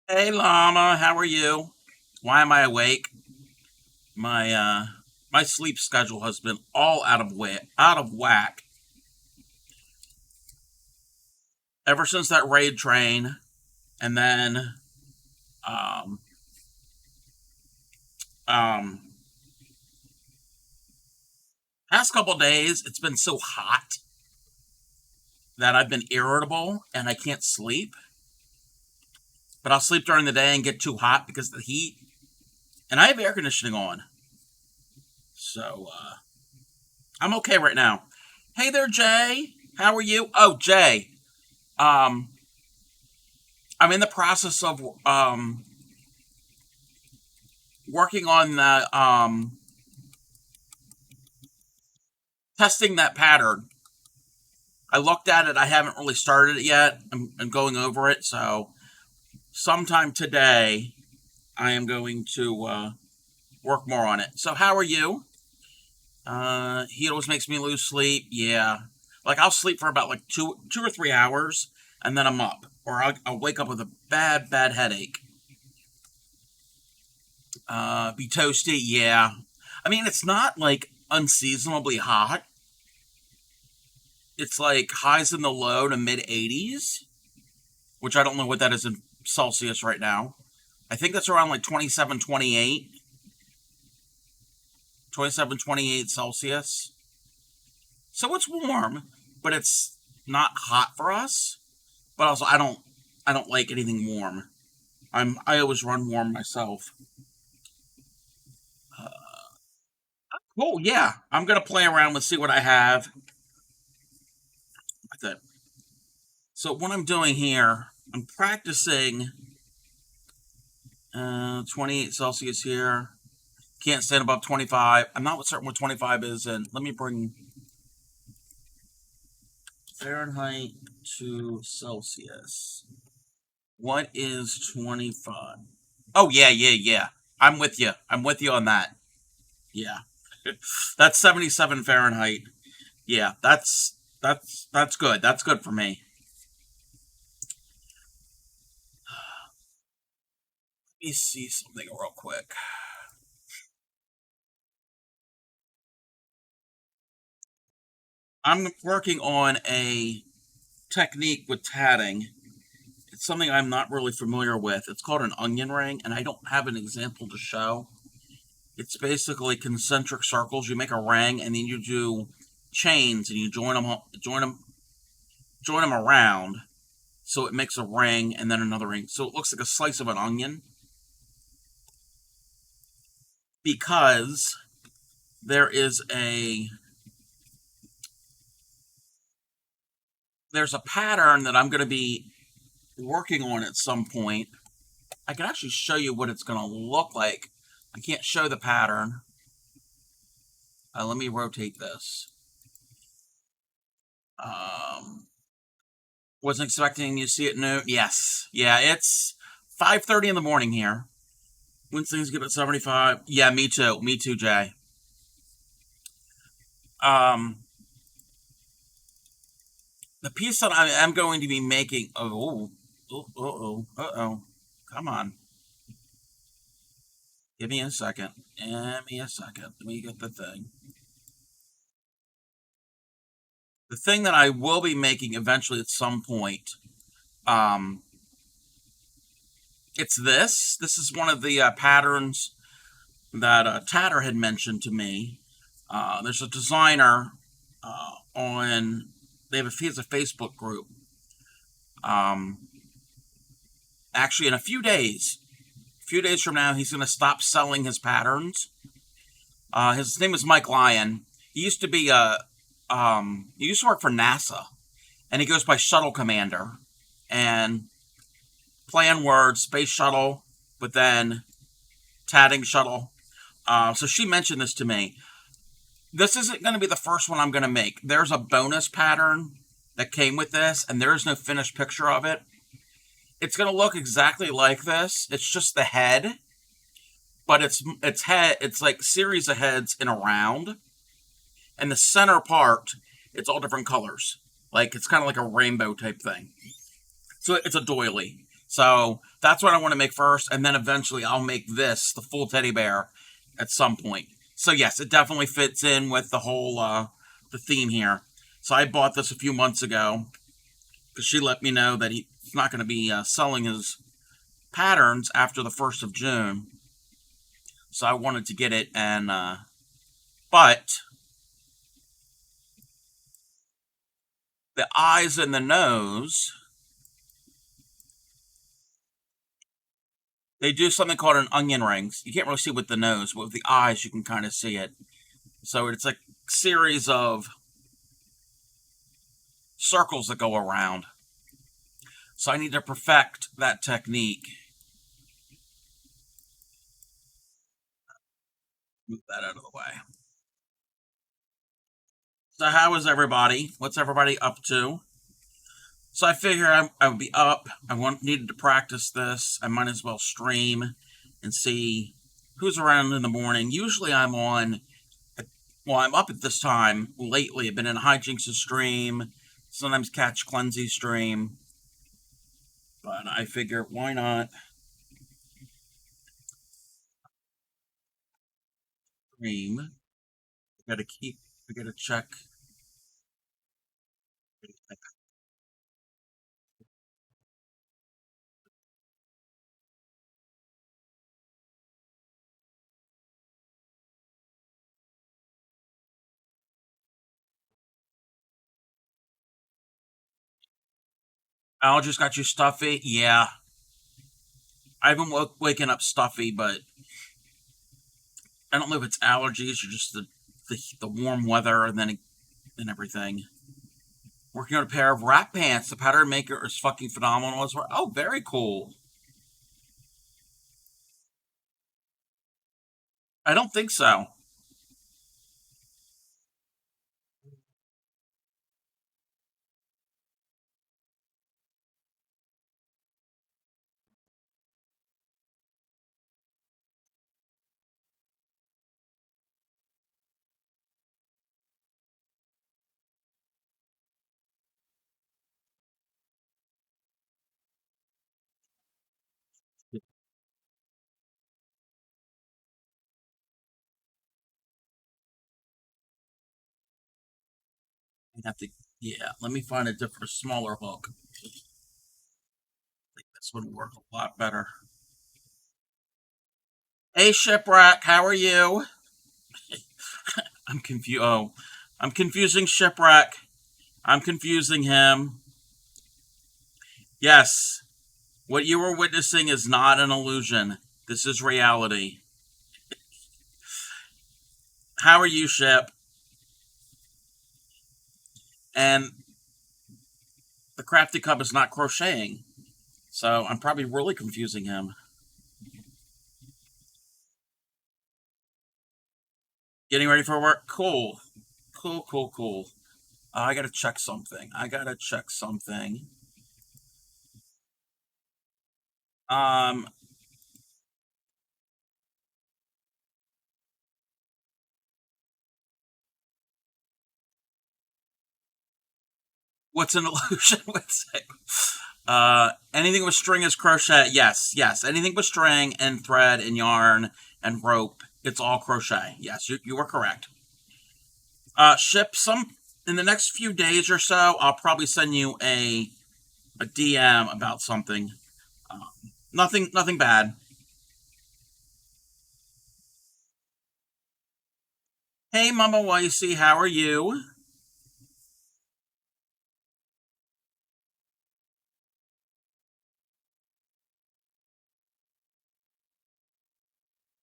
Hey Llama, how are you? Why am I awake? My sleep schedule has been all out of whack ever since that raid train, and then um um past couple days it's been so hot that I've been irritable and I can't sleep. But I'll sleep during the day and get too hot because of the heat, and I have air conditioning on, so I'm okay right now. Hey there, Jay. How are you? Oh, Jay. Um, I'm in the process of working on the testing that pattern. I looked at it. I haven't really started it yet. I'm going over it. So sometime today, I am going to work more on it. So how are you? He always makes me lose sleep. Yeah, like I'll sleep for about like two or 3 hours, and then I'm up, or I'll wake up with a bad headache. Be toasty. Yeah, I mean it's not like unseasonably hot. It's like highs in the low to mid 80s, which I don't know what that is in Celsius right now. I think that's around like 27, 28, 27, 28 Celsius. So it's warm, but it's not hot for us. But also I don't like anything warm. I always run warm myself. Oh yeah, I'm gonna play around and see what I have. With it. So what I'm doing here, I'm practicing 28 Celsius here. Can't stand above 25. I'm not certain what 25 is, and let me bring Fahrenheit to Celsius. What is 25? Oh, yeah, yeah, yeah. I'm with you. I'm with you on that. Yeah. That's 77 Fahrenheit. Yeah, that's good. That's good for me. Let me see something real quick. I'm working on a technique with tatting. It's something I'm not really familiar with. It's called an onion ring, and I don't have an example to show. It's basically concentric circles. You make a ring, and then you do chains, and you join them around, so it makes a ring, and then another ring. So it looks like a slice of an onion because there is a there's a pattern that I'm going to be working on at some point. I can actually show you what it's going to look like. I can't show the pattern. Let me rotate this. Um, wasn't expecting you to see it noon. Yes. Yeah, it's 5:30 in the morning here. When things get at 75. Yeah, me too. Me too, Jay. Um, the piece that I am going to be making. Oh, uh oh. Come on. Give me a second. Give me a second. Let me get the thing. The thing that I will be making eventually at some point. Um, it's this. This is one of the patterns that Tatter had mentioned to me. There's a designer on. He has a Facebook group. Um, Actually, in a few days from now, he's going to stop selling his patterns. His name is Mike Lyon. He used to be he used to work for NASA, and he goes by Shuttle Commander. And play on words, space shuttle, but then tatting shuttle. So she mentioned this to me. This isn't going to be the first one I'm going to make. There's a bonus pattern that came with this, and there is no finished picture of it. It's going to look exactly like this. It's just the head, but it's like series of heads in a round, and the center part, it's all different colors. Like it's kind of like a rainbow type thing. So it's a doily. So that's what I want to make first, and then eventually I'll make this the full teddy bear at some point. So yes, it definitely fits in with the whole the theme here. So I bought this a few months ago because she let me know that he's not going to be selling his patterns after the 1st of June. So I wanted to get it, and but the eyes and the nose, they do something called an onion rings. You can't really see with the nose, but with the eyes you can kind of see it. So it's a series of circles that go around. So I need to perfect that technique. Move that out of the way. So how is everybody? What's everybody up to? So I figure I would be up. Needed to practice this. I might as well stream and see who's around in the morning. Usually I'm on. Well, I'm up at this time lately. I've been in Hijinks' stream. Sometimes catch Cleansy's stream. But I figure why not stream? I gotta keep. I gotta check. Allergies got you stuffy? Yeah. I haven't waken up stuffy, but I don't know if it's allergies or just the warm weather and everything. Working on a pair of wrap pants. The pattern maker is fucking phenomenal as well. Oh, very cool. I don't think so. I have to. Yeah, let me find a different, smaller hook. I think this would work a lot better. Hey, Shipwreck, how are you? I'm confused. Oh, I'm confusing Shipwreck. I'm confusing him. Yes, what you were witnessing is not an illusion. This is reality. How are you, Ship? And the crafty cub is not crocheting. So I'm probably really confusing him. Getting ready for work? Cool. Cool, cool, cool. I gotta check something. I gotta check something. Um, what's an illusion? Anything with string is crochet. Yes, yes. Anything with string and thread and yarn and rope, it's all crochet. Yes, you are correct. Ship some in the next few days or so. I'll probably send you a DM about something. Nothing bad. Hey, Mama Wicey, how are you?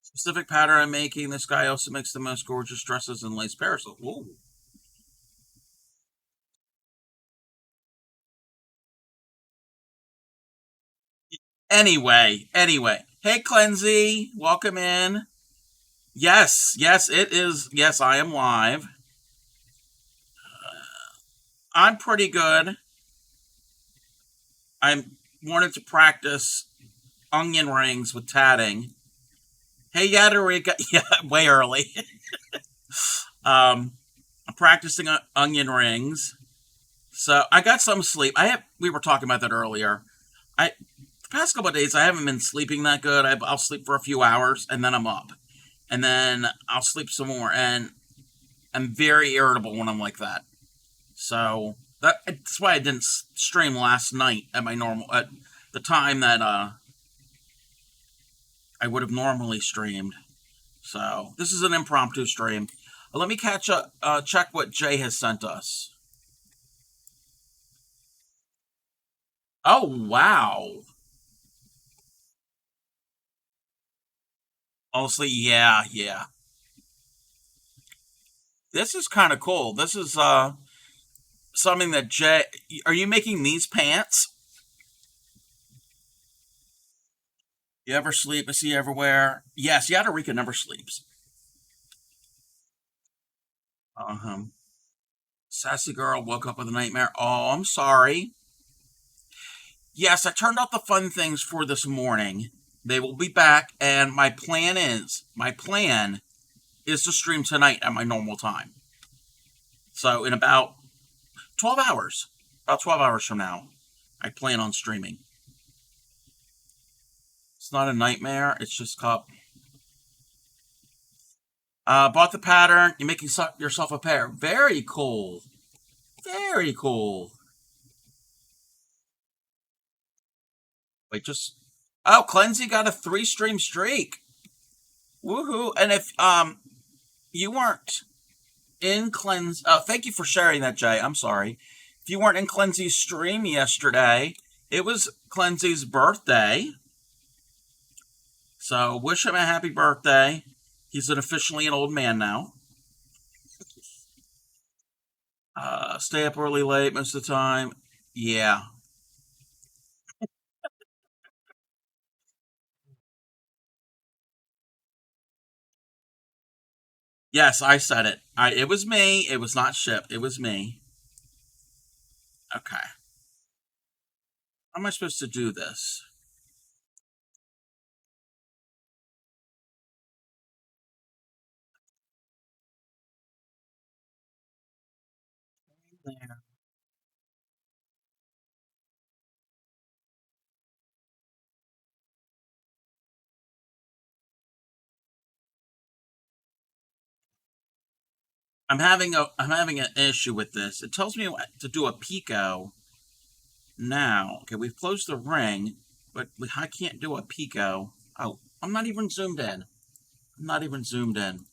Specific pattern I'm making. This guy also makes the most gorgeous dresses and lace parasols. Ooh. Anyway. Hey, Cleansy, welcome in. Yes, yes, it is. Yes, I am live. I'm pretty good. I wanted to practice onion rings with tatting. Hey, Yadarika. Yeah, way early. I'm practicing onion rings. So I got some sleep. We were talking about that earlier. The past couple of days, I haven't been sleeping that good. I'll sleep for a few hours and then I'm up, and then I'll sleep some more, and I'm very irritable when I'm like that. So that's why I didn't stream last night at my normal at the time that I would have normally streamed. So this is an impromptu stream. Let me catch up. Check what Jay has sent us. Oh wow! Honestly, yeah. This is kind of cool. This is something that Jay. Are you making these pants? You ever sleep? Is he everywhere? Yes, Yadarika never sleeps. Uh-huh. Sassy girl woke up with a nightmare. Oh, I'm sorry. Yes, I turned off the fun things for this morning. They will be back, and my plan is to stream tonight at my normal time. So in about 12 hours, about 12 hours from now, I plan on streaming. It's not a nightmare. It's just cup. Bought the pattern. You're making yourself a pair. Very cool. Very cool. Wait, just. Oh, Cleansey got a 3 stream streak. Woohoo! And if you weren't in Cleanse, thank you for sharing that, Jay. I'm sorry. If you weren't in Cleansey's stream yesterday, it was Cleansey's birthday. So wish him a happy birthday. He's officially an old man now. Stay up early, late most of the time. Yeah. Yes, I said it. It was me. It was not Ship. It was me. Okay. How am I supposed to do this? There. I'm having an issue with this. It tells me to do a pico now. Okay, we've closed the ring, but I can't do a pico. Oh, I'm not even zoomed in. I'm not even zoomed in.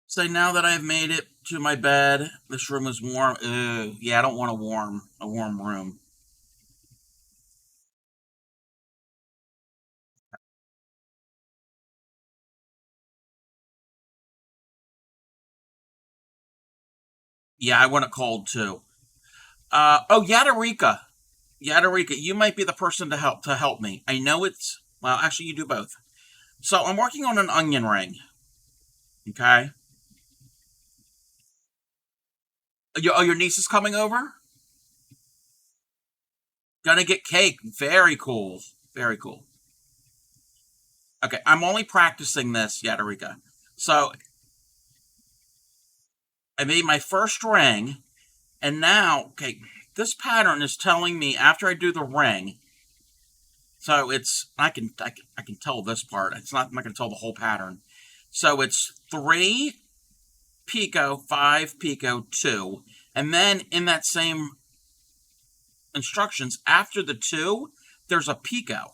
Say now that I've made it to my bed, this room is warm. Ugh, yeah, I don't want a warm room. Yeah, I want it cold too. Oh, Yadarika, you might be the person to help me. I know it's well, actually, you do both. So I'm working on an onion ring. Okay. Your niece is coming over. Gonna get cake. Very cool. Very cool. Okay, I'm only practicing this, Yadarika. So I made my first ring, and now, okay, this pattern is telling me after I do the ring. So it's I can tell this part. It's not I'm not gonna tell the whole pattern. So it's 3 pico, 5 pico, 2, and then in that same instructions after the 2, there's a pico.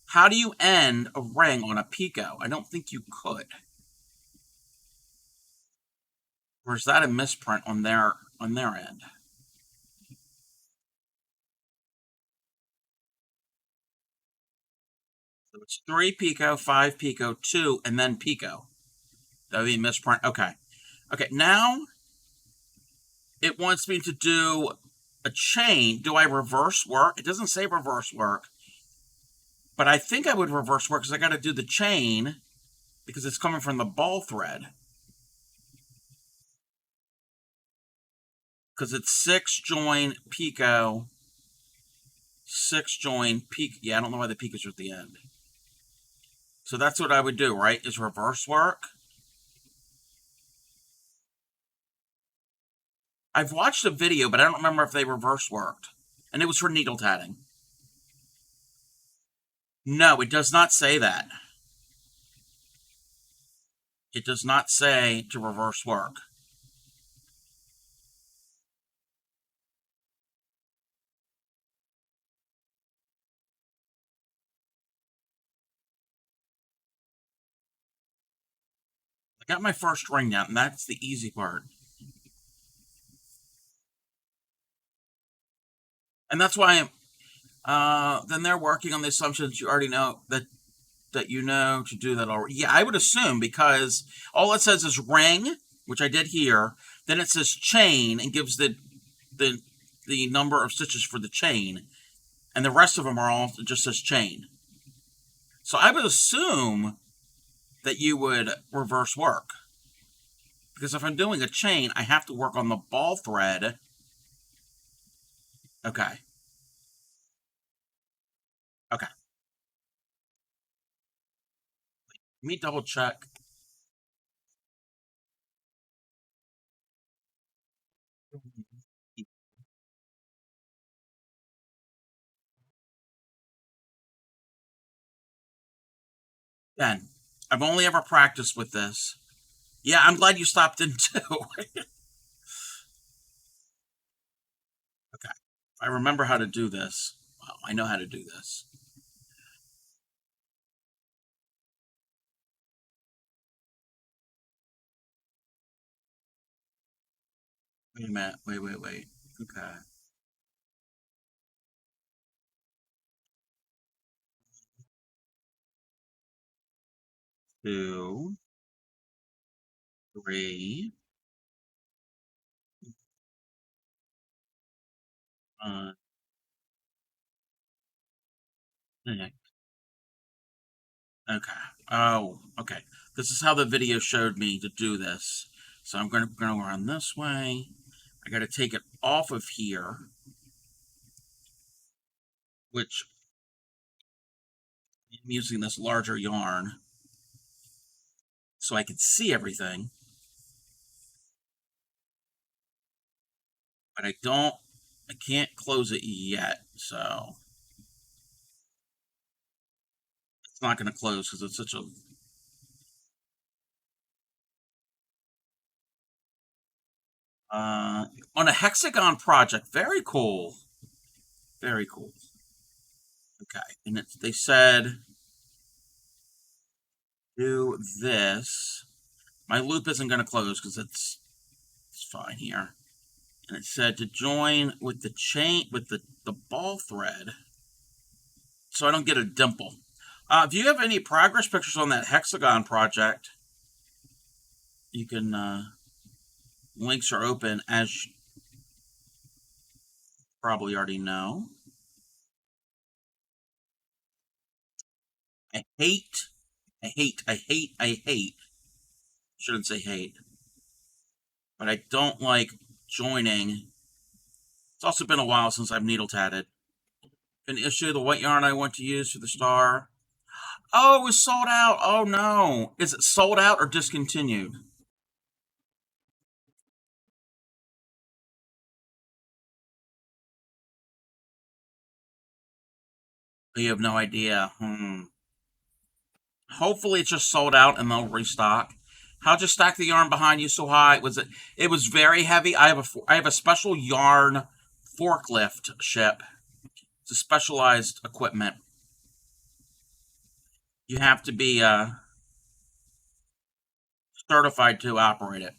How do you end a ring on a pico? I don't think you could. Or is that a misprint on their end? So it's 3 pico, 5 pico, 2, and then pico. That would be a misprint. Okay. Okay, now it wants me to do a chain. Do I reverse work? It doesn't say reverse work, but I think I would reverse work because I got to do the chain because it's coming from the ball thread. Because it's 6 join pico, 6 join peak. Yeah, I don't know why the peak is at the end. So that's what I would do, right? Is reverse work. I've watched a video, but I don't remember if they reverse worked. And it was for needle tatting. No, it does not say that. It does not say to reverse work. I got my first ring out, and that's the easy part. And that's why then they're working on the assumptions you already know that you know to do that already. Yeah, I would assume because all it says is ring, which I did here. Then it says chain and gives the the number of stitches for the chain, and the rest of them are all it just says chain. So I would assume that you would reverse work because if I'm doing a chain, I have to work on the ball thread. Okay, okay. Let me double check. Then I've only ever practiced with this. Yeah, I'm glad you stopped in too. Okay, I remember how to do this. Wow, I know how to do this. Wait a minute. Wait. Okay. 2, 3. Uh, okay. Okay. Oh, okay. This is how the video showed me to do this. So I'm going to go around this way. I got to take it off of here, which I'm using this larger yarn so I can see everything. But I can't close it yet. So it's not going to close because it's such a, on a hexagon project. Very cool. Very cool. Okay. And they said do this. My loop isn't going to close because it's fine here. And it said to join with the chain with the ball thread so I don't get a dimple. If you have any progress pictures on that hexagon project, you can links are open as you probably already know. I hate, I hate. Shouldn't say hate, but I don't like joining. It's also been a while since I've needle tatted. An issue, the white yarn I want to use for the star. Oh, it was sold out. Oh no. Is it sold out or discontinued? You have no idea. Hopefully it's just sold out and they'll restock. How'd you stack the yarn behind you so high? Was it? It was very heavy. I have a special yarn forklift ship. It's a specialized equipment. You have to be certified to operate it.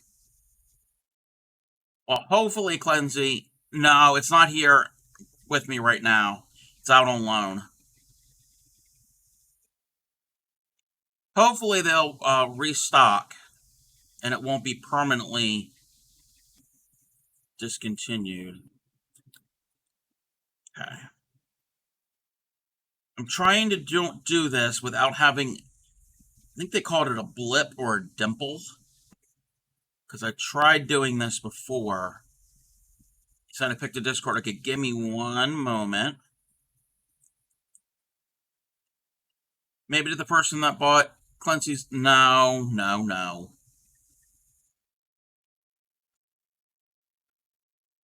Well, hopefully, Cleansey. No, it's not here with me right now. It's out on loan. Hopefully, they'll restock and it won't be permanently discontinued. Okay. I'm trying to do this without having. I think they called it a blip or a dimple because I tried doing this before. So I picked a Discord. Okay, give me one moment. Maybe to the person that bought Clancy's. No.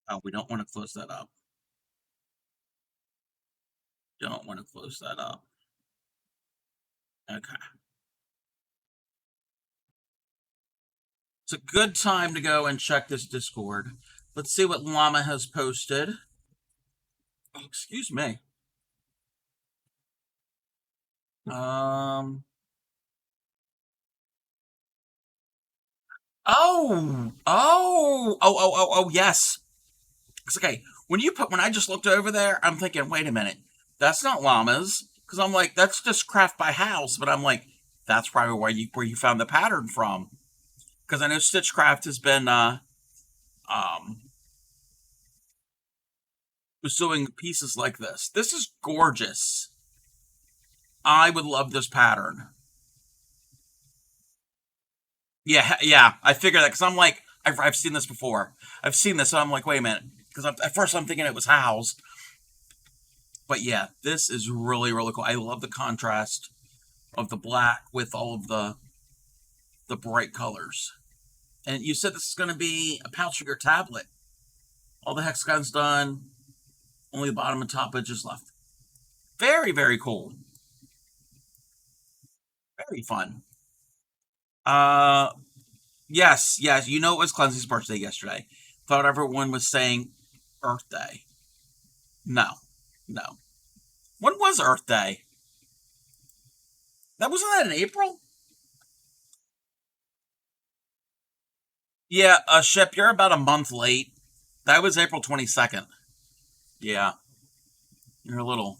Oh, we don't want to close that up. Don't want to close that up. Okay. It's a good time to go and check this Discord. Let's see what Llama has posted. Oh, excuse me. Um. Yes. It's okay. When I just looked over there, I'm thinking, wait a minute, that's not llamas. Because I'm like, that's just craft by house. But I'm like, that's probably where you found the pattern from. Because I know Stitchcraft has been um was doing pieces like this. This is gorgeous. I would love this pattern. Yeah, yeah. I figured that because I'm like, I've seen this before. I've seen this, so I'm like, wait a minute. Because at first I'm thinking it was Hal's, but yeah, this is really really cool. I love the contrast of the black with all of the bright colors. And you said this is going to be a pouch for your tablet. All the hexagons done. Only the bottom and top edges left. Very very cool. Very fun. Uh, yes, yes. You know it was Clancy's birthday yesterday. Thought everyone was saying Earth Day. No, no. When was Earth Day? That wasn't that in April? Yeah, Ship, you're about a month late. That was April 22nd. Yeah, you're a little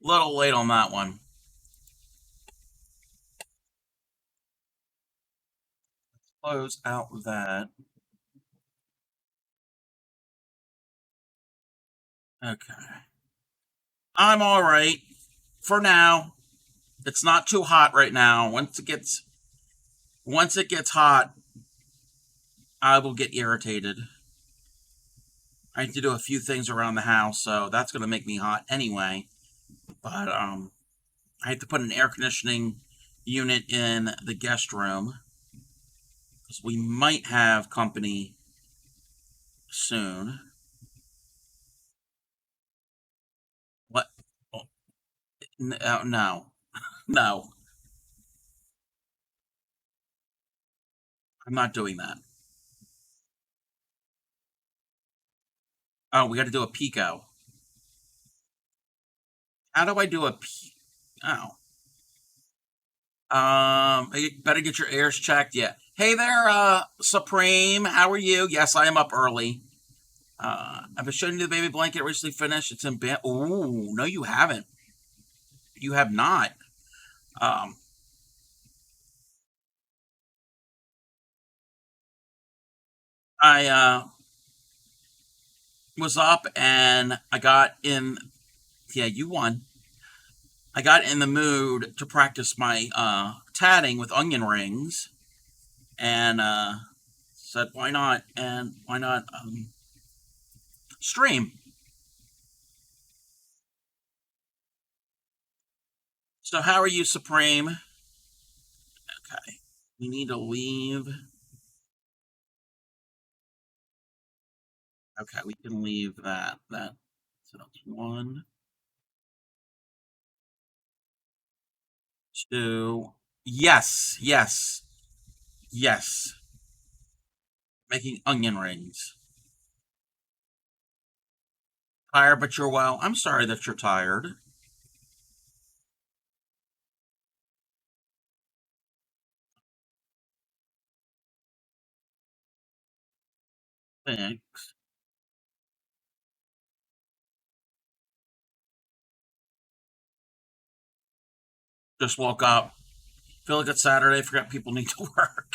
late on that one. Close out that. Okay. I'm all right for now. It's not too hot right now. Once it gets hot, I will get irritated. I need to do a few things around the house, so that's going to make me hot anyway. But I have to put an air conditioning unit in the guest room because we might have company soon. What? Oh, no, no, I'm not doing that. Oh, we got to do a pico. How do I do a Oh, you better get your ears checked. Yeah. Hey there, Supreme. How are you? Yes, I am up early. I've been showing you the baby blanket recently finished. It's in bed. Ooh, no, you haven't. You have not. Um, I was up and I got in. Yeah, you won. I got in the mood to practice my tatting with onion rings, and said, "Why not?" And why not stream? So, how are you, Supreme? Okay, we need to leave. Okay, we can leave that. So that's one, two. Yes, yes, yes. Making onion rings. Tired, but you're well. I'm sorry that you're tired. Thanks. Just woke up. Feel like it's Saturday. Forgot people need to work.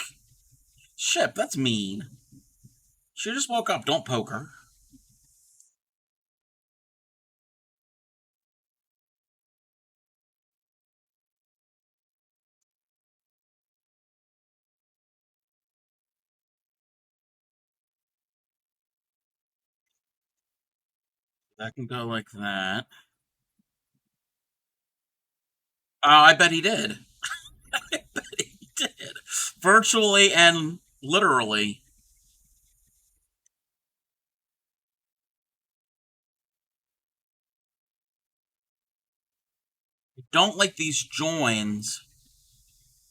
Shit, that's mean. She just woke up. Don't poke her. That can go like that. Oh, I bet he did. I bet he did. Virtually and literally. Don't like these joins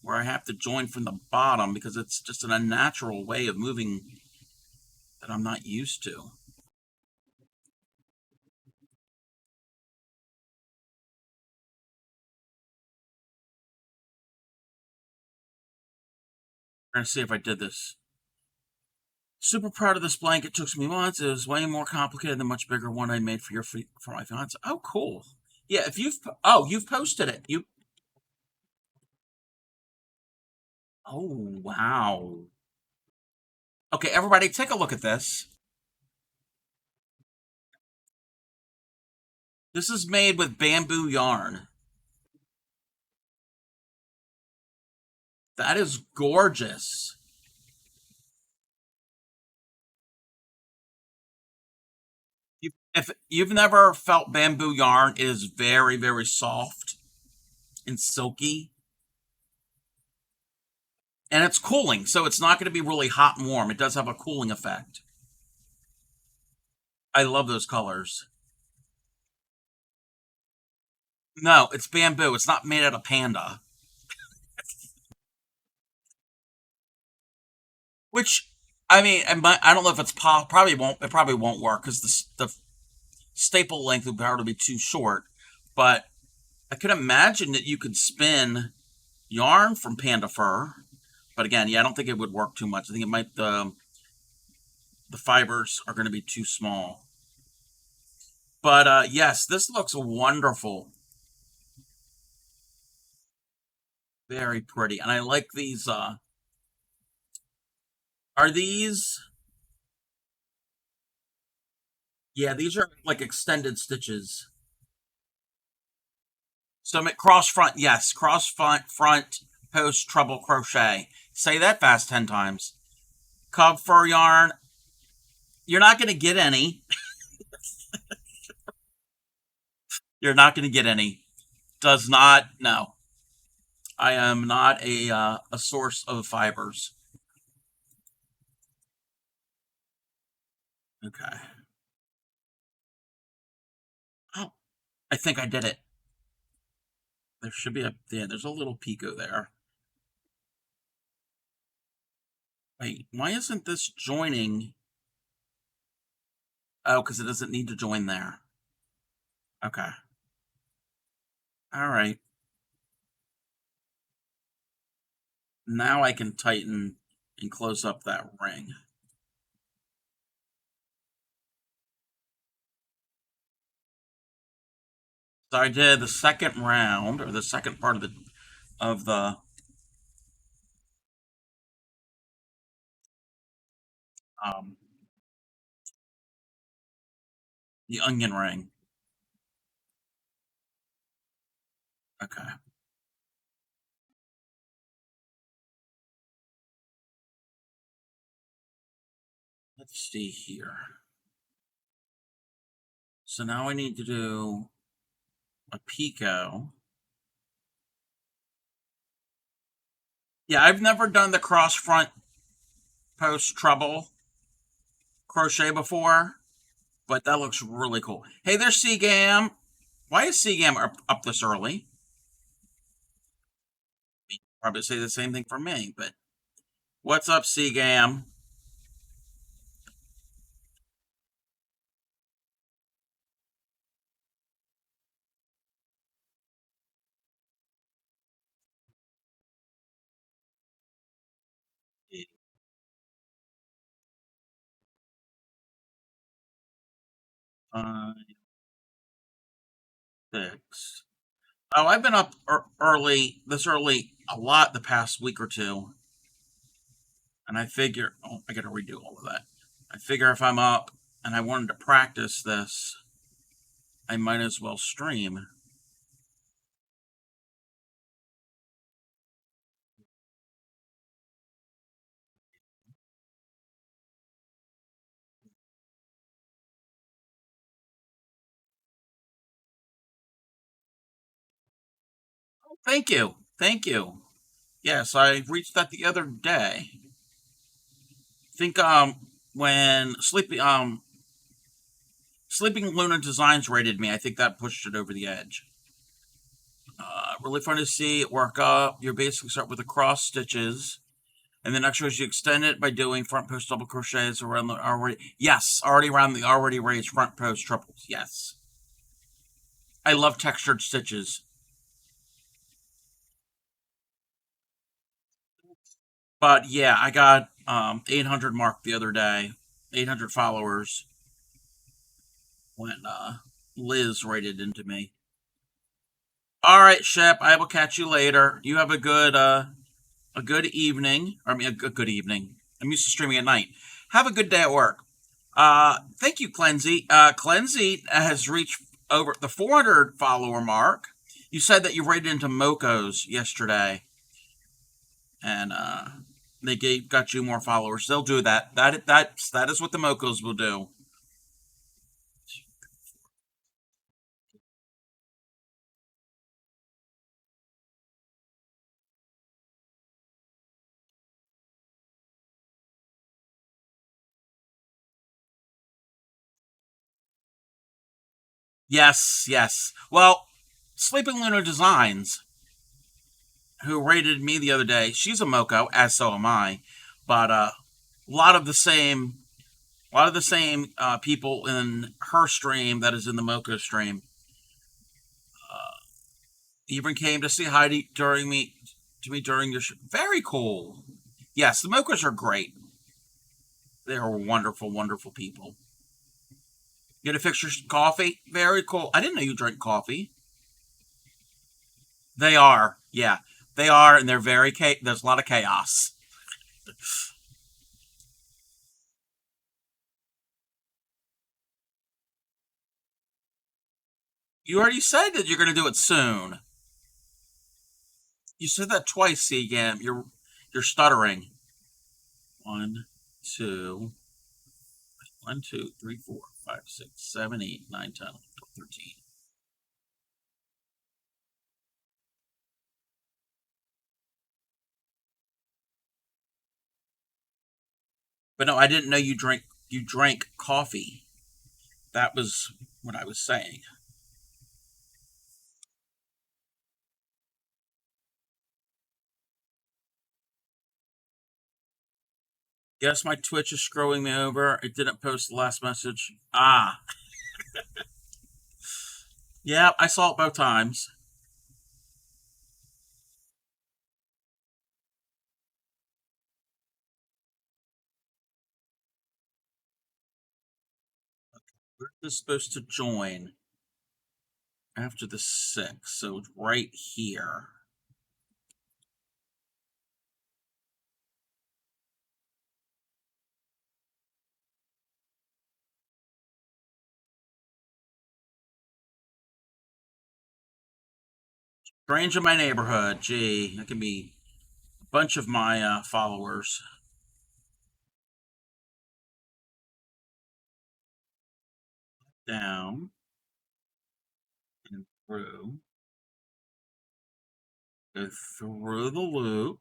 where I have to join from the bottom because it's just an unnatural way of moving that I'm not used to. I'm gonna see if I did this. Super proud of this blanket. Took me months. It was way more complicated than the much bigger one I made for my fiance. Oh, cool. Yeah, if you've posted it. You Oh, wow. Okay, everybody, take a look at this. This is made with bamboo yarn. That is gorgeous. If you've never felt bamboo yarn, it is very, very soft and silky. And it's cooling, so it's not going to be really hot and warm. It does have a cooling effect. I love those colors. No, it's bamboo. It's not made out of panda. Which, I mean, I don't know if it's probably won't. It probably won't work because the staple length would probably be too short. But I could imagine that you could spin yarn from panda fur. But again, yeah, I don't think it would work too much. I think it might the fibers are going to be too small. But yes, this looks wonderful. Very pretty. And I like these. Are these? Yeah, these are like extended stitches. So cross front, yes, cross front post treble crochet. Say that fast 10 times. Cub fur yarn. You're not going to get any. You're not going to get any. Does not. No, I am not a source of fibers. Okay. Oh, I think I did it. There should be yeah. There's a little picot there. Wait, why isn't this joining? Oh, because it doesn't need to join there. Okay. All right. Now I can tighten and close up that ring. So I did the second round or the second part of um, the onion ring. Okay. Let's see here. So now I need to do a picot. Yeah, I've never done the cross front post treble crochet before, but that looks really cool. Hey there's Seagam. Why is Seagam up this early? Probably say the same thing for me, but what's up, Seagam? Uh, 6. Oh, I've been up early a lot the past week or two, and I figure, oh, I got to redo all of that. I figure if I'm up and I wanted to practice this, I might as well stream. Thank you, thank you. Yes, I reached that the other day. I think when Sleeping Luna Designs rated me, I think that pushed it over the edge. Really fun to see it work up. You basically start with the cross stitches, and then extras you extend it by doing front post double crochets around the already around the already raised front post triples. Yes, I love textured stitches. But yeah, I got 800 mark the other day. 800 followers when Liz rated into me. All right, Shep. I will catch you later. You have a good evening. Or, I mean, a good evening. I'm used to streaming at night. Have a good day at work. Thank you, Cleansy. Cleansy has reached over the 400 follower mark. You said that you rated into Moco's yesterday, and they got you more followers. They'll do that. That is what the Mocos will do. Yes, yes. Well, Sleeping Lunar Designs, who rated me the other day, she's a Moco, as so am I. But a lot of the same, a lot of the same people in her stream that is in the Moco stream even came to say hi to me during your show. Very cool. Yes, the Mocos are great. They are wonderful, wonderful people. Get a fix your coffee. Very cool. I didn't know you drink coffee. They are. Yeah, they are, and they're very. There's a lot of chaos. You already said that you're going to do it soon. You said that twice, CGAM. You're stuttering. One, two, 1, 2, 3, 4, 5, 6, 7, 8, 9, 10, 11, 12, 13. But no, I didn't know you drank coffee. That was what I was saying. Yes, my Twitch is screwing me over. It didn't post the last message. Ah, yeah, I saw it both times. Where is this supposed to join after the 6? So it's right here. Strange in my neighborhood. Gee, that can be a bunch of my followers. Down and through. Go through the loop.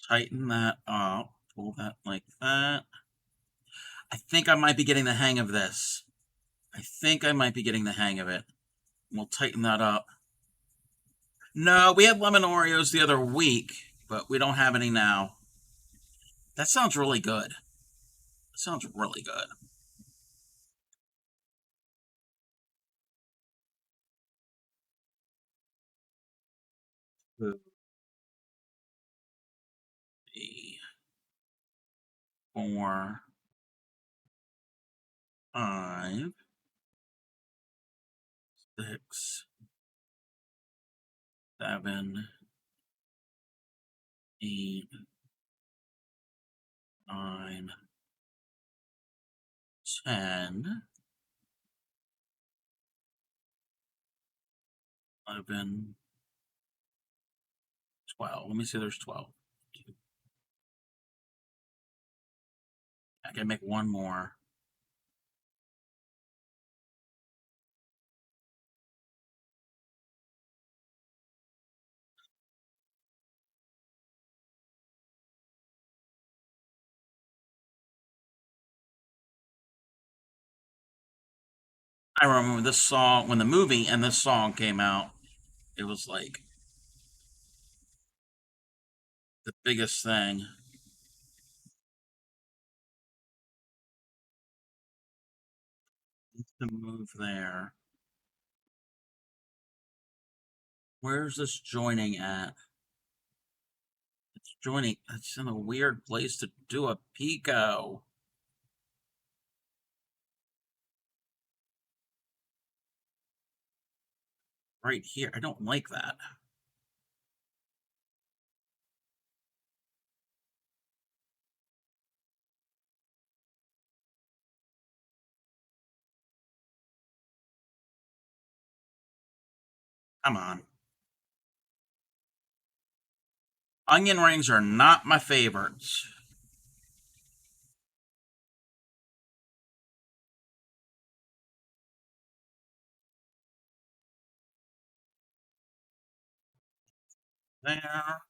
Tighten that up. Pull that like that. I think I might be getting the hang of this. I think I might be getting the hang of it. We'll tighten that up. No, we had lemon Oreos the other week, but we don't have any now. That sounds really good. That sounds really good. Two, 4, 5, 6, 7, 8, 9, 10, 11, 12. Let me see, there's 12. I can make one more. I remember this song when the movie and this song came out. It was like the biggest thing to move there. Where's this joining at? It's joining. It's in a weird place to do a pico. Right here. I don't like that. Come on. Onion rings are not my favorites. There.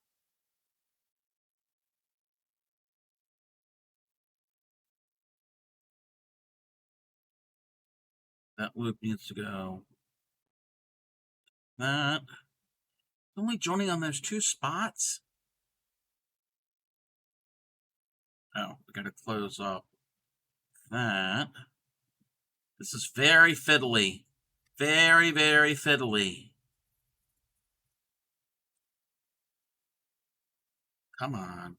That loop needs to go. That. Only joining on those two spots? Oh, we gotta close up that. This is very fiddly. Very, very fiddly. Come on.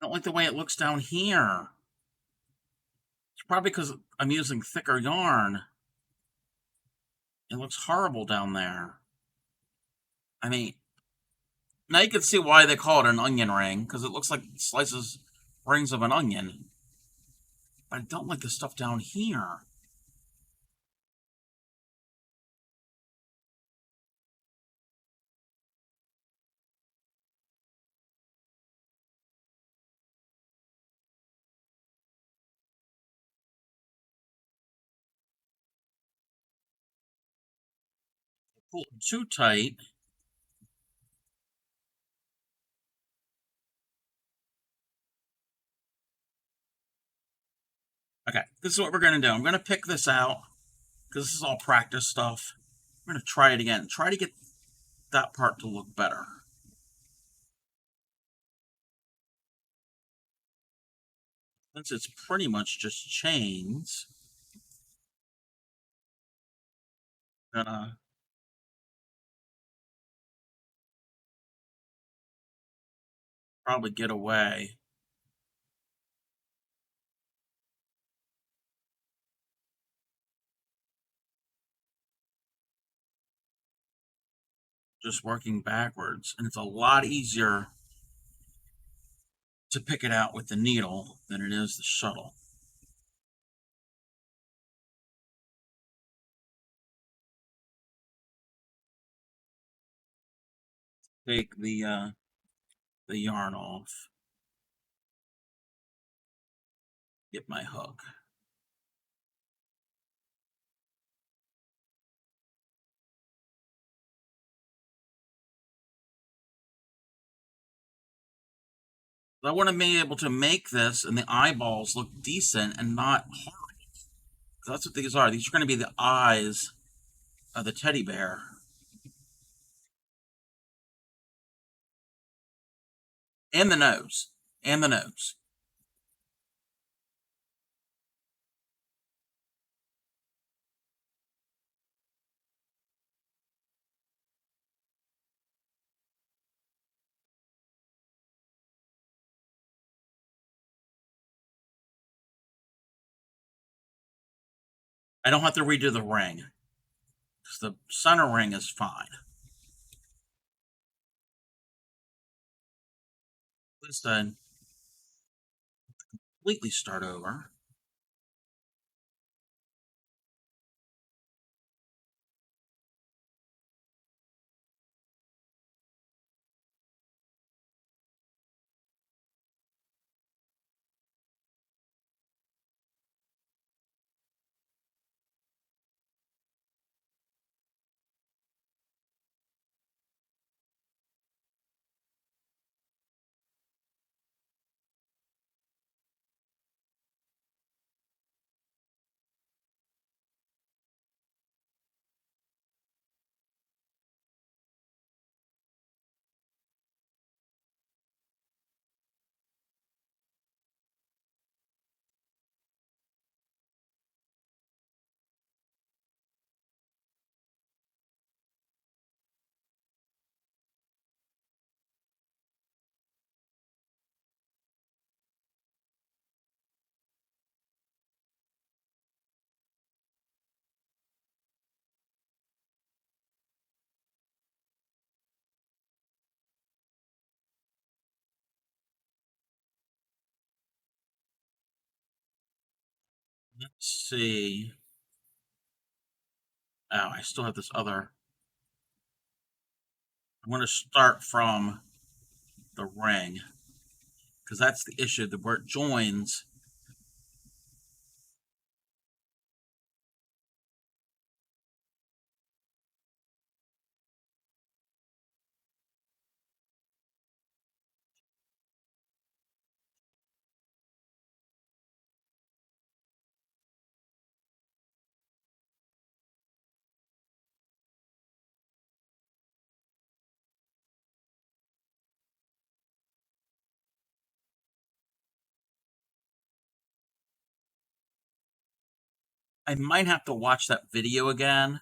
I don't like the way it looks down here. It's probably because I'm using thicker yarn. It looks horrible down there. I mean, now you can see why they call it an onion ring, because it looks like slices, rings of an onion. But I don't like the stuff down here. Pull it too tight. Okay, this is what we're going to do. I'm going to pick this out, because this is all practice stuff. I'm going to try it again. Try to get that part to look better. Since it's pretty much just chains, gonna probably get away. Just working backwards. And it's a lot easier to pick it out with the needle than it is the shuttle. Take the yarn off. Get my hook. I want to be able to make this and the eyeballs look decent and not hard. That's what these are. These are going to be the eyes of the teddy bear. And the nose. And the nose. I don't have to redo the ring, because the center ring is fine. At least I completely start over. Let's see. Oh, I still have this other. I'm going to start from the ring because that's the issue. The where it joins. I might have to watch that video again,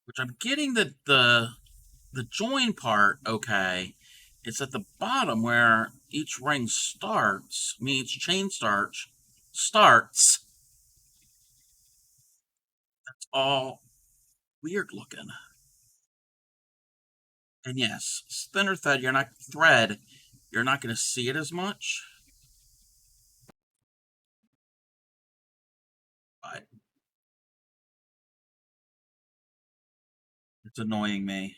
which I'm getting the join part okay. It's at the bottom where each ring starts. I mean, each chain starts. It's all weird looking. And yes, thinner thread. You're not going to see it as much, but it's annoying me.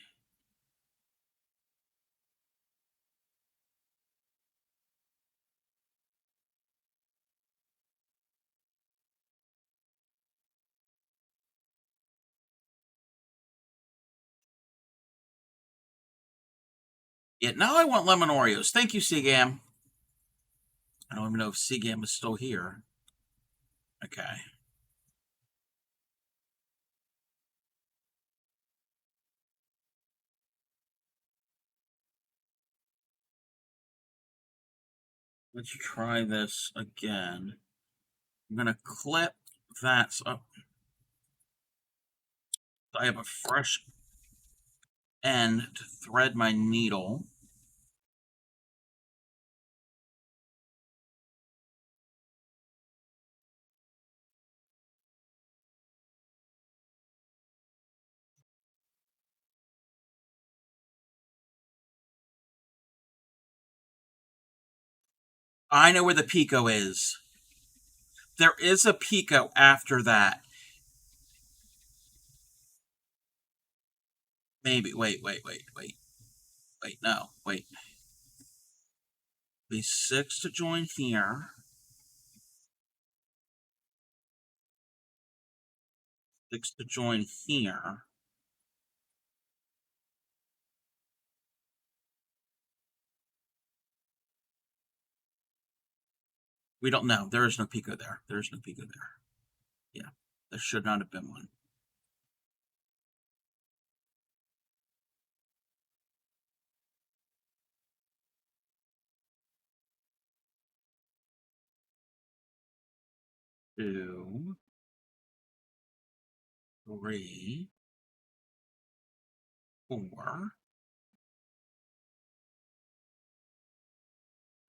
Yeah, now I want lemon Oreos. Thank you, Seagam. I don't even know if Seagam is still here. Okay. Let's try this again. I'm going to clip that up. I have a fresh end to thread my needle. I know where the picot is. There is a picot after that. Maybe. Wait. No, wait. Be 6 to join here. 6 to join here. We don't know. There is no picot there. There is no picot there. Yeah, there should not have been one. Two, three, four,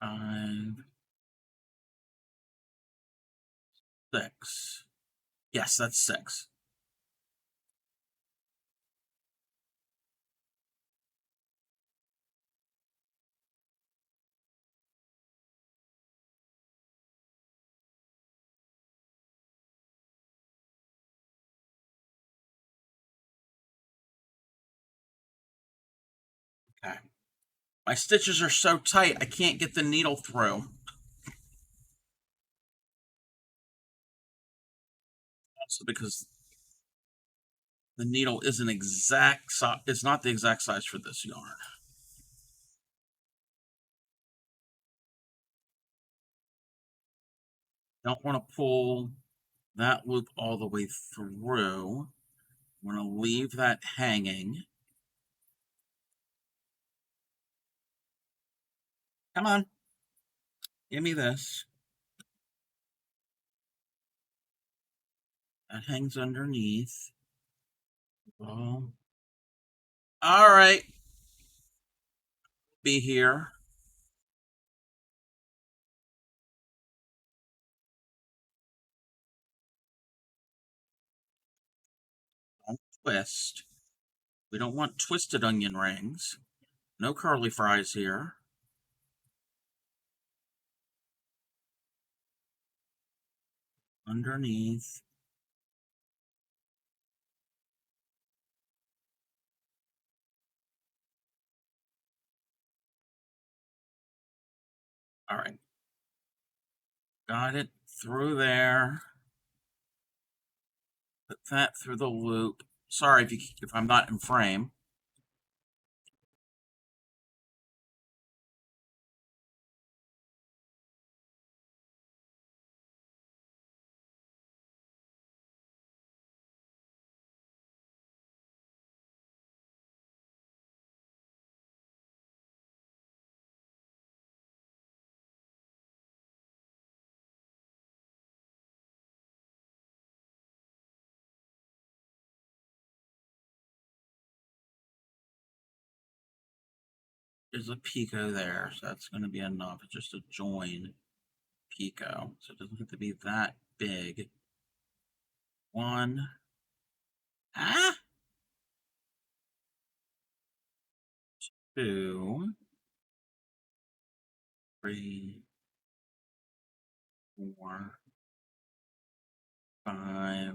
five, six. Yes, that's 6. Okay. My stitches are so tight, I can't get the needle through. Also because the needle isn't exact size. It's not the exact size for this yarn. Don't want to pull that loop all the way through. I'm going to leave that hanging. Come on. Give me this. That hangs underneath. Oh. All right. Be here. Don't twist. We don't want twisted onion rings. No curly fries here. Underneath. All right. Got it through there. Put that through the loop. Sorry if I'm not in frame. There's a picot there, so that's going to be enough. It's just a join picot, so it doesn't have to be that big. One. Ah. Two. Three. 4. 5.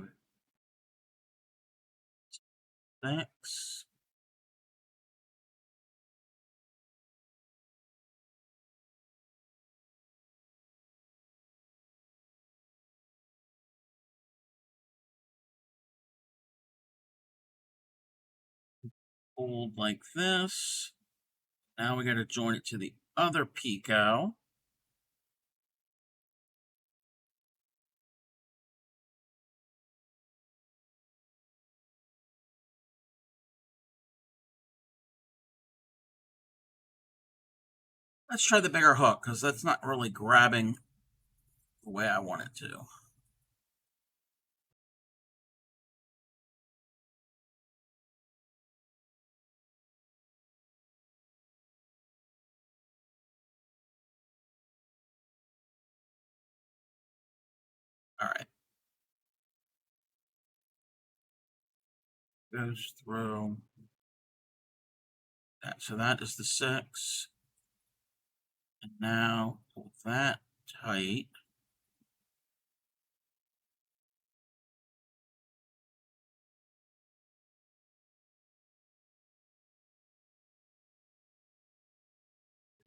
6. Fold like this. Now we got to join it to the other picot. Let's try the bigger hook because that's not really grabbing the way I want it to. All right. Goes through that. So that is the 6. And now pull that tight.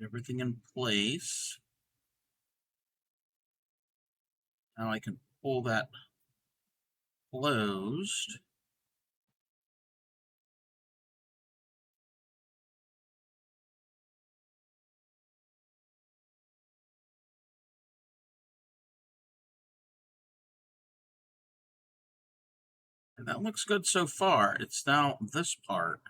Everything in place. Now I can pull that closed. And that looks good so far. It's now this part.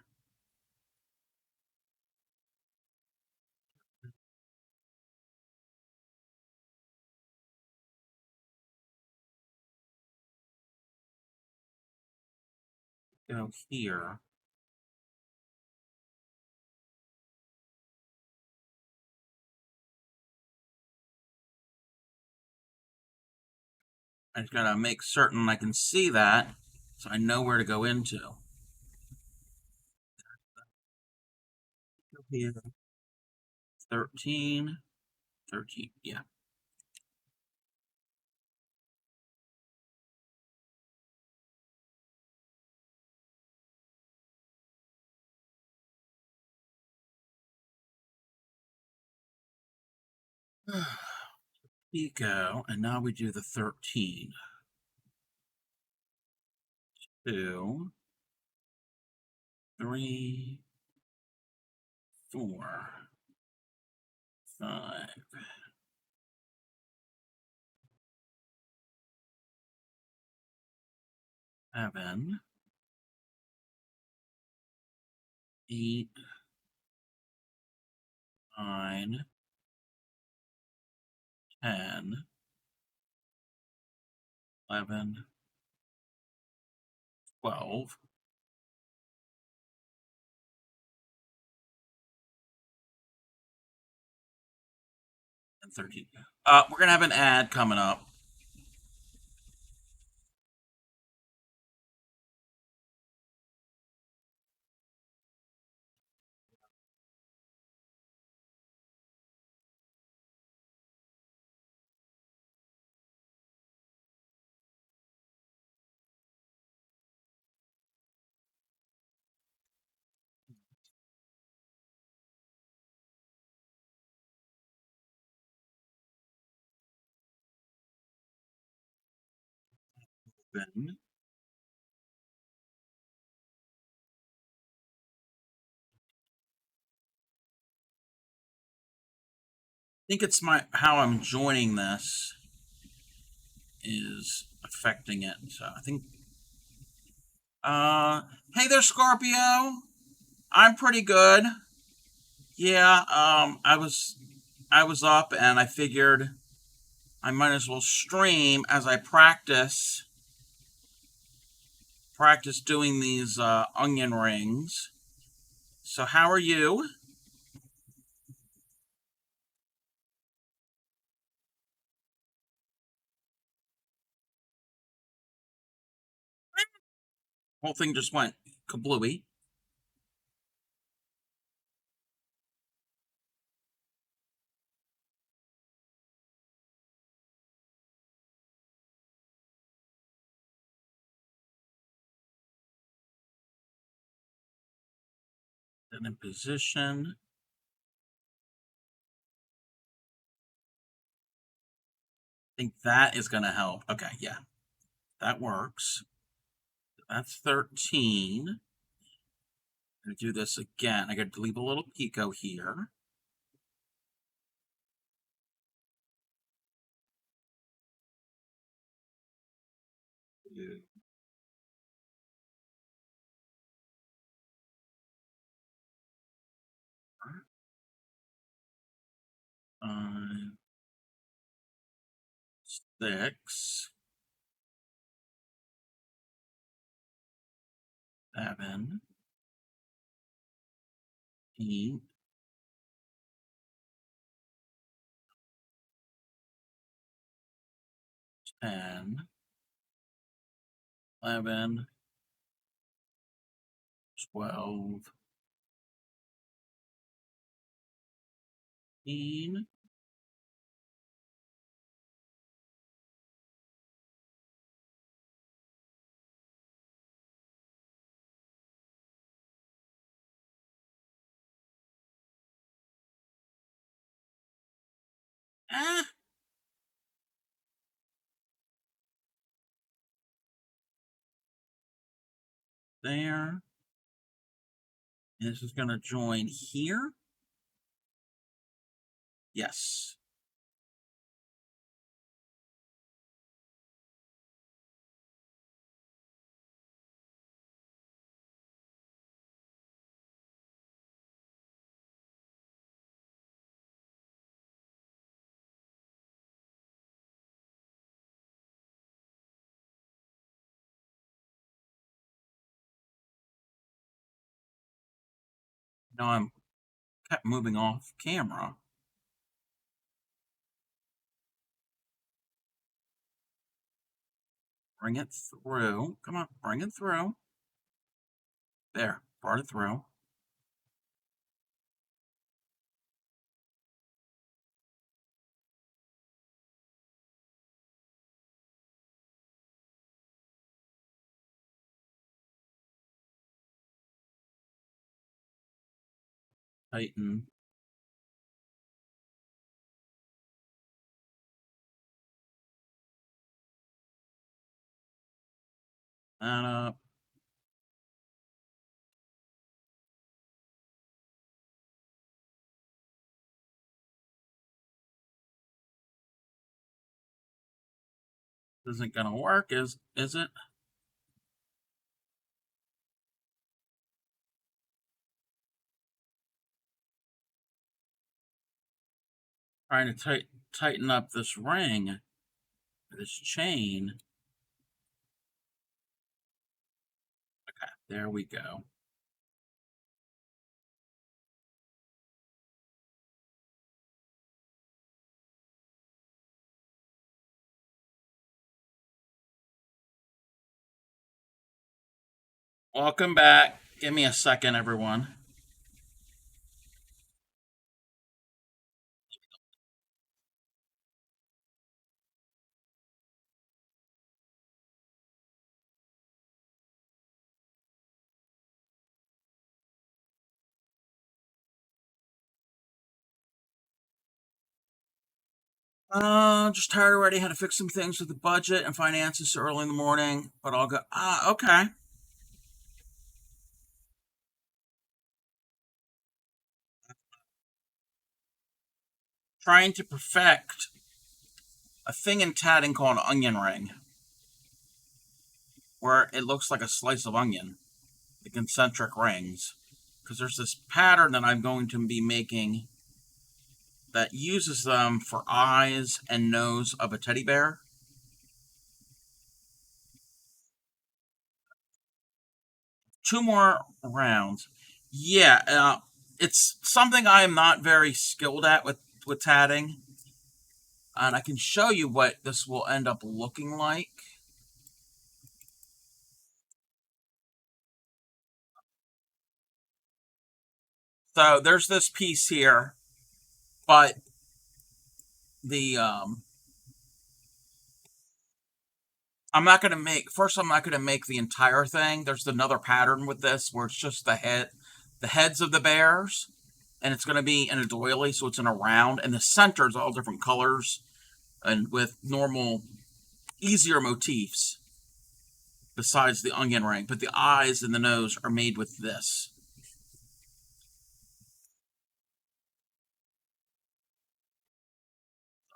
Go here. I just gotta make certain I can see that so I know where to go into. Go here. 13. 13, yeah. Pico, and now we do the 13. 2, 3, 4, 5, 7, 8, 9, 10, 11, 12, and 13. We're gonna have an ad coming up. Open. I think it's my how I'm joining this is affecting it. So I think hey there, Scorpio. I'm pretty good. Yeah, I was up and I figured I might as well stream as I practice doing these onion rings. So how are you? Whole thing just went kablooey. Then in position. I think that is going to help. Okay, yeah, that works. That's 13. I'm going to do this again. I got to leave a little pico here. Five, 6, 7, 8, 10, 11, 12, 13. Ah, there. This is going to join here. Yes. Now I'm kept moving off camera. Bring it through. Come on, bring it through. There, brought it through. Tighten that up. Isn't gonna work, is it? Trying to tighten up this ring, this chain. Okay, there we go. Welcome back. Give me a second, everyone. Just tired already. Had to fix some things with the budget and finances so early in the morning, but I'll go. Okay. Trying to perfect a thing in tatting called an onion ring, where it looks like a slice of onion, the concentric rings. Because there's this pattern that I'm going to be making that uses them for eyes and nose of a teddy bear. Two more rounds. Yeah, it's something I am not very skilled at with tatting, and I can show you what this will end up looking like. So there's this piece here, but the I'm not going to make first. I'm not going to make the entire thing. There's another pattern with this where it's just the heads of the bears, and it's going to be in a doily, so it's in a round, and the center is all different colors and with normal, easier motifs besides the onion ring. But the eyes and the nose are made with this.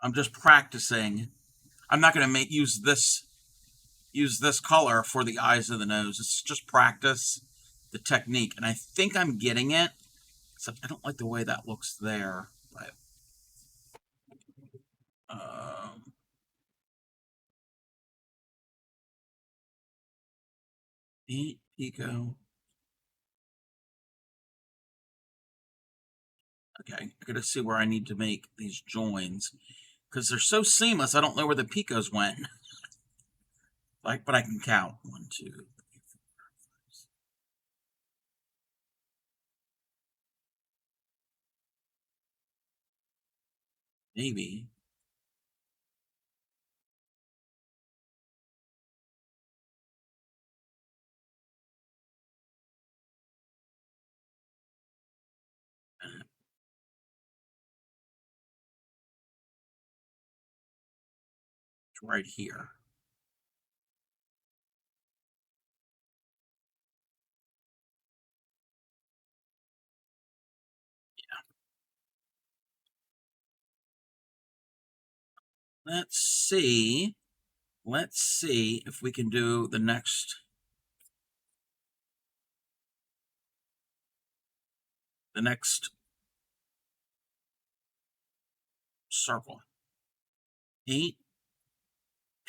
I'm just practicing. I'm not going to make use this color for the eyes of the nose. It's just practice the technique, and I think I'm getting it. Except I don't like the way that looks there. But, um, 8 pico. Okay, I gotta see where I need to make these joins because they're so seamless. I don't know where the picos went. Like, but I can count 1, 2, maybe it's right here. Let's see. Let's see if we can do the next circle. 8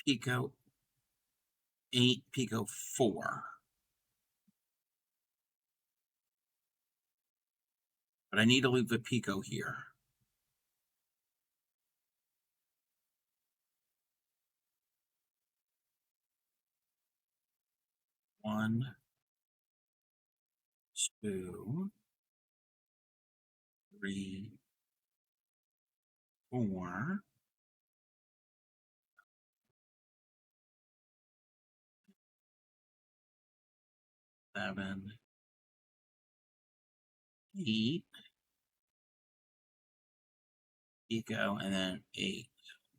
pico, 8 pico 4. But I need to leave the pico here. 1, 2, 3, 4, 7, 8 pico, and then 8.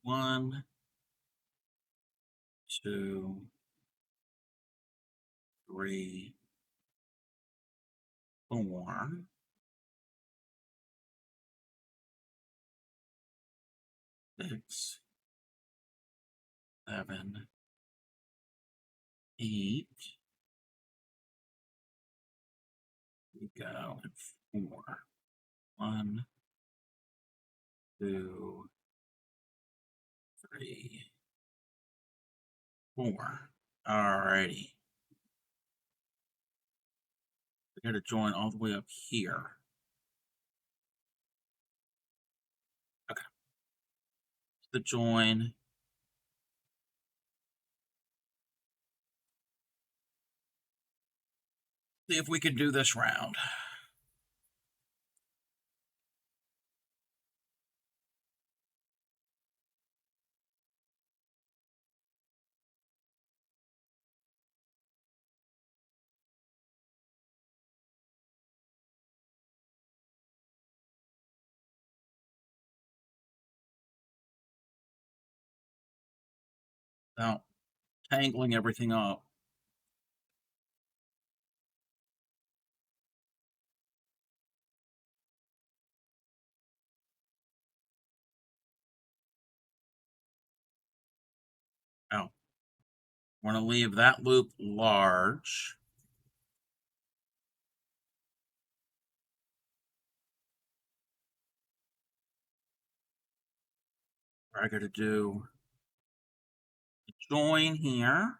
1, 2, 3, 4, 6, 7, 8 pico, and 4. 1, 2, 3, 4. Alrighty. We gotta join all the way up here. Okay. The join. See if we can do this round. without tangling everything up. Now, I want to leave that loop large. I got to do a join here.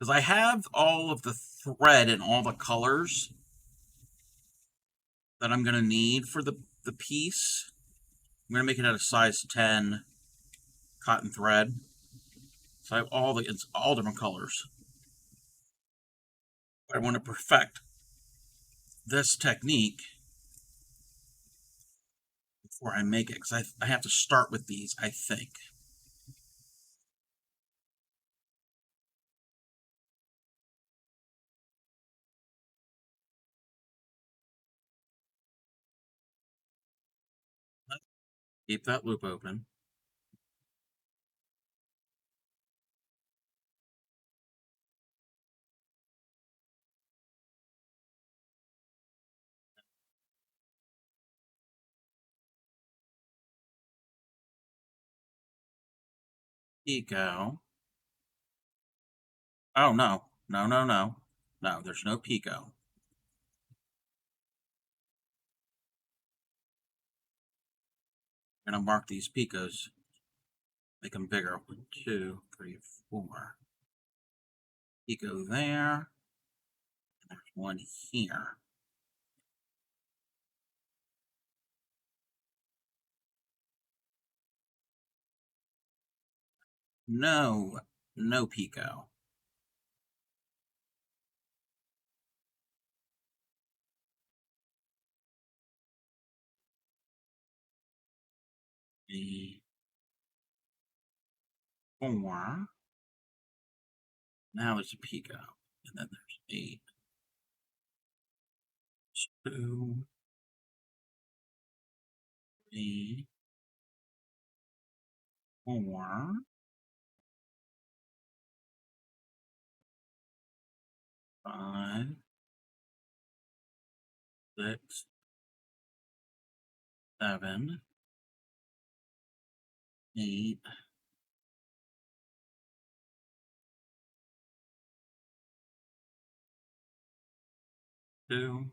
Because I have all of the thread and all the colors that I'm going to need for the piece. I'm going to make it out of size 10 cotton thread. So I have it's all different colors. But I want to perfect this technique before I make it, because I have to start with these, I think. Keep that loop open. Pico. Oh, no. No, no, no. No, there's no Pico. I'm going to mark these Picos. Make them bigger. 1, 2, 3, 4. Pico there. And there's one here. No, no Pico. The 4. Now there's a Pico. And then there's 8. 2, 3, 4. 5, 6, 7, 8. 2.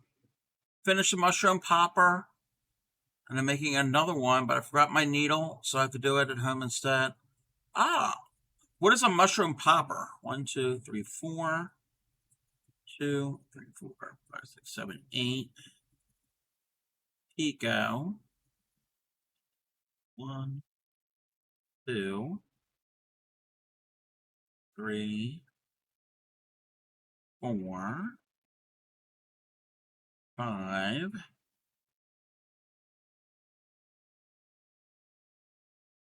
Finish the mushroom popper. And I'm making another one, but I forgot my needle, so I have to do it at home instead. Ah, what is a mushroom popper? 1, 2, 3, 4. 2, 3, 4, 5, 6, 7, 8. Pico. 1, 2, 3, 4, 5,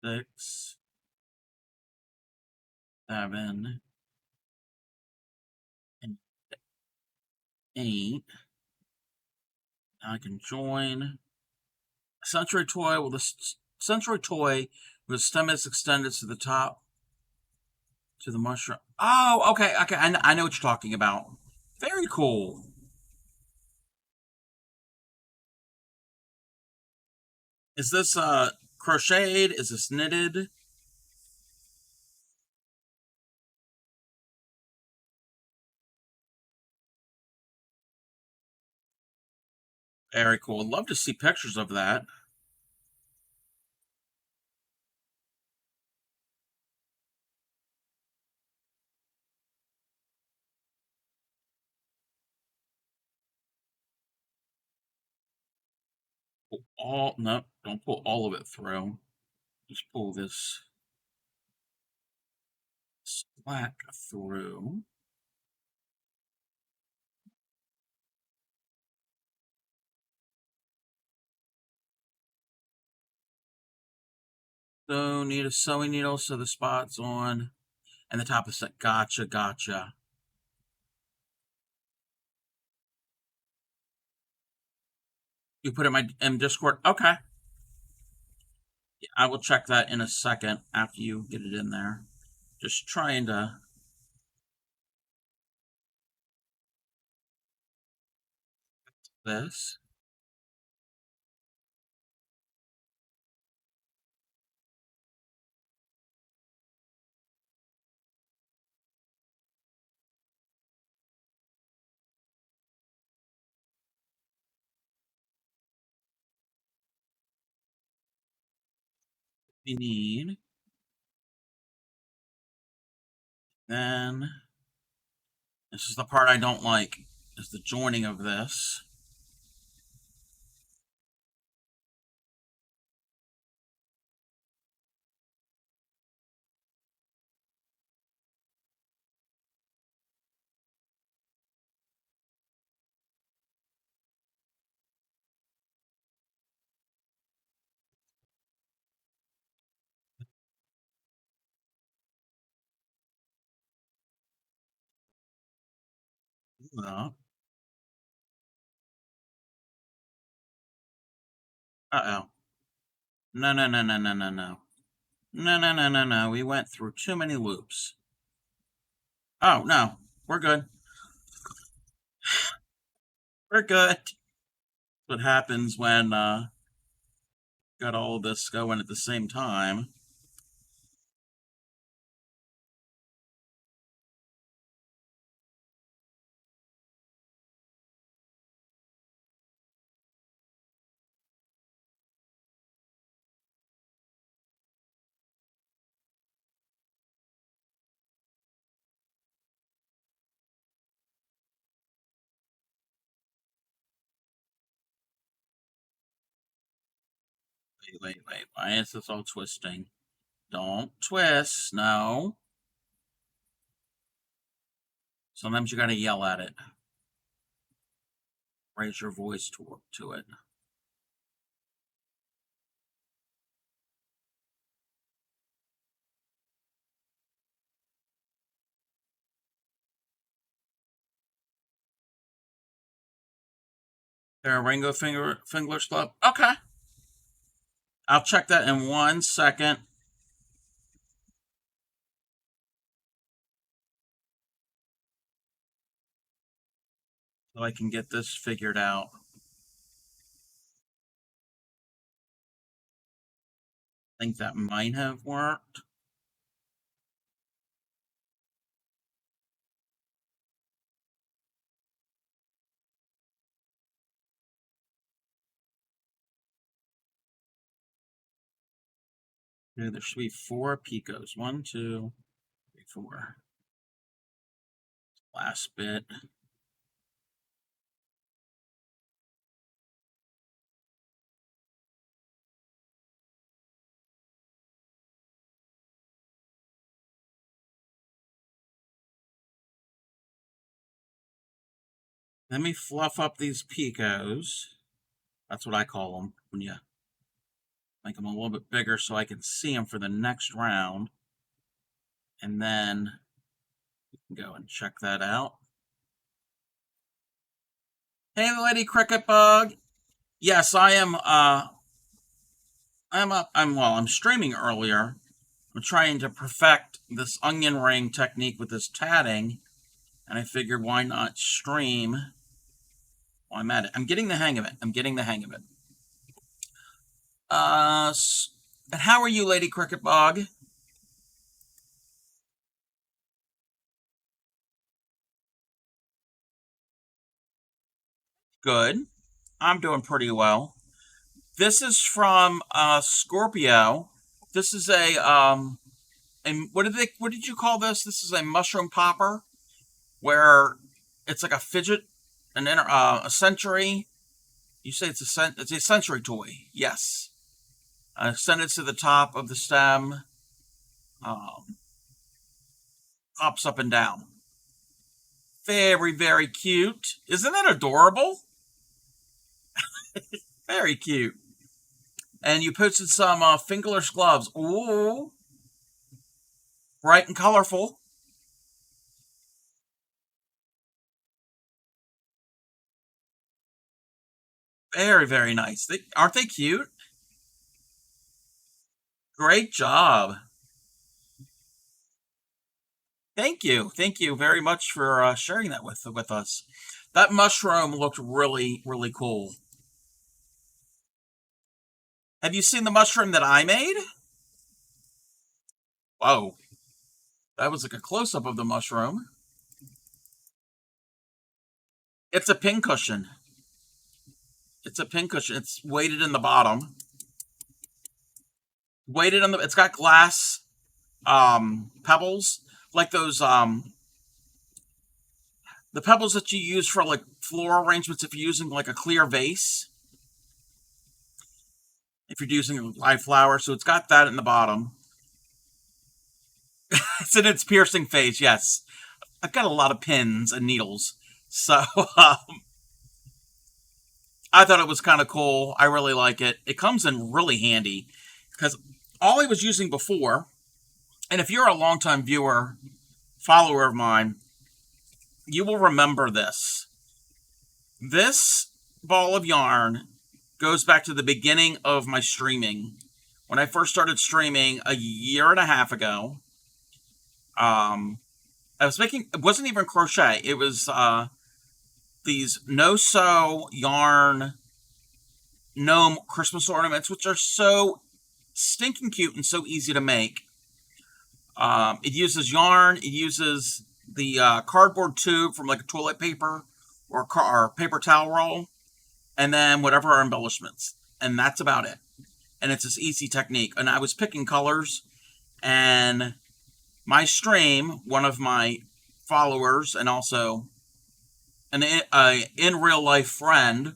6, 7, and 8. Now I can join a century toy with a stem is extended to the top to the mushroom. Oh, okay, okay. I know what you're talking about. Very cool. Is this crocheted? Is this knitted? Very cool. I'd love to see pictures of that. Pull all no, don't pull all of it through. Just pull this slack through. So need a sewing needle so the spot's on, and the top is set. Gotcha, gotcha. You put it in Discord? Okay. I will check that in a second after you get it in there. Just trying to. This. We need. Then. This is the part I don't like. Is the joining of this. No. Uh oh. No, no, no, no, no, no, no. No, no, no, no, no. We went through too many loops. Oh, no. We're good. We're good. What happens when got all of this going at the same time? Wait, wait, wait. Why is this all twisting? Don't twist. No. Sometimes you gotta yell at it. Raise your voice to it. There a Ringo Finger's Club? Okay. I'll check that in 1 second. So I can get this figured out. I think that might have worked. Okay, there should be 4 picos. 1, 2, 3, 4. Last bit. Let me fluff up these picos. That's what I call them when you make them a little bit bigger so I can see them for the next round. And then go and check that out. Hey, Lady Cricket Bug. Yes, I am. I'm up. I'm streaming earlier. I'm trying to perfect this onion ring technique with this tatting, and I figured why not stream while I'm at it. I'm getting the hang of it. I'm getting the hang of it. And how are you, Lady Cricket Bog? Good. I'm doing pretty well. This is from Scorpio. This is and what did you call this? This is a mushroom popper where it's like a fidget, a century. You say it's a century toy. Yes. Send it to the top of the stem. Um, Hops up and down. Very, very cute. Isn't that adorable? Very cute. And you posted some fingerless gloves. Ooh, bright and colorful. Very, very nice. Aren't they cute? Great job. Thank you. Thank you very much for sharing that with us. That mushroom looked really, really cool. Have you seen the mushroom that I made? Whoa, that was like a close up of the mushroom. It's a pincushion. It's a pincushion. It's weighted in the bottom. Weighted on the. It's got glass pebbles like those the pebbles that you use for like floral arrangements if you're using like a clear vase. If you're using a live flower, so it's got that in the bottom. It's in its piercing phase. Yes, I've got a lot of pins and needles, so I thought it was kind of cool. I really like it. It comes in really handy because all I was using before, and if you're a longtime viewer, follower of mine, you will remember this. This ball of yarn goes back to the beginning of my streaming. When I first started streaming a year and a half ago, I was making, it wasn't even crochet, it was these no sew yarn gnome Christmas ornaments, which are so stinking cute and so easy to make. It uses yarn, it uses the cardboard tube from like a toilet paper or paper towel roll, and then whatever are embellishments. And that's about it. And it's this easy technique. And I was picking colors, and my stream, one of my followers, and also an in real life friend,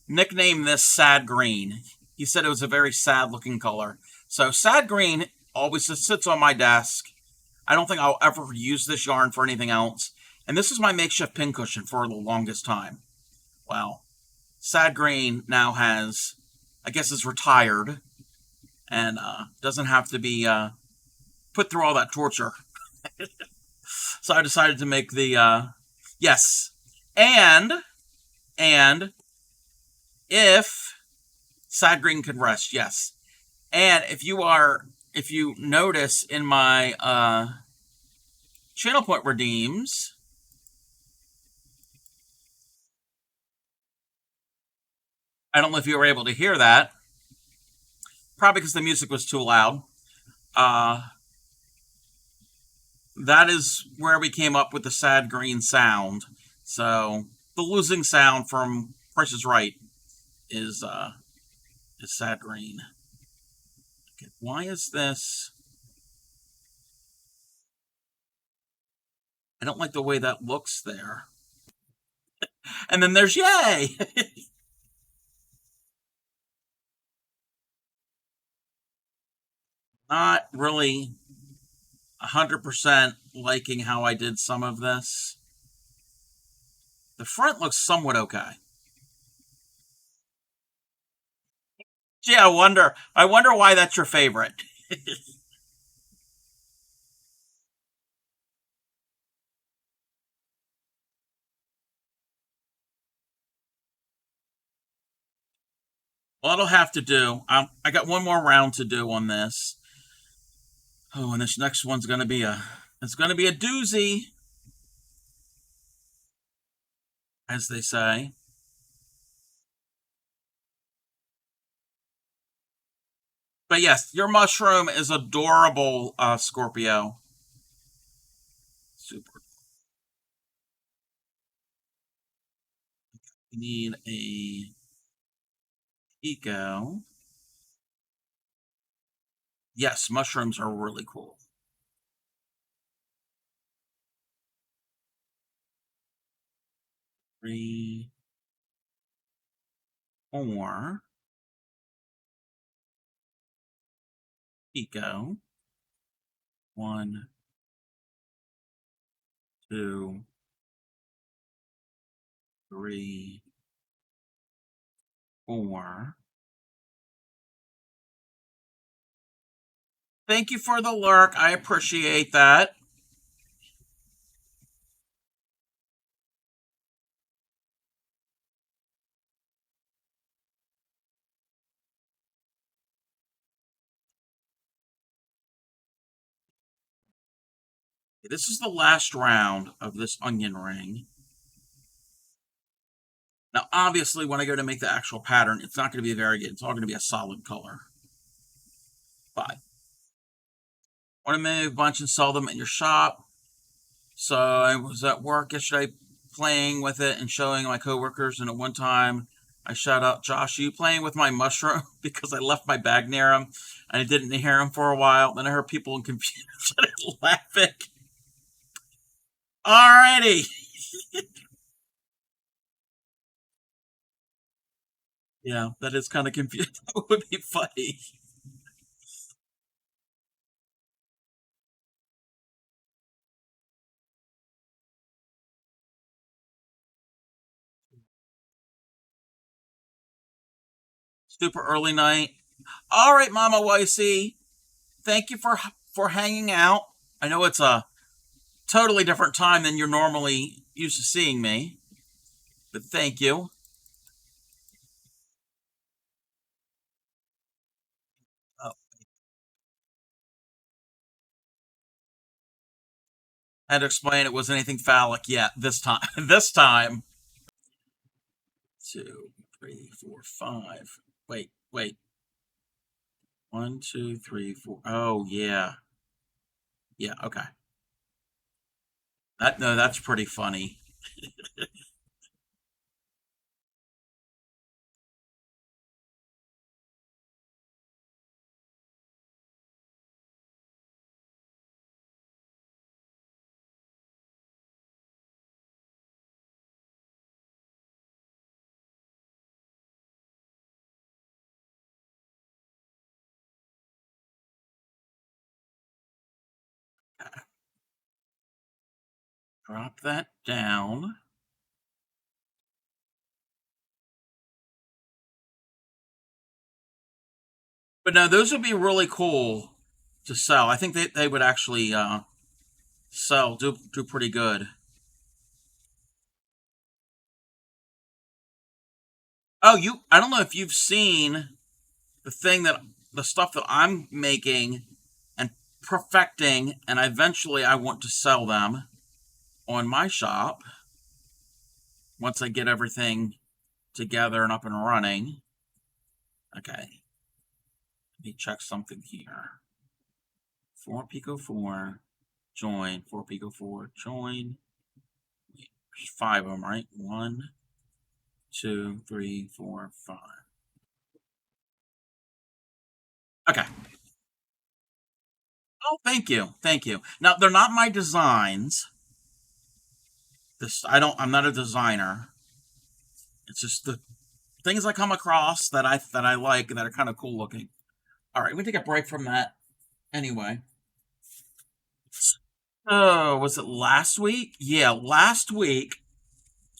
nicknamed this Sad Green. He said it was a very sad looking color. So Sad Green always just sits on my desk. I don't think I'll ever use this yarn for anything else. And this is my makeshift pincushion for the longest time. Well, Sad Green now has, I guess, is retired and doesn't have to be put through all that torture. So I decided to make the yes, and and if Sad Green can rest, yes, and if you notice in my channel point redeems, I don't know if you were able to hear that, probably because the music was too loud. Uh, that is where we came up with the Sad Green sound. So the losing sound from Price is Right is Sad Green. Okay, why is this? I don't like the way that looks there. And then there's Yay! Not really 100% liking how I did some of this. The front looks somewhat okay. Gee, I wonder why that's your favorite. Well, it'll have to do. I got one more round to do on this. Oh, and this next one's gonna be it's gonna be a doozy, as they say. But yes, your mushroom is adorable, Scorpio. Super. You need a eco. Yes, mushrooms are really cool. 3, 4, eco. 1, 2, 3, 4. Thank you for the lurk. I appreciate that. This is the last round of this onion ring. Now, obviously, when I go to make the actual pattern, it's not going to be very good. It's all going to be a solid color. But I want to make a bunch and sell them in your shop. So I was at work yesterday playing with it and showing my coworkers, and at one time I shout out, "Josh, are you playing with my mushroom?" because I left my bag near him and I didn't hear him for a while. Then I heard people in confusion laughing. Alrighty. Yeah, that is kind of confusing. That would be funny. Super early night. All right, Mama YC. Thank you for hanging out. I know it's a totally different time than you're normally used to seeing me, but thank you. Oh, I had to explain it wasn't anything phallic yet this time. This time. Two, three, four, five. Wait. One, two, three, four. Oh yeah. Yeah, okay. That's pretty funny. Drop that down. But no, those would be really cool to sell. I think they would actually sell, do pretty good. Oh, I don't know if you've seen the stuff that I'm making and perfecting, and eventually I want to sell them on my shop once I get everything together and up and running. Okay, let me check something here. 4 Pico 4, join, 4 Pico 4, join. There's 5 of them, right? 1, 2, 3, 4, 5. Okay. Oh, thank you. Now they're not my designs. I'm not a designer. It's just the things I come across that I like that are kind of cool looking. All right, we take a break from that anyway. Oh, was it last week? Yeah, last week.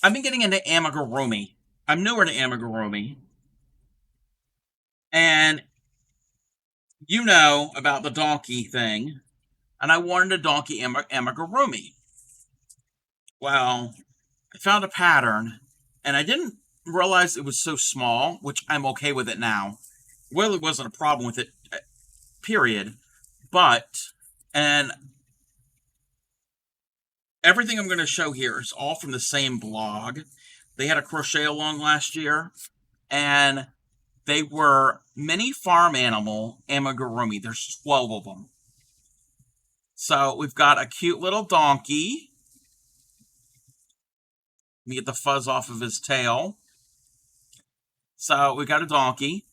I've been getting into amigurumi. I'm newer to amigurumi, and you know about the donkey thing, and I wanted a donkey amigurumi. Well, I found a pattern, and I didn't realize it was so small, which I'm okay with it now. Really wasn't a problem with it, period. But, and everything I'm going to show here is all from the same blog. They had a crochet along last year, and they were mini farm animal amigurumi. There's 12 of them. So we've got a cute little donkey. Let me get the fuzz off of his tail. So we got a donkey.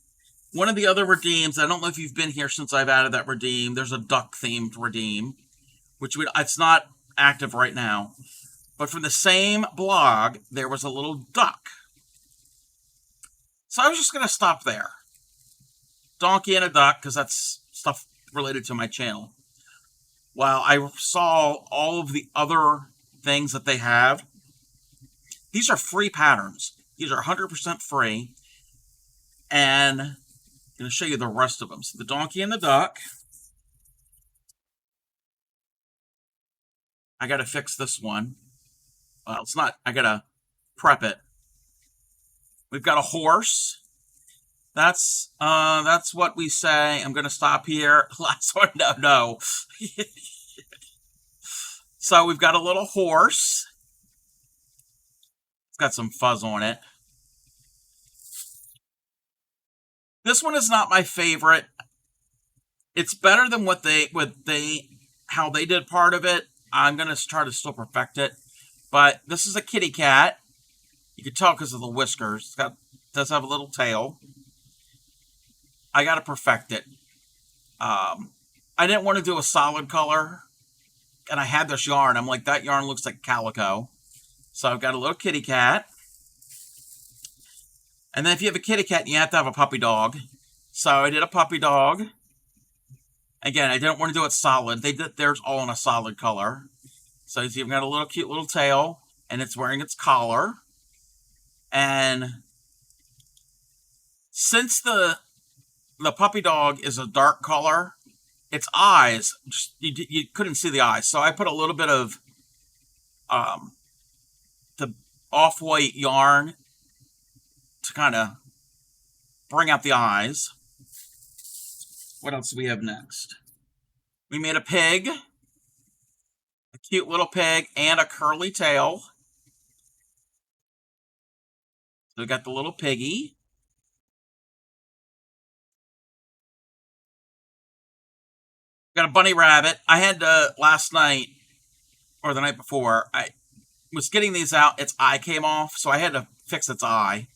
One of the other redeems, I don't know if you've been here since I've added that redeem. There's a duck themed redeem, it's not active right now. But from the same blog, there was a little duck. So I was just going to stop there. Donkey and a duck, because that's stuff related to my channel. While I saw all of the other things that they have, these are free patterns. These are 100% free. And I'm going to show you the rest of them. So the donkey and the duck. I got to fix this one. Well, it's not. I got to prep it. We've got a horse. That's what we say. I'm going to stop here. Last one. No. So we've got a little horse. It's got some fuzz on it. This one is not my favorite. It's better than how they did part of it. I'm gonna try to still perfect it. But this is a kitty cat. You can tell because of the whiskers. Does have a little tail. I gotta perfect it. I didn't want to do a solid color, and I had this yarn. I'm like, that yarn looks like calico. So I've got a little kitty cat. And then if you have a kitty cat, you have to have a puppy dog. So I did a puppy dog. Again, I didn't want to do it solid. They did theirs all in a solid color. So you see, I've got a little cute little tail, and it's wearing its collar. And since the puppy dog is a dark color, its eyes, you couldn't see the eyes. So I put a little bit of the off-white yarn to kind of bring out the eyes. What else do we have next? We made a pig, a cute little pig, and a curly tail. So we got the little piggy. Got a bunny rabbit. I had last night or the night before, I was getting these out. Its eye came off, so I had to fix its eye.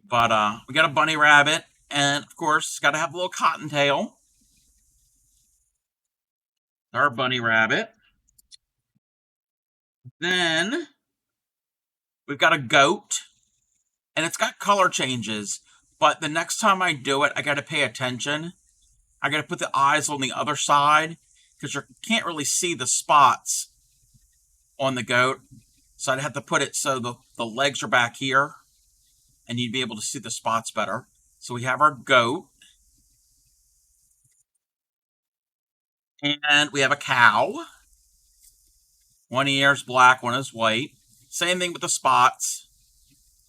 But we got a bunny rabbit, and of course, it's got to have a little cottontail. Our bunny rabbit. Then we've got a goat, and it's got color changes. But the next time I do it, I got to pay attention. I got to put the eyes on the other side because you can't really see the spots on the goat. So I'd have to put it so the legs are back here and you'd be able to see the spots better. So we have our goat. And we have a cow. One ear is black, one is white. Same thing with the spots.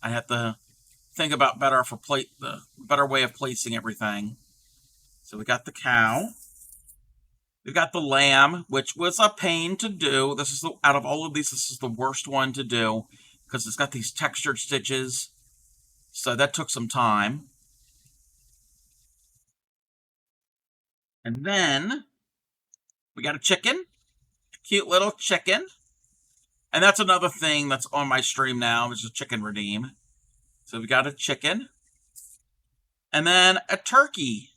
I have to think about the better way of placing everything. So we got the cow. We've got the lamb, which was a pain to do. Out of all of these, this is the worst one to do because it's got these textured stitches. So that took some time. And then we got a chicken, a cute little chicken. And that's another thing that's on my stream now is a chicken redeem. So we got a chicken. And then a turkey.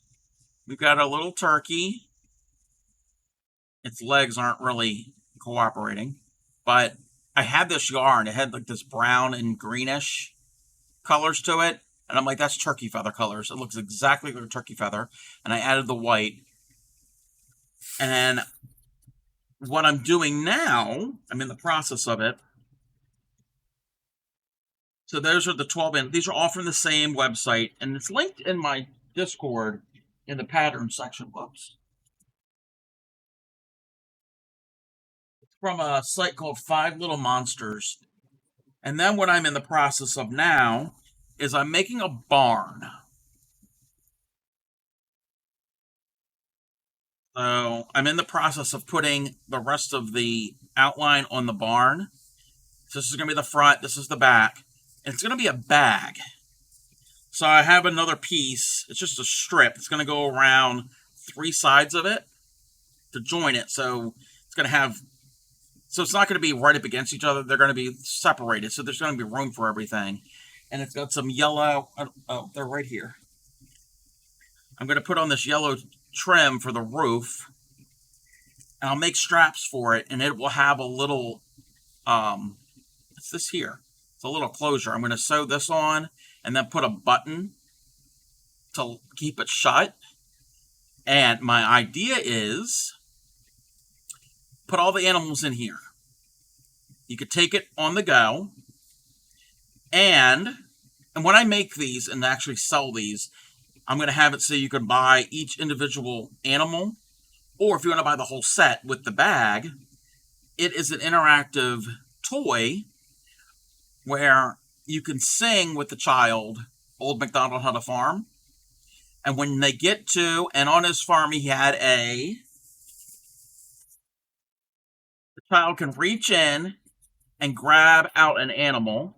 We've got a little turkey. Its legs aren't really cooperating. But I had this yarn. It had like this brown and greenish colors to it. And I'm like, that's turkey feather colors. It looks exactly like a turkey feather. And I added the white. And what I'm doing now, I'm in the process of it. So those are the 12 these are all from the same website. And it's linked in my Discord in the pattern section. Whoops. It's from a site called 5 Little Monsters. And then what I'm in the process of now is I'm making a barn. So I'm in the process of putting the rest of the outline on the barn. So this is going to be the front, this is the back. And it's going to be a bag. So I have another piece. It's just a strip. It's going to go around 3 sides of it to join it. So it's going to have... So it's not going to be right up against each other. They're going to be separated. So there's going to be room for everything. And it's got some yellow... Oh, they're right here. I'm going to put on this yellow trim for the roof. And I'll make straps for it. And it will have a little... It's this here. It's a little closure. I'm going to sew this on and then put a button to keep it shut. And my idea is put all the animals in here. You could take it on the go. And when I make these and actually sell these, I'm going to have it so you can buy each individual animal. Or if you want to buy the whole set with the bag, it is an interactive toy where you can sing with the child, Old MacDonald Had a Farm. And when they get to, and on his farm he had a child can reach in and grab out an animal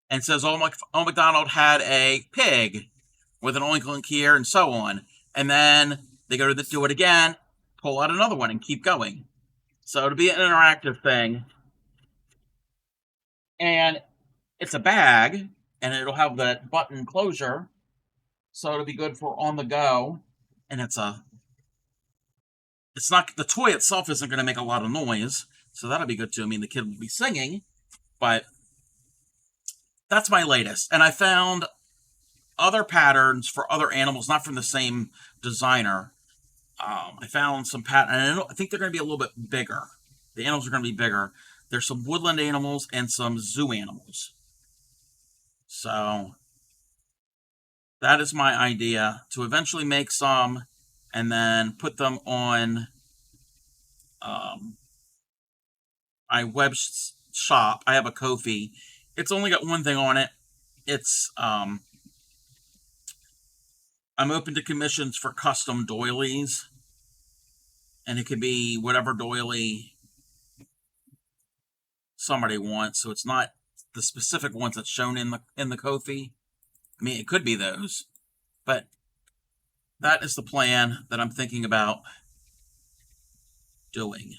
and says, "Oh, McDonald had a pig with an oink oink here," and so on. And then they go to do it again, pull out another one, and keep going. So it'll be an interactive thing. And it's a bag, and it'll have that button closure. So it'll be good for on the go. And it's not, the toy itself isn't going to make a lot of noise. So that'll be good too. I mean, the kid will be singing, but that's my latest. And I found other patterns for other animals, not from the same designer. I found some patterns, and I think they're going to be a little bit bigger. The animals are going to be bigger. There's some woodland animals and some zoo animals. So that is my idea, to eventually make some and then put them on um, my web shop. I have a Ko-fi. It's only got one thing on it. It's I'm open to commissions for custom doilies, and it can be whatever doily somebody wants. So it's not the specific ones that's shown in the Ko-fi. I mean, it could be those, but that is the plan that I'm thinking about doing.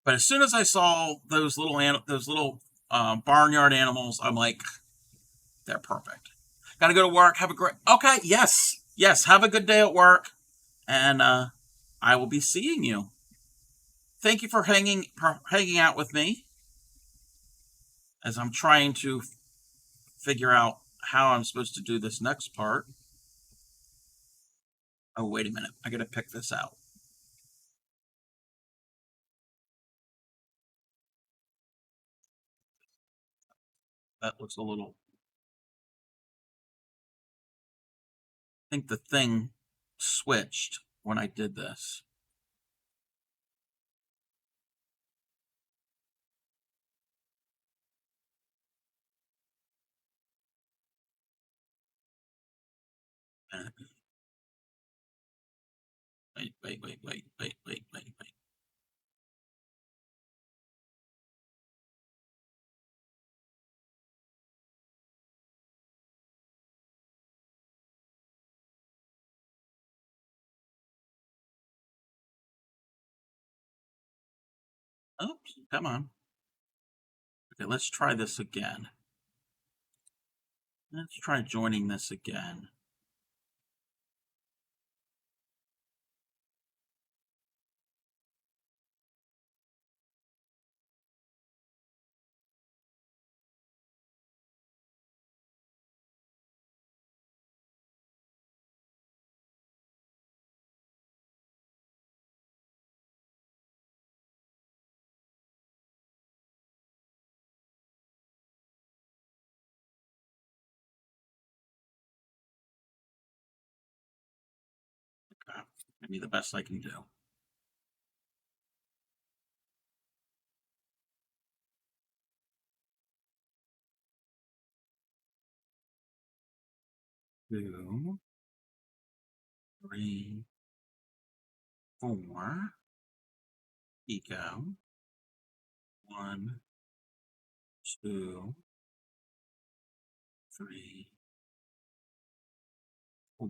But as soon as I saw those little barnyard animals, I'm like, they're perfect. Got to go to work. Have a great. Okay, yes. Have a good day at work, and I will be seeing you. Thank you for hanging out with me as I'm trying to figure out how I'm supposed to do this next part. Oh, wait a minute. I got to pick this out. That looks a little. I think the thing switched when I did this. Wait. Oops, come on. Okay, let's try this again. Let's try joining this again. Okay, maybe the best I can do. Two, three, four. Eco. One, two, three, four.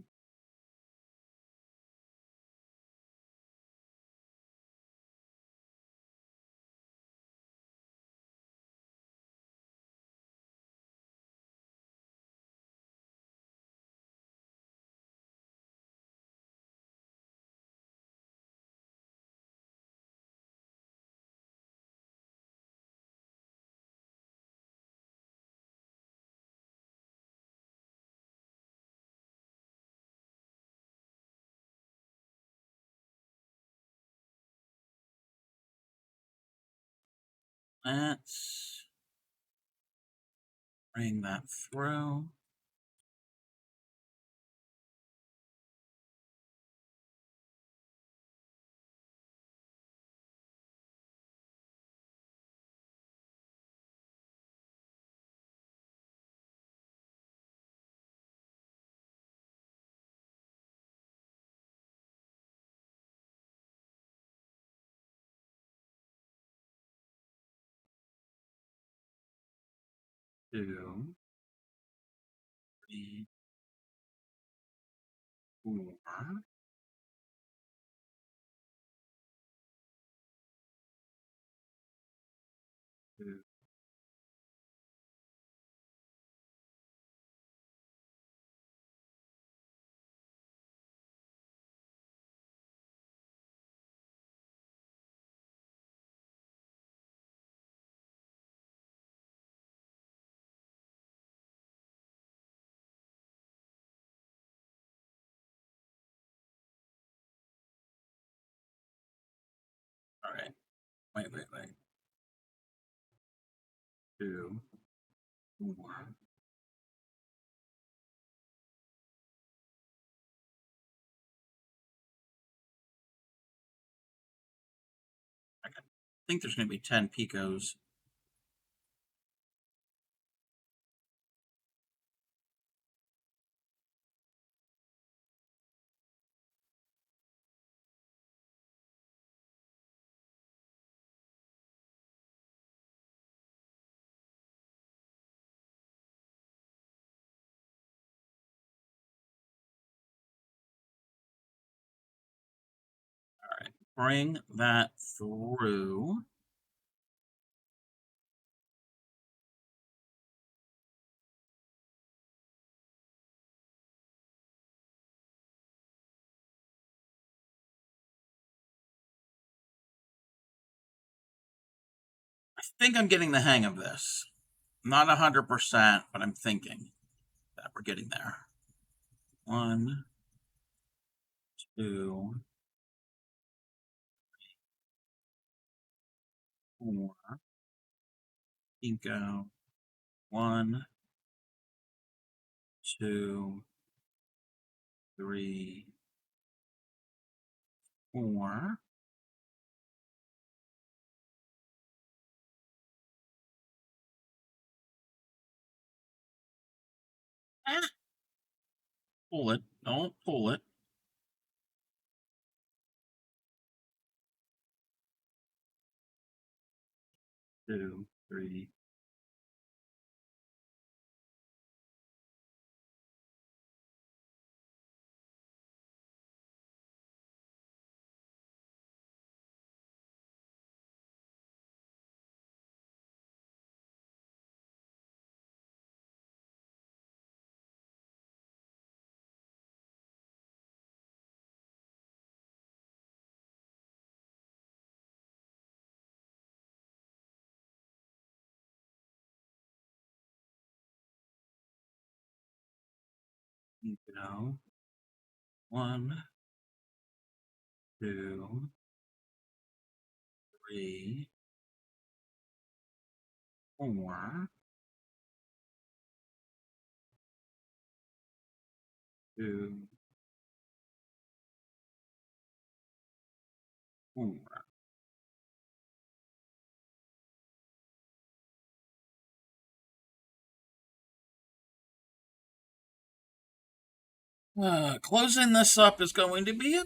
Let's bring that through. 2, 3, 4. Two. All right. Wait. 2, 4. I think there's going to be 10 picos. All right. Bring that through. I think I'm getting the hang of this. Not 100%, but I'm thinking that we're getting there. 1, 2, 4. Pico. 1, 2, 3, 4. Ah, pull it. Don't pull it. 2, 3. Pico. 1, 2, 3, 4. 2, 4. Closing this up is going to be a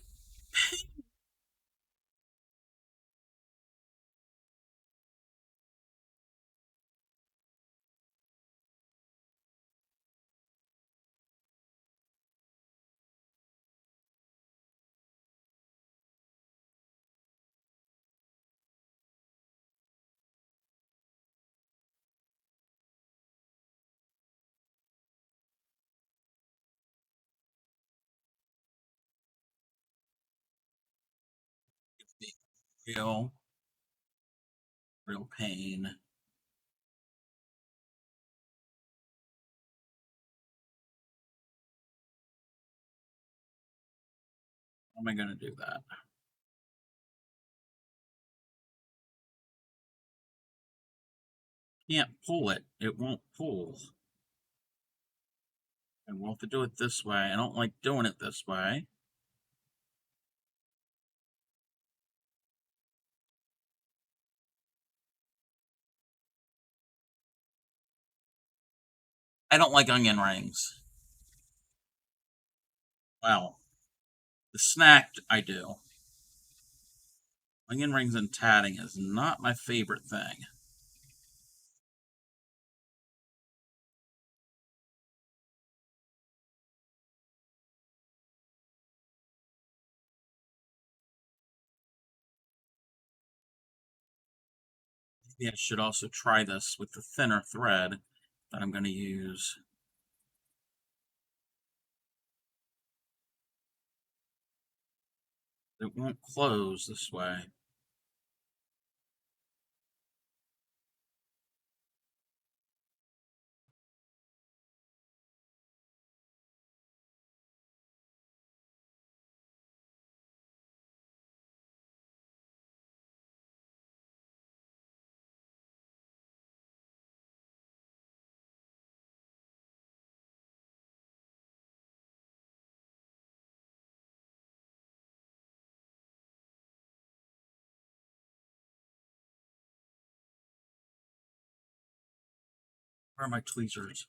real, real pain. How am I going to do that? Can't pull it. It won't pull. And we'll have to do it this way. I don't like doing it this way. I don't like onion rings. Well, the snack I do. Onion rings and tatting is not my favorite thing. Maybe I should also try this with the thinner thread that I'm going to use. It won't close this way. Where are my tweezers?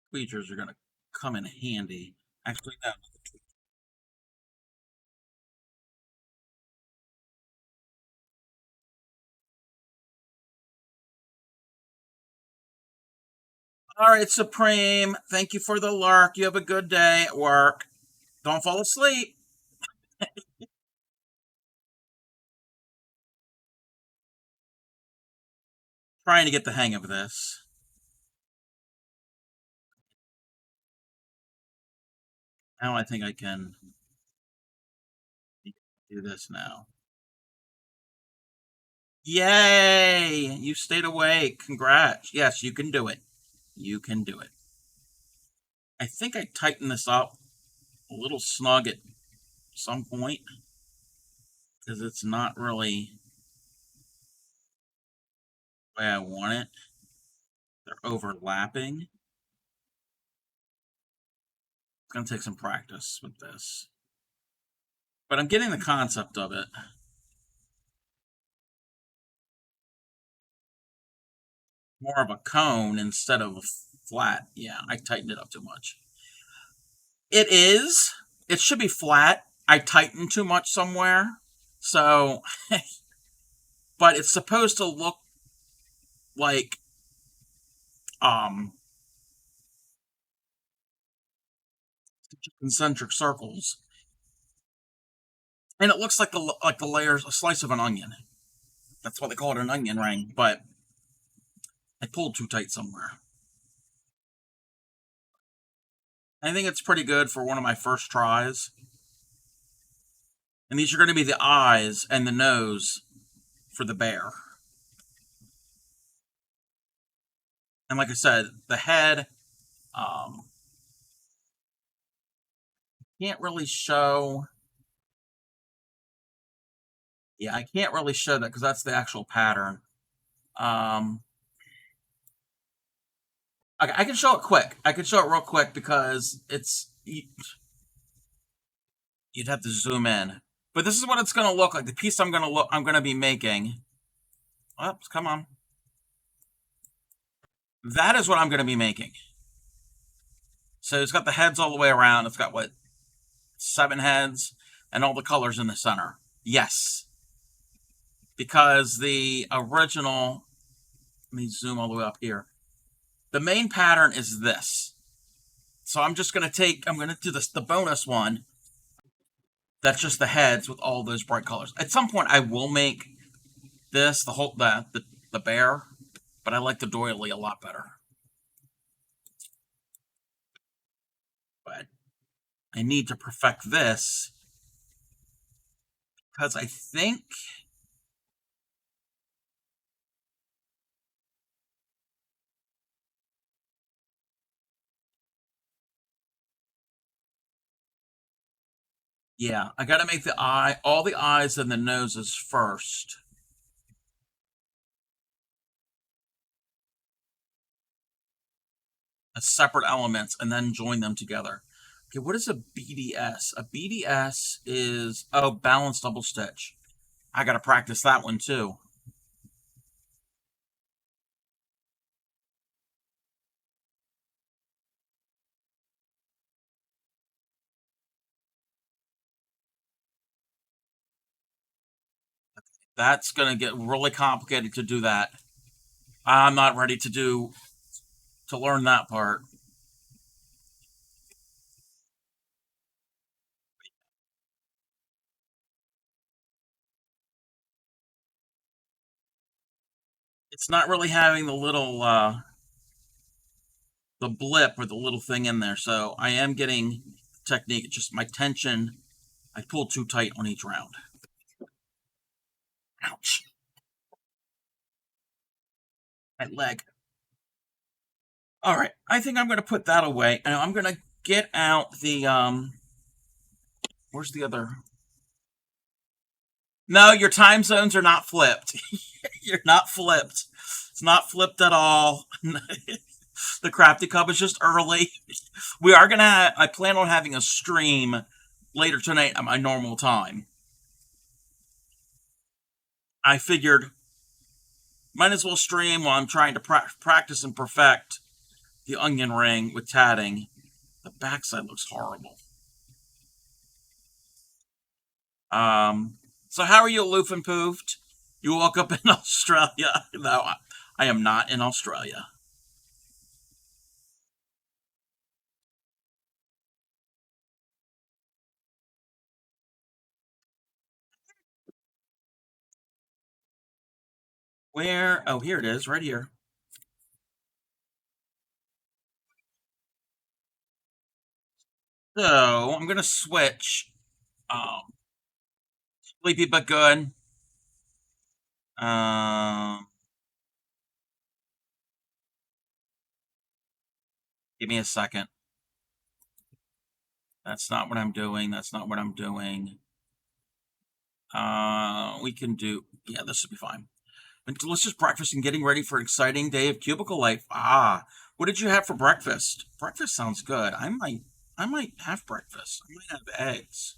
Tweezers are going to come in handy. Actually, no. All right, Supreme. Thank you for the lurk. You have a good day at work. Don't fall asleep. Trying to get the hang of this. Now I think I can do this now. Yay! You stayed awake. Congrats. Yes, you can do it. You can do it. I think I tightened this up a little snug at some point because it's not really the way I want it. They're overlapping. It's going to take some practice with this. But I'm getting the concept of it. More of a cone instead of a flat. Yeah, I tightened it up too much. It is. It should be flat. I tightened too much somewhere. So, but it's supposed to look like um concentric circles. And it looks like the layers a slice of an onion. That's why they call it an onion ring, but I pulled too tight somewhere. I think it's pretty good for one of my first tries. And these are going to be the eyes and the nose for the bear. And like I said, the head, can't really show. Yeah, I can't really show that because that's the actual pattern. Um, I can show it quick. I can show it real quick because you'd have to zoom in. But this is what it's going to look like. The piece I'm going to be making. Oops, come on. That is what I'm going to be making. So it's got the heads all the way around. It's got what, 7 heads and all the colors in the center. Yes, because the original. Let me zoom all the way up here. The main pattern is this. So I'm just going to I'm going to do the bonus one. That's just the heads with all those bright colors. At some point, I will make this, the bear, but I like the doily a lot better. But I need to perfect this because I think yeah, I got to make all the eyes and the noses first as separate elements and then join them together. Okay, what is a BDS? A BDS is, oh, balanced double stitch. I got to practice that one too. That's going to get really complicated to do that. I'm not ready to learn that part. It's not really having the little the blip or the little thing in there. So I am getting technique. It's just my tension. I pulled too tight on each round. Ouch. My leg. All right. I think I'm going to put that away. And I'm going to get out the where's the other? No, your time zones are not flipped. You're not flipped. It's not flipped at all. The Crafty Cup is just early. We are gonna. I plan on having a stream later tonight at my normal time. I figured might as well stream while I'm trying to practice and perfect the onion ring with tatting. The backside looks horrible. So how are you, aloof and poofed? You woke up in Australia? No, I am not in Australia. Where? Oh, here it is, right here. So I'm gonna switch. Um, Sleepy but good. Um, Give me a second. That's not what I'm doing. That's not what I'm doing. We can do. Yeah, this will be fine. Delicious breakfast and getting ready for an exciting day of cubicle life. Ah, what did you have for breakfast? Breakfast sounds good. I might have breakfast. I might have eggs.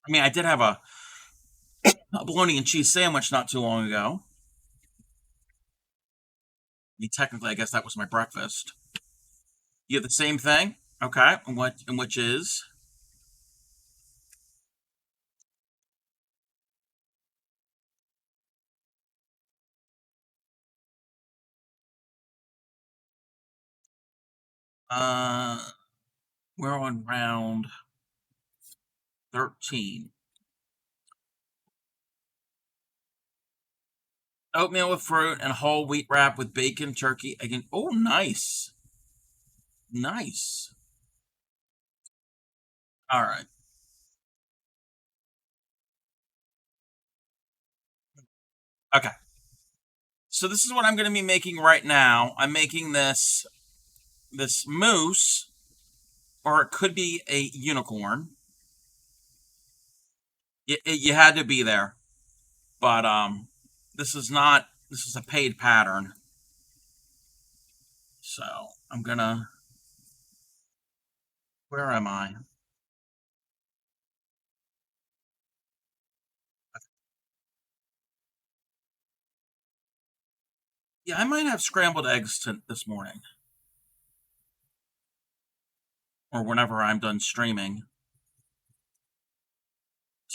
I mean, I did have a bologna and cheese sandwich not too long ago. I mean, technically, I guess that was my breakfast. You have the same thing, okay? And which is uh, we're on round 13. Oatmeal with fruit and whole wheat wrap with bacon, turkey, again. Oh, nice, nice. All right, okay. So this is what I'm going to be making right now. I'm making this moose, or it could be a unicorn. You had to be there, but this is not. This is a paid pattern. So I'm gonna. Where am I? Yeah, I might have scrambled eggs this morning, or whenever I'm done streaming.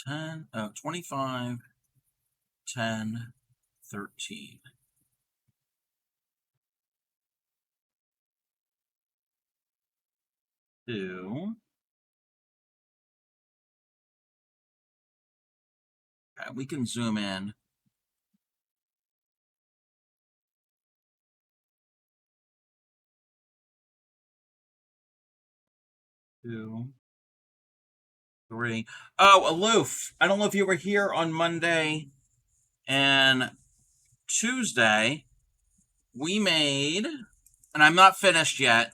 10, 25, 10, 13. 2. Okay, we can zoom in. 2, 3. Oh, aloof. I don't know if you were here on Monday and Tuesday. We made, and I'm not finished yet.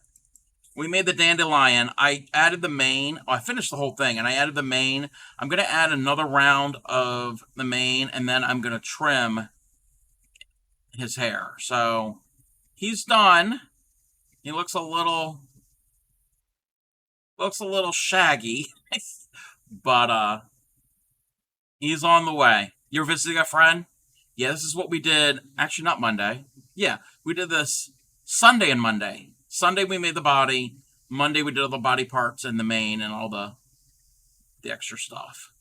We made the dandelion. I added the mane. Oh, I finished the whole thing, and I added the mane. I'm gonna add another round of the mane, and then I'm gonna trim his hair. So he's done. He looks a little shaggy, but he's on the way. You're visiting a friend? Yeah, this is what we did. Actually, not Monday. Yeah, we did this Sunday and Monday. Sunday we made the body. Monday we did all the body parts and the mane and all the extra stuff.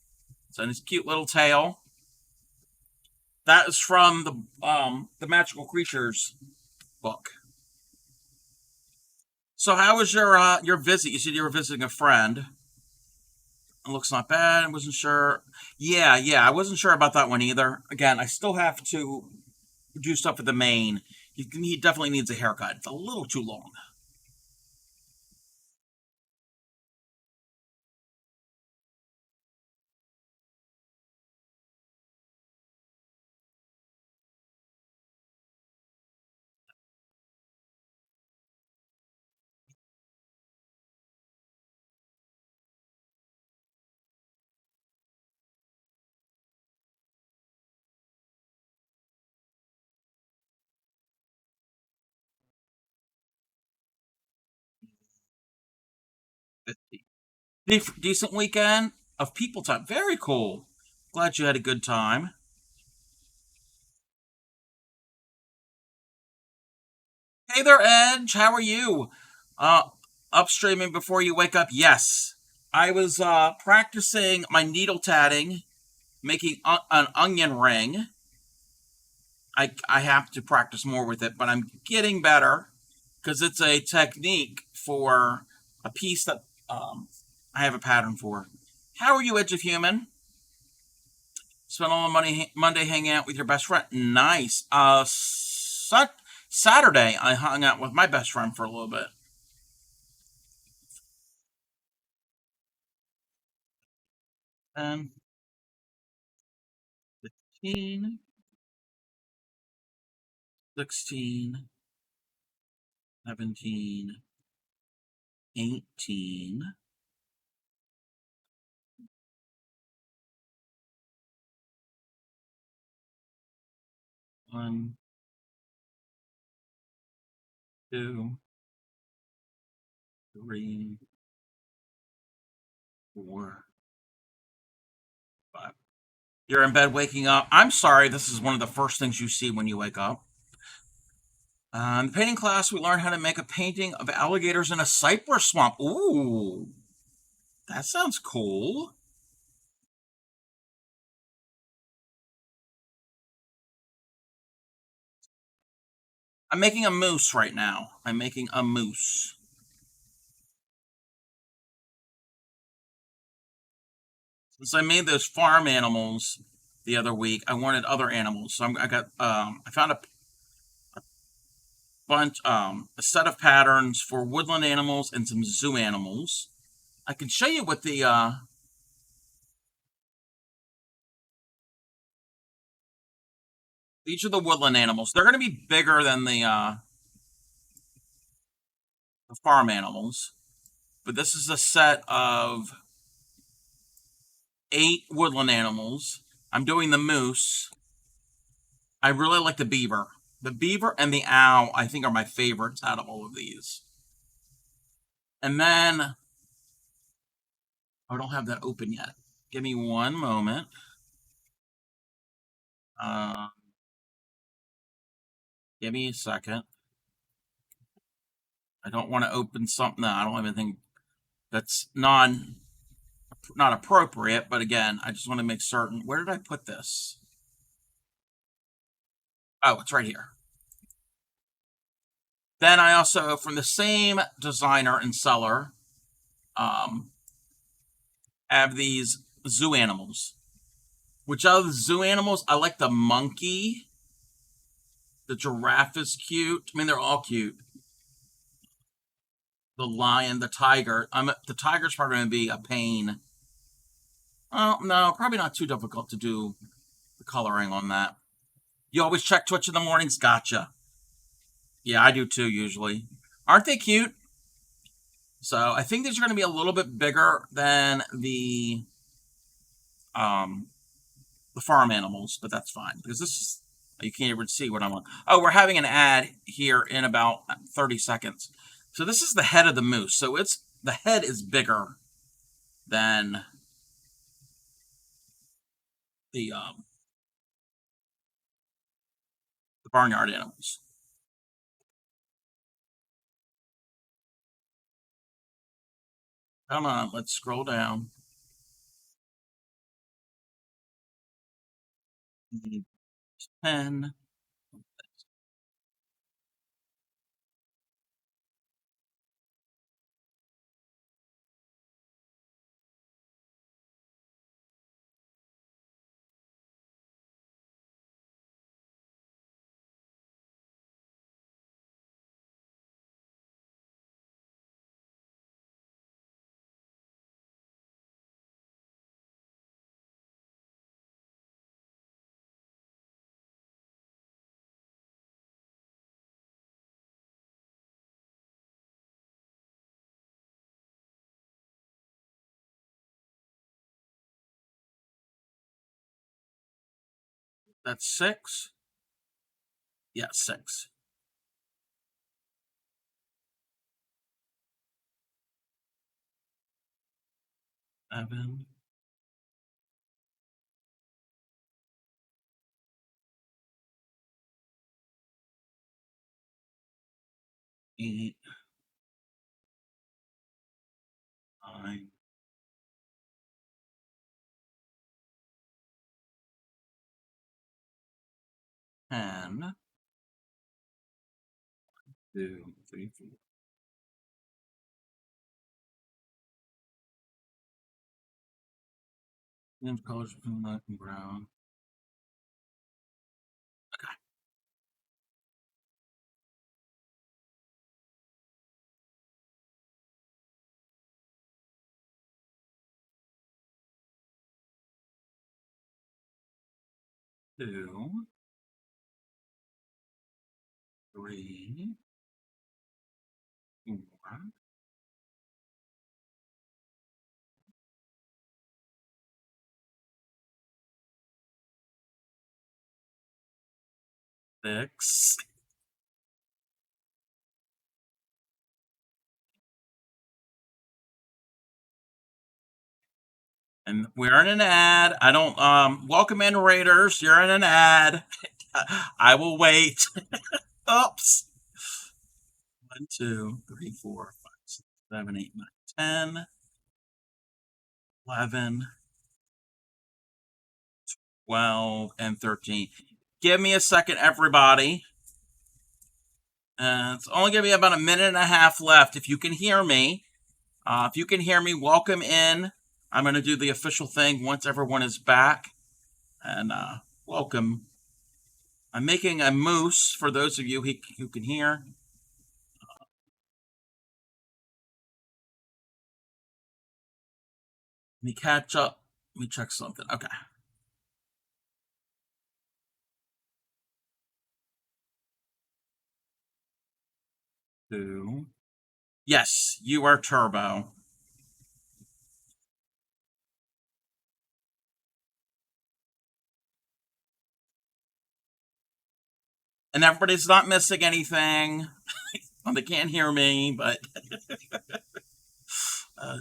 So his cute little tail. That is from the Magical Creatures book. So how was your visit? You said you were visiting a friend. It looks not bad. I wasn't sure. Yeah, yeah, I wasn't sure about that one either. Again, I still have to do stuff with the mane. He definitely needs a haircut. It's a little too long. 50. Decent weekend of people time. Very cool. Glad you had a good time. Hey there, Edge. How are you? Uh, Upstreaming before you wake up? Yes. I was practicing my needle tatting, making an onion ring. I have to practice more with it, but I'm getting better because it's a technique for a piece that I have a pattern for. How are you, Edge of Human? Spent all the money Monday hanging out with your best friend. Nice. Saturday I hung out with my best friend for a little bit. 10, 15, 16, 17, 18. 1, 2, 3, 4, 5. You're in bed waking up. I'm sorry, this is one of the first things you see when you wake up. In the painting class, we learned how to make a painting of alligators in a cypress swamp. Ooh, that sounds cool. I'm making a moose right now. I'm making a moose. Since I made those farm animals the other week, I wanted other animals. So I found a set of patterns for woodland animals and some zoo animals. I can show you what these are the woodland animals. They're going to be bigger than the farm animals, but this is a set of 8 woodland animals. I'm doing the moose. I really like the beaver. The beaver and the owl, I think, are my favorites out of all of these. And then I don't have that open yet. Give me one moment. Uh, Give me a second. I don't want to open something. No, I don't have anything that's not appropriate. But again, I just want to make certain. Where did I put this? Oh, it's right here. Then I also, from the same designer and seller, um, have these zoo animals. Which out of the zoo animals, I like the monkey. The giraffe is cute. I mean, they're all cute. The lion, the tiger. The tiger's probably going to be a pain. Oh, no, probably not too difficult to do the coloring on that. You always check Twitch in the mornings? Gotcha. Yeah, I do too, usually. Aren't they cute? So I think these are going to be a little bit bigger than um, the farm animals, but that's fine because this is, you can't even see what I'm on. Oh, we're having an ad here in about 30 seconds. So this is the head of the moose. So the head is bigger than the the barnyard animals. Come on, let's scroll down. 10. That's six. Yeah, six. 7, 8, 9, 10, 2, 3, 4. Names, colors, black and brown. Okay. 2, 3, 4, 6. And we're in an ad. I don't welcome in Raiders. You're in an ad. I will wait. Oops. 1, 2, 3, 4, 5, 6, 7, 8, 9, 10, 11, 12, and 13. Give me a second, everybody. It's only going to be about a minute and a half left. If you can hear me, welcome in. I'm going to do the official thing once everyone is back. And welcome. I'm making a moose for those of you who can hear. Let me catch up. Let me check something. Okay. Two. Yes, you are turbo. And everybody's not missing anything. Well, they can't hear me, but uh,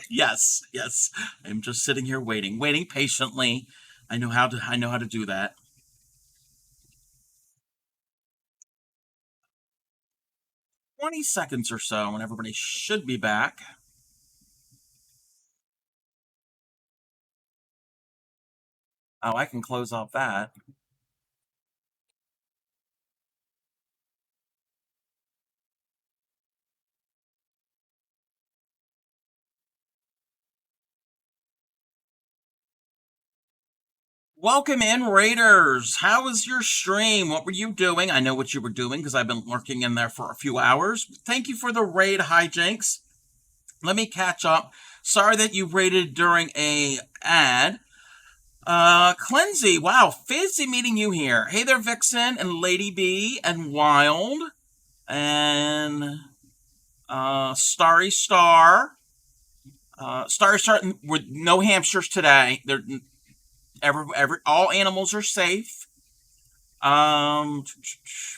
yes, yes. I'm just sitting here waiting patiently. I know how to do that. 20 seconds or so, and everybody should be back. Oh, I can close off that. Welcome in, Raiders. How was your stream? What were you doing? I know what you were doing because I've been lurking in there for a few hours. Thank you for the raid, hijinks. Let me catch up. Sorry that you raided during a ad. Cleansy, wow, fancy meeting you here. Hey there, Vixen and Lady B and Wild and Starry Star. Starry Star with no hamsters today. They're all animals are safe.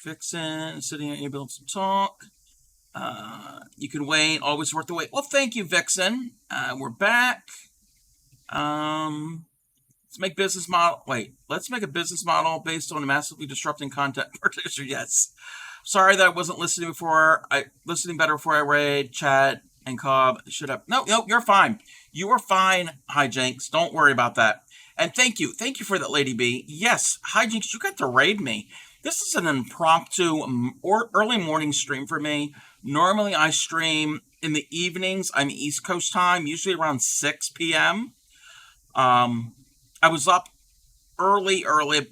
Vixen sitting here able to talk. You can wait. Always worth the wait. Well, thank you, Vixen. We're back. Let's make business model. Wait, let's make a business model based on a massively disrupting content producer. Yes. Sorry that I wasn't listening before. Listening better before I raid, chat, and Cobb. Should have. No, you're fine. You are fine, hijinks. Don't worry about that. And thank you for that, Lady B. Yes, hijinks, you got to raid me. This is an impromptu or early morning stream for me. Normally, I stream in the evenings. I'm East Coast time, usually around 6 p.m. I was up early,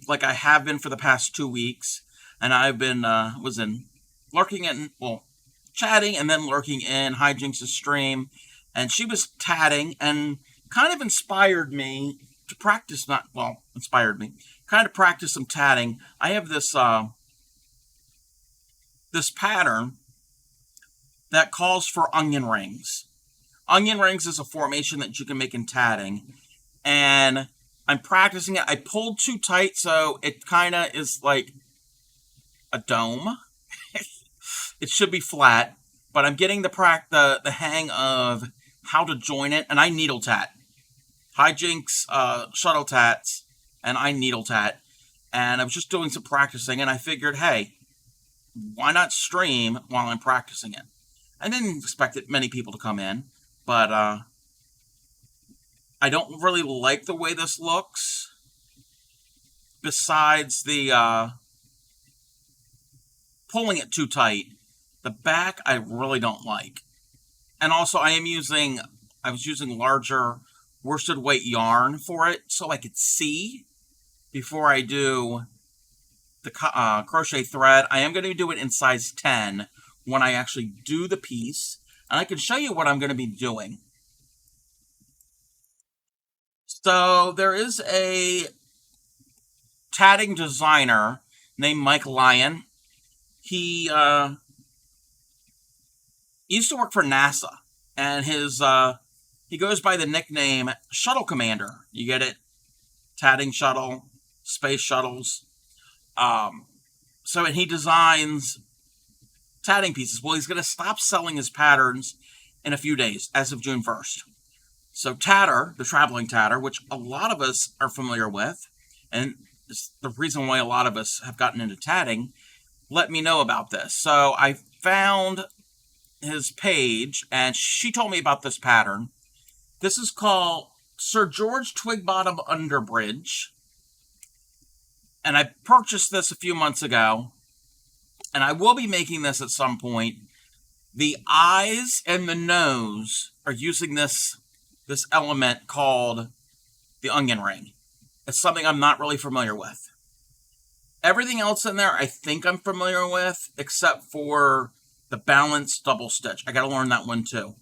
like I have been for the past 2 weeks, and I've been was in lurking in chatting and then lurking in hijinks' stream, and she was tatting and kind of inspired me to practice. Not well, inspired me kind of practice some tatting. I have this pattern that calls for onion rings. Onion rings is a formation that you can make in tatting, and I'm practicing it. I pulled too tight, so it kind of is like a dome. It should be flat, but I'm getting the hang of how to join it, and I needle tat. Hijinks, shuttle tats, and I needle tat. And I was just doing some practicing, and I figured, hey, why not stream while I'm practicing it? I didn't expect many people to come in, but I don't really like the way this looks. Besides the pulling it too tight, the back I really don't like. And also, I was using larger worsted weight yarn for it so I could see before I do the crochet thread. I am going to do it in size 10 when I actually do the piece, and I can show you what I'm going to be doing. So there is a tatting designer named Mike Lyon. He used to work for NASA, and he goes by the nickname Shuttle Commander. You get it? Tatting shuttle, space shuttles. So he designs tatting pieces. Well, he's going to stop selling his patterns in a few days, as of June 1st. So Tatter, the traveling tatter, which a lot of us are familiar with, and it's the reason why a lot of us have gotten into tatting, let me know about this. So I found his page, and she told me about this pattern. This is called Sir George Twigbottom Underbridge. And I purchased this a few months ago, and I will be making this at some point. The eyes and the nose are using this element called the onion ring. It's something I'm not really familiar with. Everything else in there I think I'm familiar with, except for the balanced double stitch. I got to learn that one too.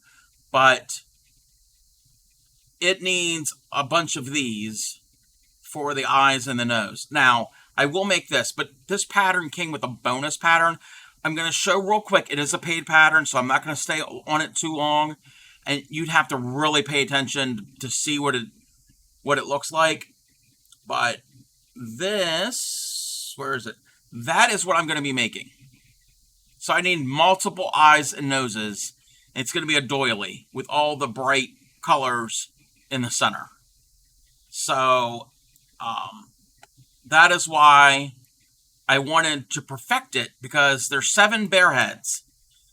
But it needs a bunch of these for the eyes and the nose. Now, I will make this, but this pattern came with a bonus pattern. I'm going to show real quick. It is a paid pattern, so I'm not going to stay on it too long. And you'd have to really pay attention to see what it looks like. But this, where is it? That is what I'm going to be making. So I need multiple eyes and noses. It's going to be a doily with all the bright colors in the center. So that is why I wanted to perfect it, because there's 7 bear heads.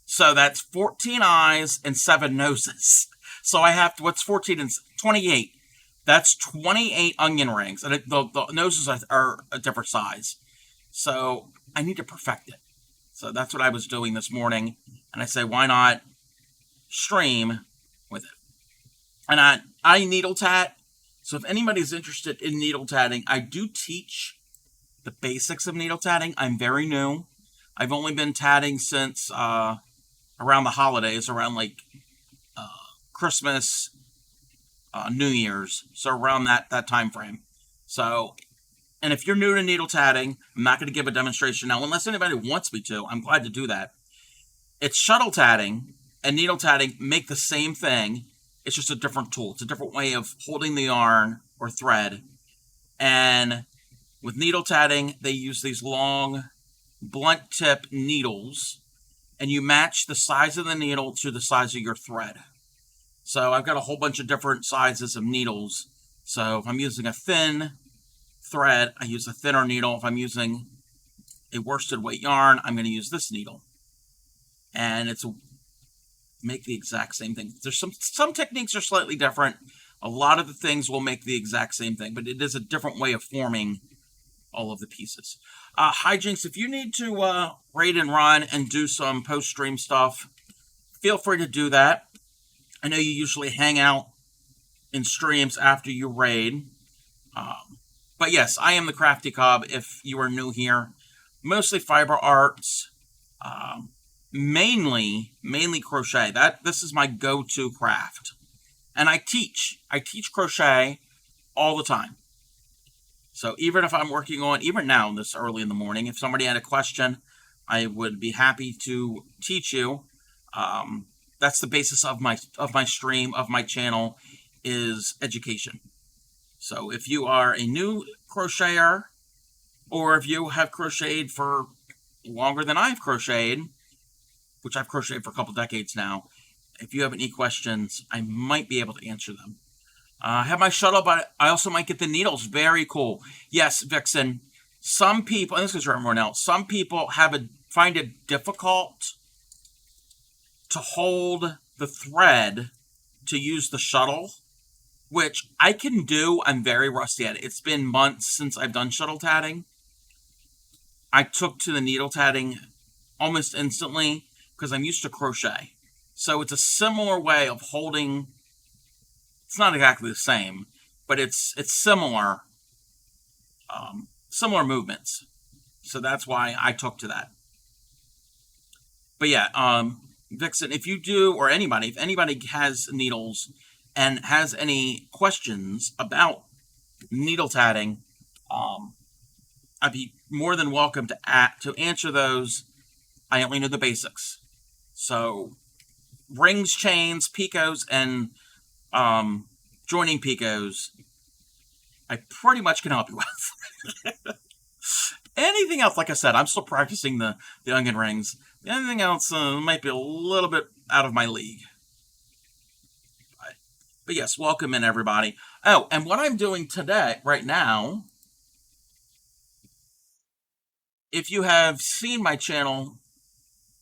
So that's 14 eyes and 7 noses. So I have to, what's 14 and 28? That's 28 onion rings. And the noses are a different size. So I need to perfect it. So that's what I was doing this morning. And I say, why not stream with it? And I needle tat. So if anybody's interested in needle tatting, I do teach the basics of needle tatting. I'm very new. I've only been tatting since around the holidays, around like Christmas, New Year's, so around that time frame. So, and if you're new to needle tatting, I'm not going to give a demonstration now, unless anybody wants me to. I'm glad to do that. It's shuttle tatting and needle tatting make the same thing. It's just a different tool. It's a different way of holding the yarn or thread. And with needle tatting, they use these long, blunt tip needles, and you match the size of the needle to the size of your thread. So I've got a whole bunch of different sizes of needles. So if I'm using a thin thread, I use a thinner needle. If I'm using a worsted weight yarn, I'm going to use this needle. And it's make the exact same thing. There's some techniques are slightly different. A lot of the things will make the exact same thing, but it is a different way of forming all of the pieces. Hijinks, if you need to raid and run and do some post-stream stuff, feel free to do that. I know you usually hang out in streams after you raid. But yes, I am the Crafty Cub if you are new here. Mostly fiber arts. Mainly crochet. This is my go-to craft. And I teach crochet all the time. So even if I'm working on, even now this early in the morning, if somebody had a question, I would be happy to teach you. Um, that's the basis of my stream, of my channel, is education. So if you are a new crocheter, or if you have crocheted for longer than I've crocheted, which I've crocheted for a couple decades now, if you have any questions, I might be able to answer them. I have my shuttle, but I also might get the needles. Very cool. Yes, Vixen. Some people, and this is for everyone else, some people find it difficult to hold the thread to use the shuttle, which I can do. I'm very rusty at it. It's been months since I've done shuttle tatting. I took to the needle tatting almost instantly because I'm used to crochet. So it's a similar way of holding. It's not exactly the same, but it's similar, similar movements. So that's why I took to that. But yeah, Vixen, if you do, or anybody, if anybody has needles and has any questions about needle tatting, I'd be more than welcome to answer those. I only know the basics. So rings, chains, picots, and joining picots, I pretty much can help you with. Anything else, like I said, I'm still practicing the onion rings. Anything else might be a little bit out of my league. But yes, welcome in, everybody. Oh, and what I'm doing today, right now, if you have seen my channel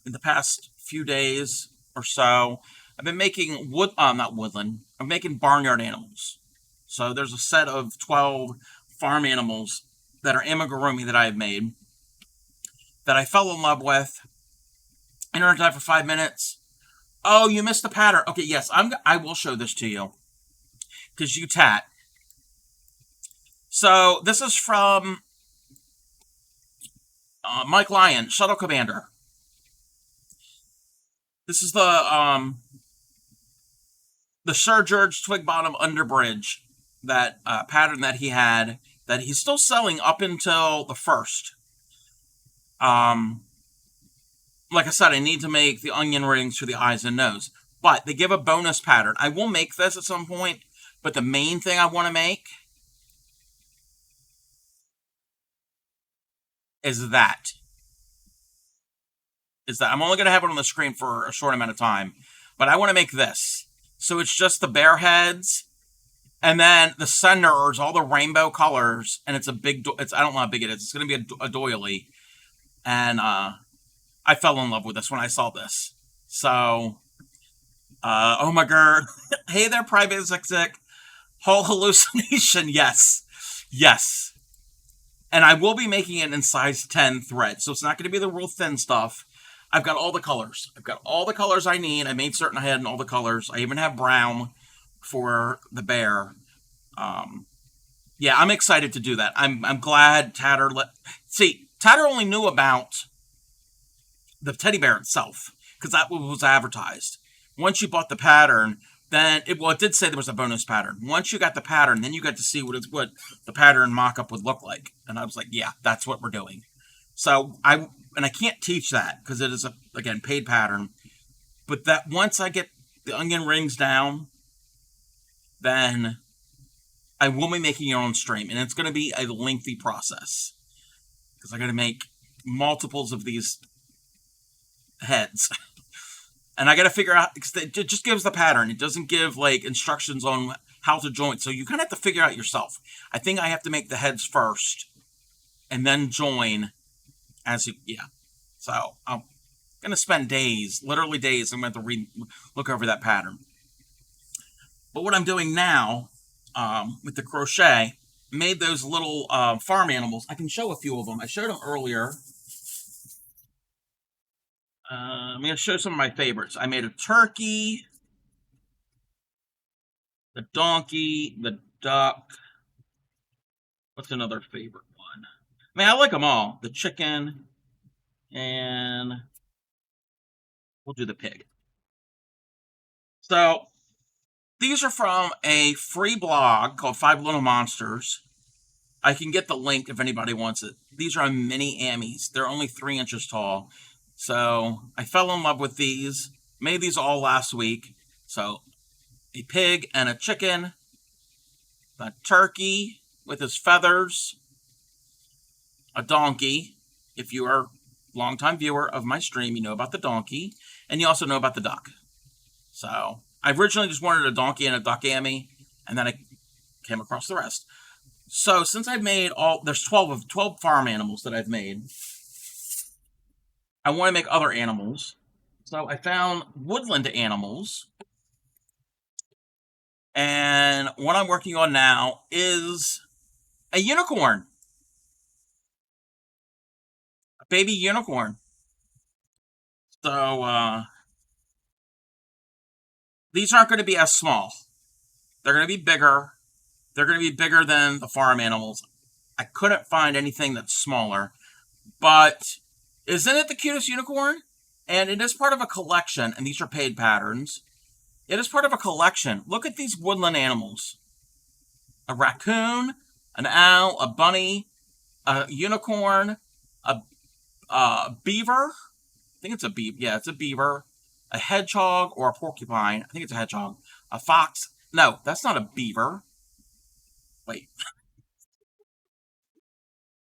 in the past few days or so, I've been making not woodland, I'm making barnyard animals. So there's a set of 12 farm animals that are amigurumi that I have made that I fell in love with. Internet for 5 minutes. Oh, you missed the pattern. Okay, yes, I will show this to you because you tat. So this is from Mike Lyon, Shuttle Commander. This is the Sir George Twig Bottom Underbridge, that pattern that he had, that he's still selling up until the 1st. Like I said, I need to make the onion rings for the eyes and nose, but they give a bonus pattern. I will make this at some point, but the main thing I want to make is that. I'm only going to have it on the screen for a short amount of time, but I want to make this. So it's just the bear heads, and then the center is all the rainbow colors, and it's a big. I don't know how big it is. It's going to be a doily, and I fell in love with this when I saw this. So, oh my god, hey there, Private Zick. Whole hallucination, yes, yes. And I will be making it in size 10 thread, so it's not going to be the real thin stuff. I've got all the colors. I've got all the colors I need. I made certain I had all the colors. I even have brown for the bear. Yeah, I'm excited to do that. I'm glad Tatter Tatter only knew about the teddy bear itself because that was advertised. Once you bought the pattern, then it did say there was a bonus pattern. Once you got the pattern, then you got to see what the pattern mock-up would look like. And I was like, yeah, that's what we're doing. So I can't teach that because it is again paid pattern. But that once I get the onion rings down, then I will be making your own stream, and it's going to be a lengthy process because I got to make multiples of these heads. And I got to figure out, it just gives the pattern. It doesn't give like instructions on how to join. So you kind of have to figure out yourself. I think I have to make the heads first and then join yeah. So I'm going to spend days, literally days. I'm going to have to look over that pattern. But what I'm doing now with the crochet, made those little farm animals. I can show a few of them. I showed them earlier. I'm going to show some of my favorites. I made a turkey, the donkey, the duck. What's another favorite one? I mean, I like them all. The chicken, and we'll do the pig. So these are from a free blog called 5 Little Monsters. I can get the link if anybody wants it. These are mini Ammies. They're only 3 inches tall. So I fell in love with these. Made these all last week. So a pig and a chicken, a turkey with his feathers, a donkey. If you are a longtime viewer of my stream, you know about the donkey, and you also know about the duck. So I originally just wanted a donkey and a duck Ammy, and then I came across the rest. So since I've made there's 12 farm animals that I've made. I want to make other animals. So I found woodland animals. And what I'm working on now is a unicorn. A baby unicorn. So these aren't going to be as small. They're going to be bigger. They're going to be bigger than the farm animals. I couldn't find anything that's smaller. But isn't it the cutest unicorn? And it is part of a collection, and these are paid patterns. It is part of a collection. Look at these woodland animals. A raccoon, an owl, a bunny, a unicorn, a beaver. I think it's a beaver. Yeah, it's a beaver. A hedgehog or a porcupine. I think it's a hedgehog. A fox. No, that's not a beaver. Wait.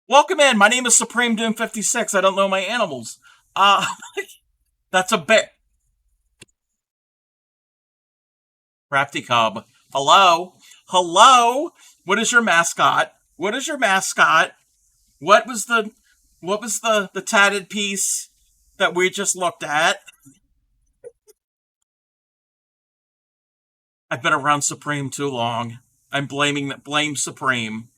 Welcome in. My name is Supreme Doom 56. I don't know my animals. That's a bear. Rapty Cub. Hello? Hello? What is your mascot? What is your mascot? What was the tatted piece that we just looked at? I've been around Supreme too long. I'm blame Supreme.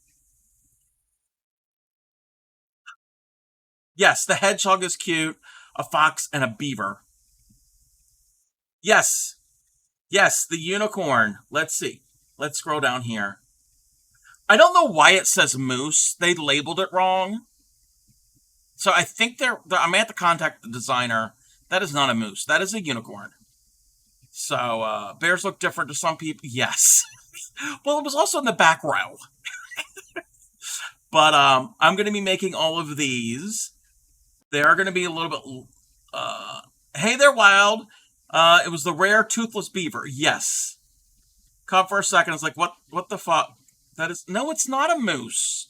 Yes, the hedgehog is cute. A fox and a beaver. Yes. Yes, the unicorn. Let's see. Let's scroll down here. I don't know why it says moose. They labeled it wrong. So I think I'm going to have to contact the designer. That is not a moose. That is a unicorn. So bears look different to some people. Yes. Well, it was also in the back row. But I'm going to be making all of these. They are going to be a little bit... hey there, Wild. It was the rare toothless beaver. Yes. Come for a second. It's like, what the fuck? That is... No, it's not a moose.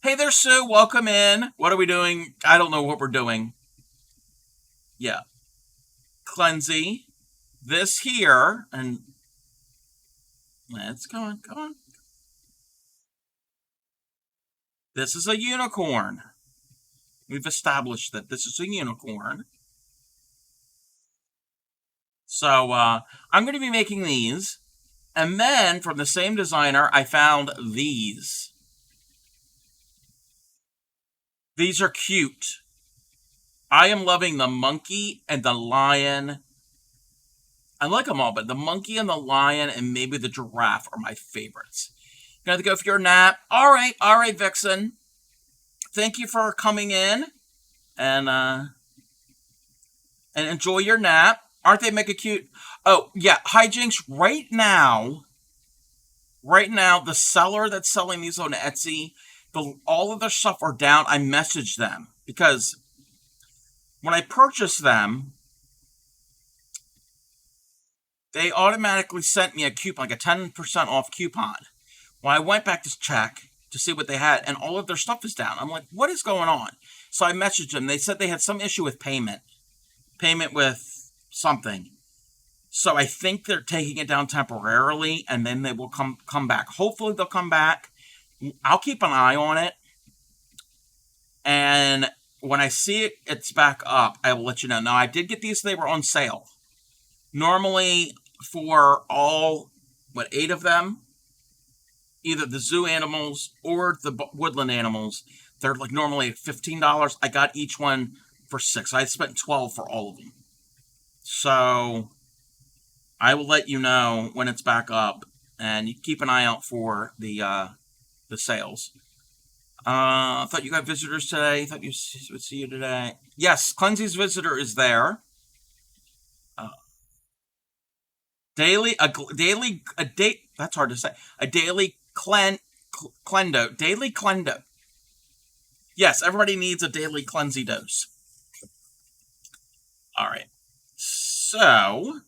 Hey there, Sue. Welcome in. What are we doing? I don't know what we're doing. Yeah. Cleansy. This here. And... Let's go on. Come on. This is a unicorn. We've established that this is a unicorn. So I'm going to be making these. And then from the same designer, I found these. These are cute. I am loving the monkey and the lion. I like them all, but the monkey and the lion and maybe the giraffe are my favorites. You have to go for your nap. All right, Vixen. Thank you for coming in and enjoy your nap. Aren't they mega cute? Oh, yeah, hijinks right now, the seller that's selling these on Etsy, all of their stuff are down. I messaged them because when I purchased them, they automatically sent me a coupon, like a 10% off coupon. Well, I went back to check to see what they had, and all of their stuff is down. I'm like, what is going on? So I messaged them. They said they had some issue with payment with something. So I think they're taking it down temporarily, and then they will come back. Hopefully they'll come back. I'll keep an eye on it. And when I see it's back up, I will let you know. Now, I did get these. They were on sale. Normally, for all, 8 of them, either the zoo animals or the woodland animals, they're like normally $15. I got each one for $6. I spent $12 for all of them. So I will let you know when it's back up, and you keep an eye out for the sales. I thought you got visitors today. I thought you would see you today. Yes, Cleansy's visitor is there. That's hard to say. A daily Clendo. Daily Clendo. Yes, everybody needs a daily cleansy dose. All right. So,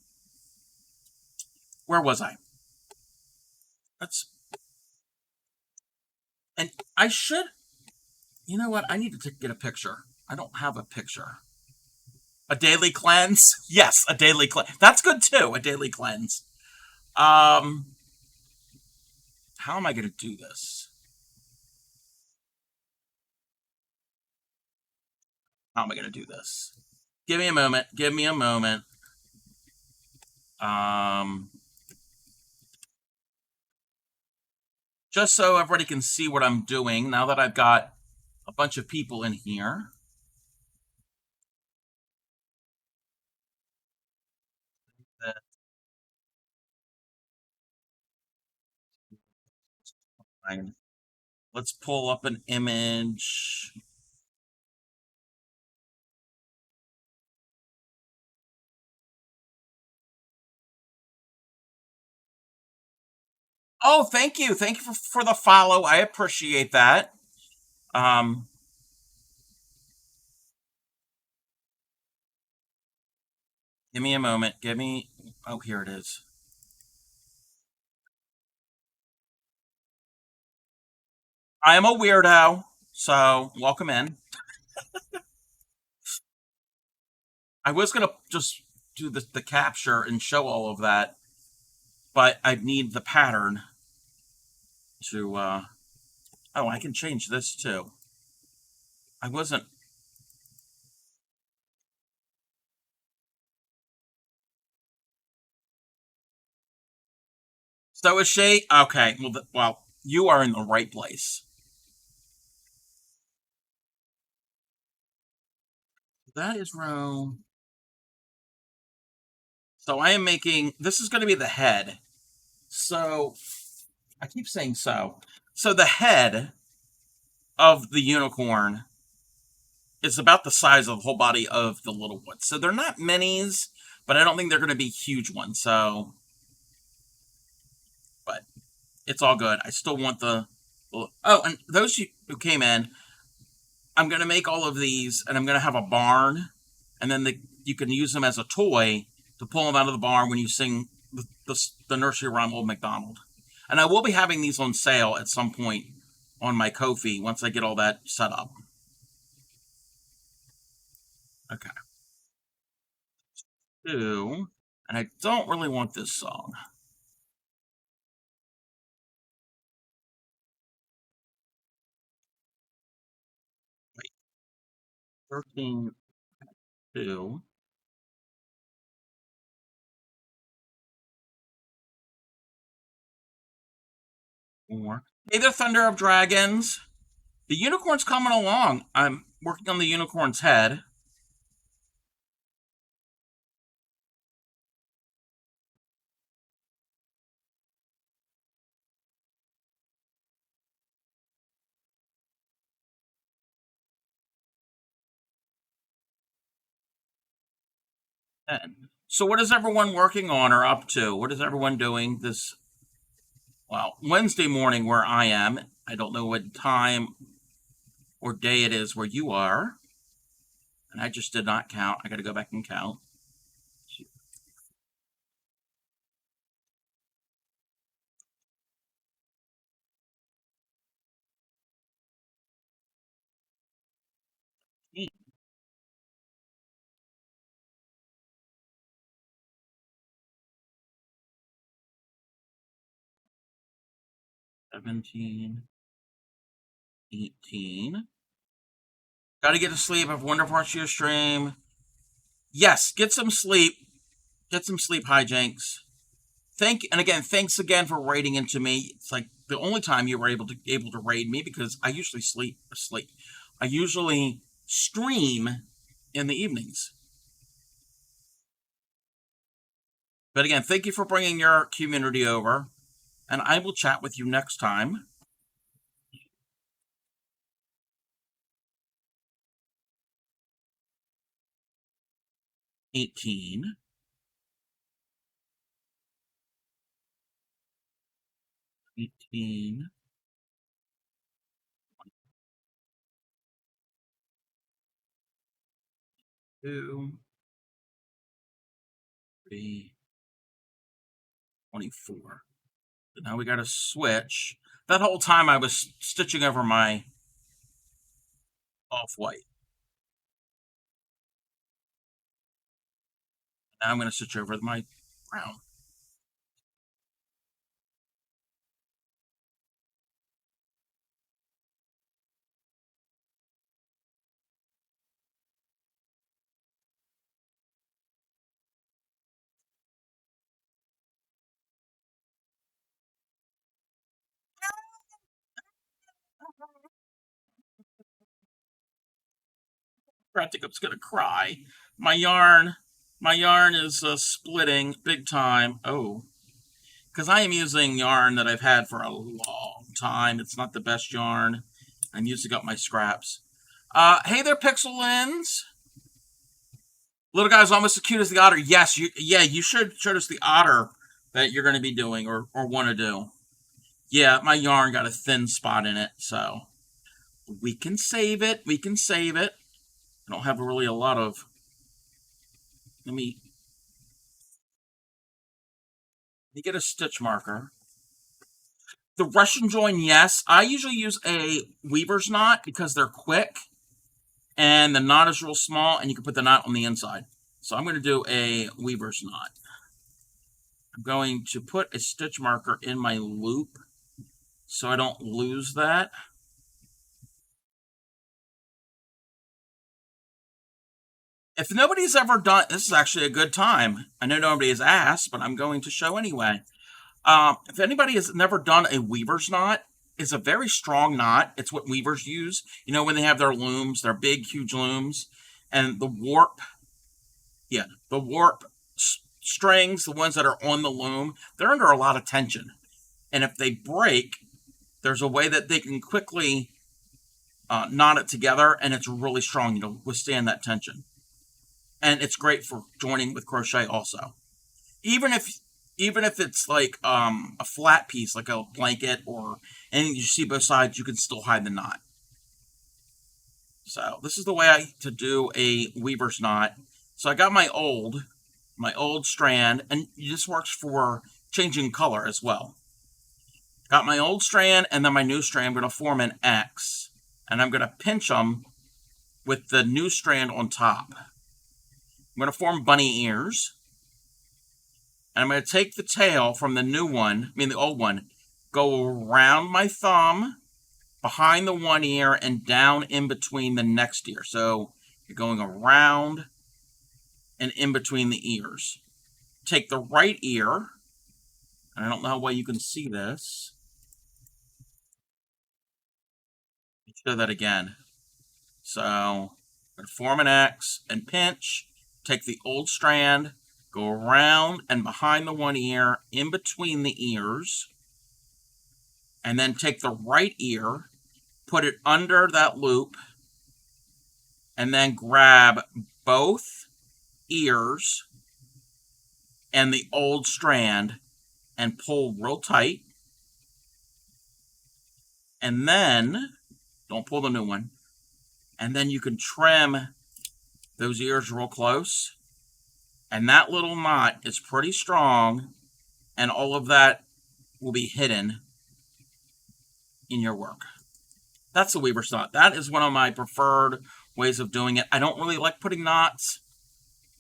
where was I? Let's. And I should. You know what? I need to get a picture. I don't have a picture. A daily cleanse? Yes, a daily cleanse. That's good too. A daily cleanse. Um, how am I going to do this? How am I going to do this? Give me a moment. Give me a moment. Um, just so everybody can see what I'm doing now that I've got a bunch of people in here. Let's pull up an image. Oh, thank you. Thank you for the follow. I appreciate that. Um, give me a moment. Give me. Oh, here it is. I am a weirdo, so welcome in. I was gonna just do the capture and show all of that, but I need the pattern to. Oh, I can change this too. I wasn't. So is she? Okay. Well, you are in the right place. That is row. So I am making. This is going to be the head. So I keep saying so. So the head of the unicorn is about the size of the whole body of the little one. So they're not minis, but I don't think they're going to be huge ones. So, but it's all good. I still want the. Oh, and those who came in, I'm going to make all of these, and I'm going to have a barn, and then you can use them as a toy to pull them out of the barn when you sing the nursery rhyme Old MacDonald. And I will be having these on sale at some point on my Ko-fi once I get all that set up. Okay. Two. And I don't really want this song. Wait, 13, 2. Four. Hey there, Thunder of Dragons. The unicorn's coming along. I'm working on the unicorn's head. So, what is everyone working on or up to? What is everyone doing this, well, Wednesday morning where I am? I don't know what time or day it is where you are. And I just did not count. I got to go back and count. 17, 18. Got to get to sleep. I've wonderful watch your stream. Yes, get some sleep. Get some sleep, hijinks. Thanks again for raiding into me. It's like the only time you were able to raid me because I usually sleep. I usually stream in the evenings. But again, thank you for bringing your community over, and I will chat with you next time. 18, 18, 2, 3, 24. So now we got to switch. That whole time I was stitching over my off-white. Now I'm going to stitch over my brown. I think I'm going to cry. My yarn, my yarn is splitting big time. Oh, because I am using yarn that I've had for a long time. It's not the best yarn. I'm using up my scraps. Hey there, Pixel Lens. Little guy's almost as cute as the otter. Yes, you should show us the otter that you're going to be doing or want to do. Yeah, my yarn got a thin spot in it, so we can save it. We can save it. I don't have really a lot of. Let me get a stitch marker. The Russian join, yes. I usually use a weaver's knot because they're quick and the knot is real small and you can put the knot on the inside. So I'm going to do a weaver's knot. I'm going to put a stitch marker in my loop so I don't lose that. If nobody's ever done, this is actually a good time. I know nobody has asked, but I'm going to show anyway. If anybody has never done a weaver's knot, it's a very strong knot. It's what weavers use. You know, when they have their looms, their big, huge looms, and the warp, yeah, the warp strings, the ones that are on the loom, they're under a lot of tension. And if they break, there's a way that they can quickly knot it together, and it's really strong, you know, withstand that tension. And it's great for joining with crochet also. Even if it's like a flat piece, like a blanket or anything you see both sides, you can still hide the knot. So this is the way to do a weaver's knot. So I got my old strand, and this works for changing color as well. Got my old strand and then my new strand. I'm going to form an X, and I'm going to pinch them with the new strand on top. I'm going to form bunny ears. And I'm going to take the tail from the new one, the old one, go around my thumb, behind the one ear, and down in between the next ear. So you're going around and in between the ears. Take the right ear, and I don't know how well you can see this. Show that again. So I'm going to form an X and pinch, take the old strand, go around and behind the one ear, in between the ears, and then take the right ear, put it under that loop, and then grab both ears and the old strand and pull real tight. And then, don't pull the new one, and then you can trim those ears real close. And that little knot is pretty strong, and all of that will be hidden in your work. That's the weaver's knot. That is one of my preferred ways of doing it. I don't really like putting knots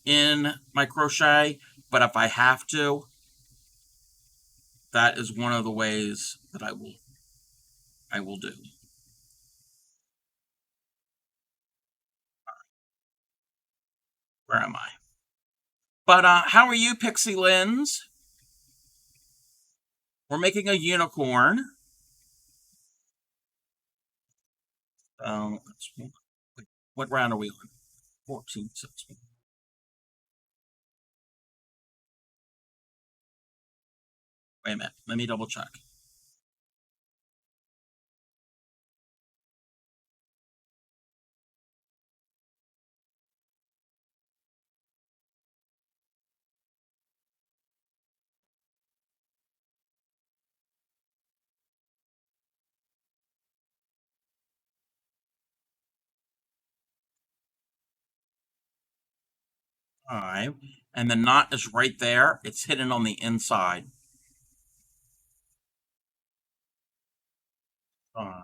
in my crochet, but if I have to, that is one of the ways that I will do. Where am I? But how are you, Pixie Lens? We're making a unicorn. Wait, what round are we on? 14, 16. Wait a minute. Let me double check. 5, and the knot is right there. It's hidden on the inside. 5.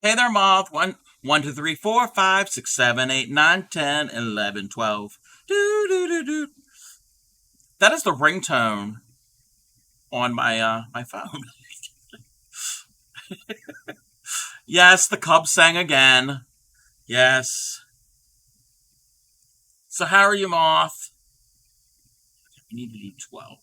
Hey there, moth. 2, 3, 4, 5, 6, 7, 8, 9, 10, 11, 12. Do, do, do, do. That is the ringtone on my phone. Yes, the Cubs sang again. Yes. So how are you, moth? We need to do 12.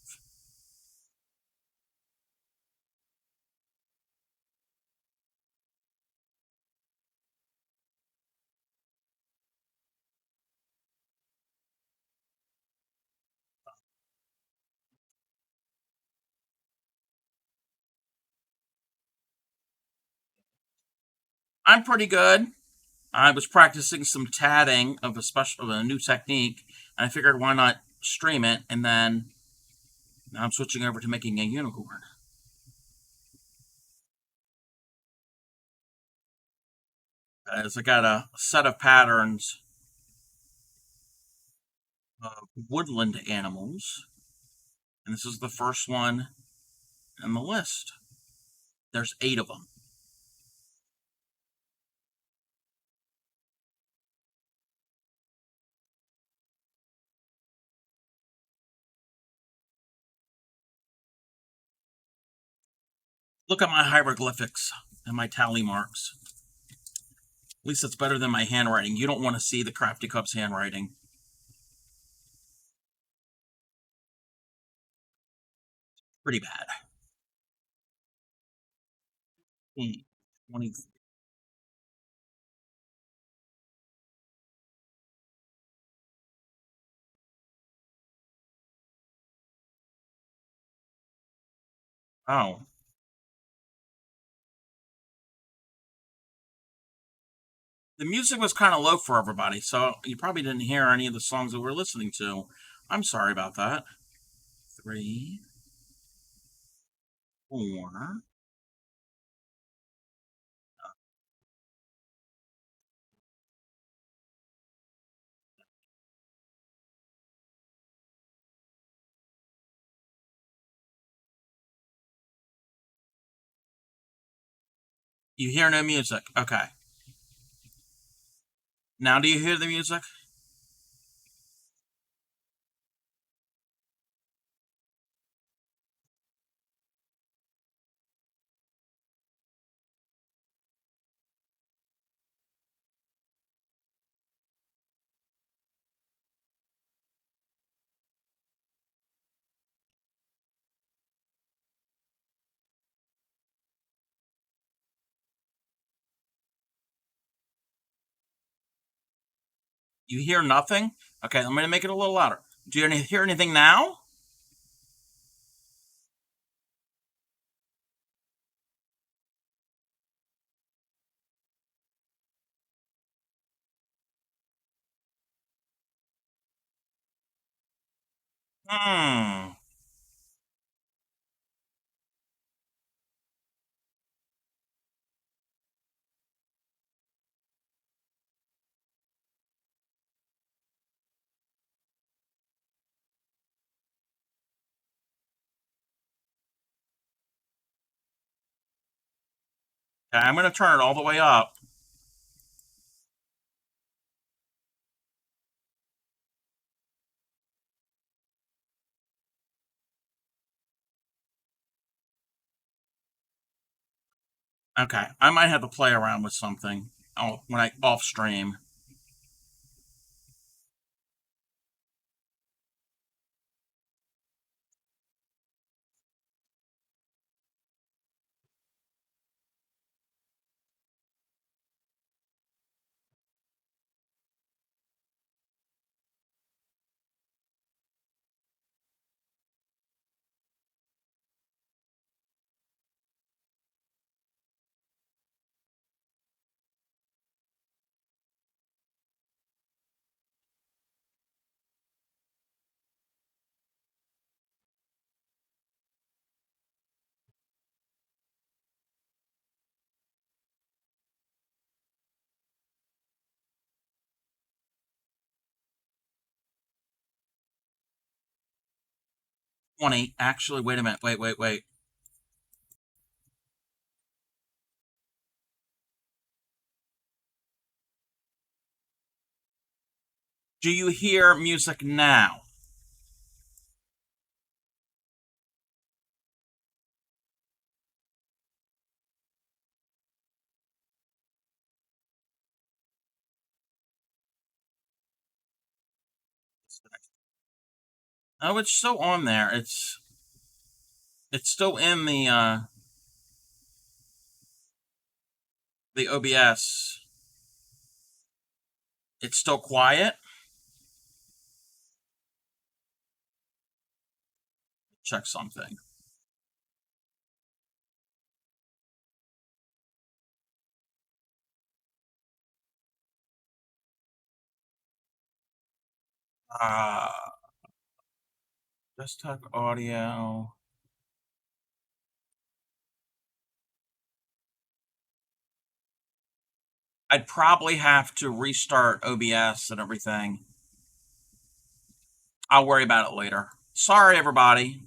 I'm pretty good. I was practicing some tatting of a new technique, and I figured why not stream it, and then now I'm switching over to making a unicorn. As I got a set of patterns of woodland animals, and this is the first one in the list. There's 8 of them. Look at my hieroglyphics and my tally marks. At least it's better than my handwriting. You don't want to see the Crafty Cub's handwriting. Pretty bad. 20. Oh. The music was kind of low for everybody, so you probably didn't hear any of the songs that we're listening to. I'm sorry about that. 3, 4. You hear no music. Okay. Now do you hear the music? You hear nothing? Okay, I'm going to make it a little louder. Do you hear anything now? Hmm. Okay, I'm going to turn it all the way up. Okay, I might have to play around with something when I off stream. 20. Actually, wait a minute. Wait. Do you hear music now? Oh, it's still on there. It's still in the OBS. It's still quiet. Check something. Uh, Desktop audio. I'd probably have to restart OBS and everything. I'll worry about it later. Sorry, everybody.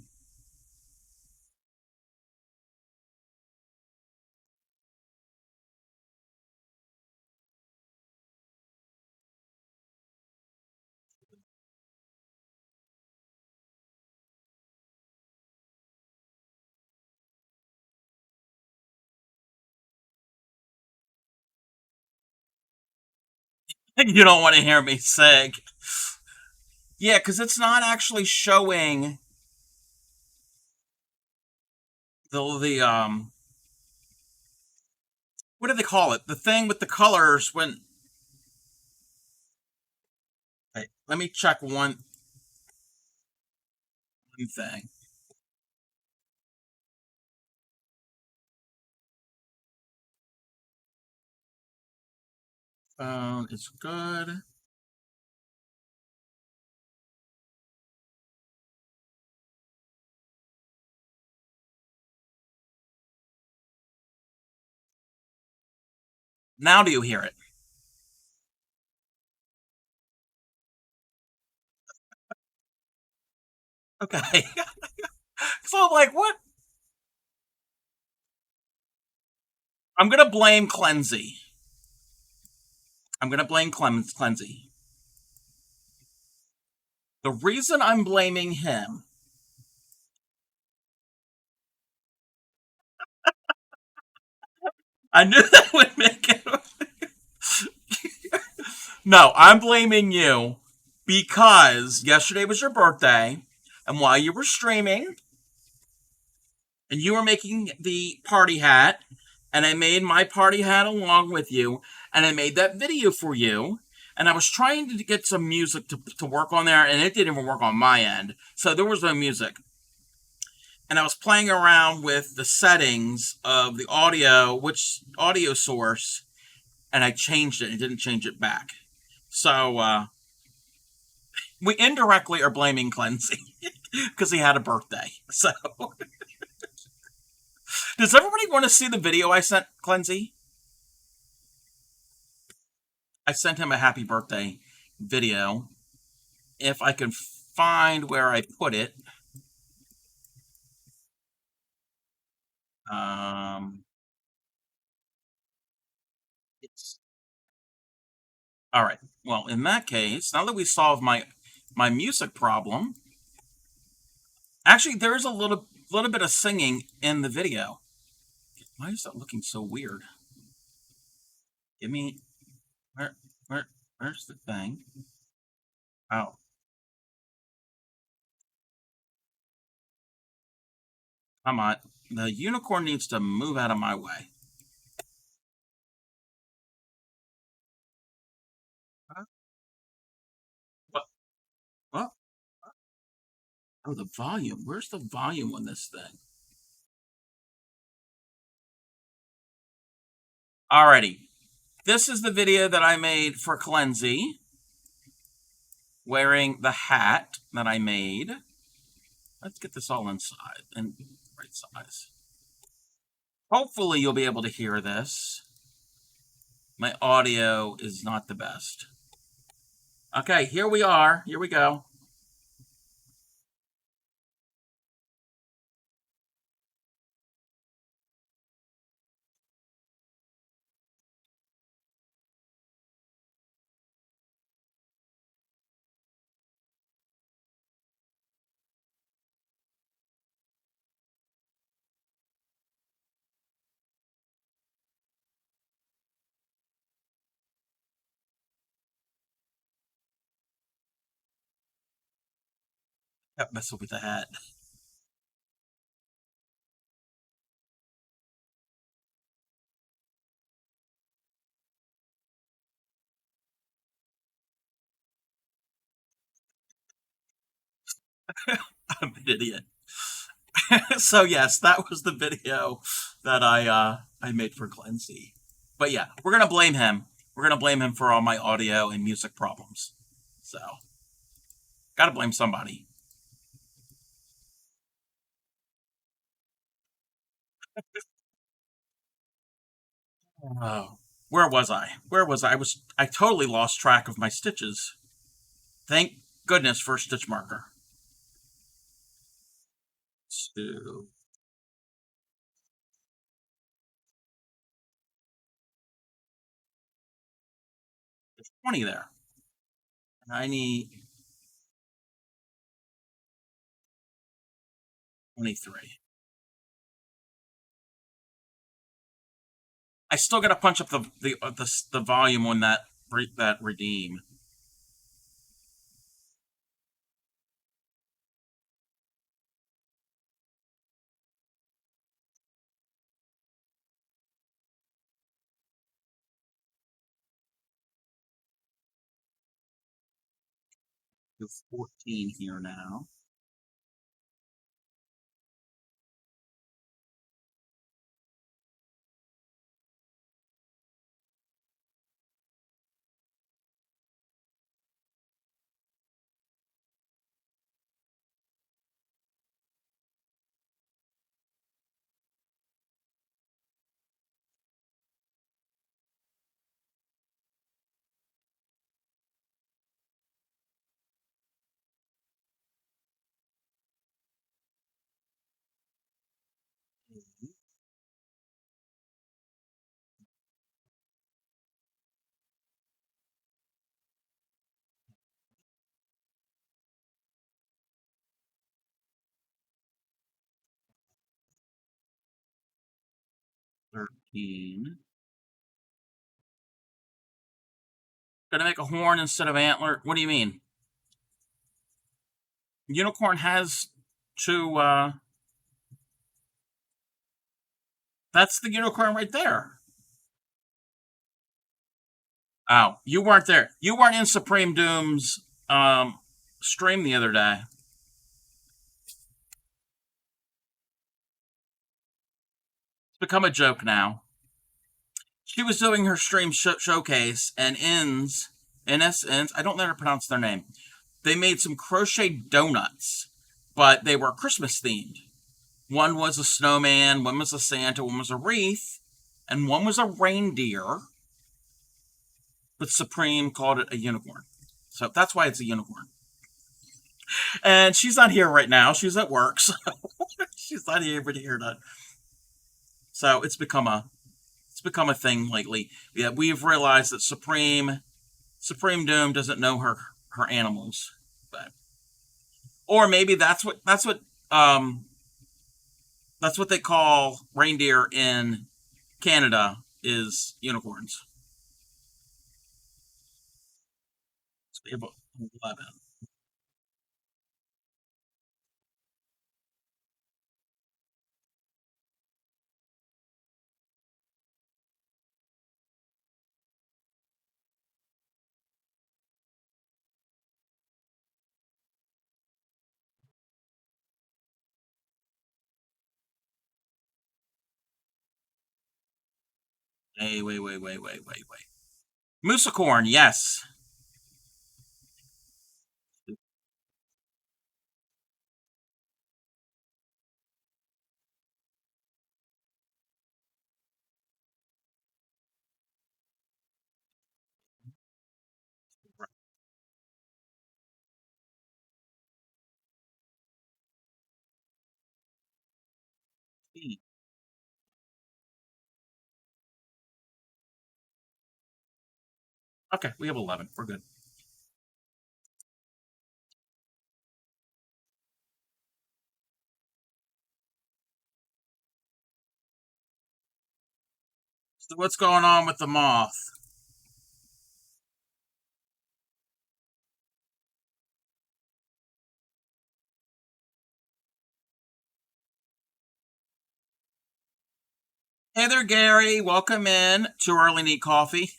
You don't want to hear me sing. Yeah, because it's not actually showing the what do they call it? The thing with the colors when. Hey, let me check one thing. Phone is good. Now do you hear it? Okay. So I'm like, what? I'm gonna blame Cleansy. I'm gonna blame Cleansy. The reason I'm blaming him, I knew that would make it. No, I'm blaming you because yesterday was your birthday, and while you were streaming and you were making the party hat, and I made my party hat along with you, and I made that video for you, and I was trying to get some music to work on there, and it didn't even work on my end, so there was no music. And I was playing around with the settings of the audio, which audio source, and I changed it. It didn't change it back. So we indirectly are blaming Cleansy because he had a birthday. So does everybody want to see the video I sent Cleansy? I sent him a happy birthday video. If I can find where I put it. Um, it's, all right. Well, in that case, now that we solved my music problem, actually there is a little bit of singing in the video. Why is that looking so weird? Give me where where's the thing? Oh, come on. The unicorn needs to move out of my way. Huh? What? What? Oh, the volume. Where's the volume on this thing? Alrighty. This is the video that I made for Cleansy, wearing the hat that I made. Let's get this all inside and right size. Hopefully you'll be able to hear this. My audio is not the best. Okay, here we are. Here we go. Kept messing with the hat. I'm an idiot. So yes, that was the video that I made for Glency. But yeah, we're gonna blame him. We're gonna blame him for all my audio and music problems. So gotta blame somebody. Oh, where was I? Where was I? I totally lost track of my stitches. Thank goodness for a stitch marker. Two, 20 there. And I need 23. I still got to punch up the volume on that redeem. Do 14 here now. Mhm. Thirteen. Gonna make a horn instead of antler. What do you mean? Unicorn has two. That's the unicorn right there. Oh, you weren't there. You weren't in Supreme Doom's stream the other day. It's become a joke now. She was doing her stream showcase, and Ins, I don't know how to pronounce their name. They made some crochet donuts, but they were Christmas themed. One was a snowman, one was a Santa, one was a wreath, and one was a reindeer. But Supreme called it a unicorn. So that's why it's a unicorn. And she's not here right now. She's at work, so she's not able to hear that. So it's become a thing lately. Yeah, we've realized that Supreme Doom doesn't know her animals, but or maybe um that's what they call reindeer in Canada is unicorns. So we have 11. Hey, wait. Moosecorn, yes. Okay, we have 11. We're good. So what's going on with the moth? Hey there, Gary. Welcome in. Too early, need coffee?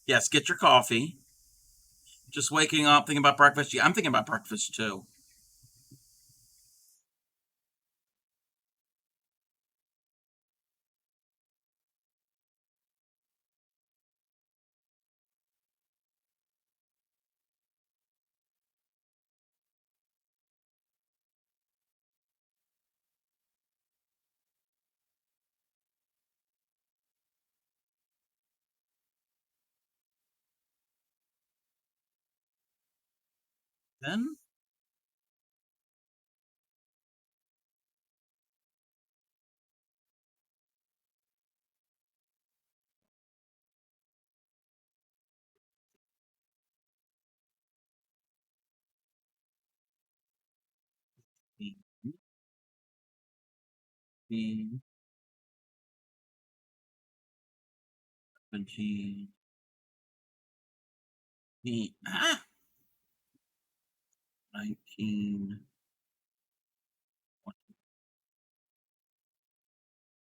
Yes, get your coffee. Just waking up, thinking about breakfast. Yeah, I'm thinking about breakfast too. Then, 17, 19,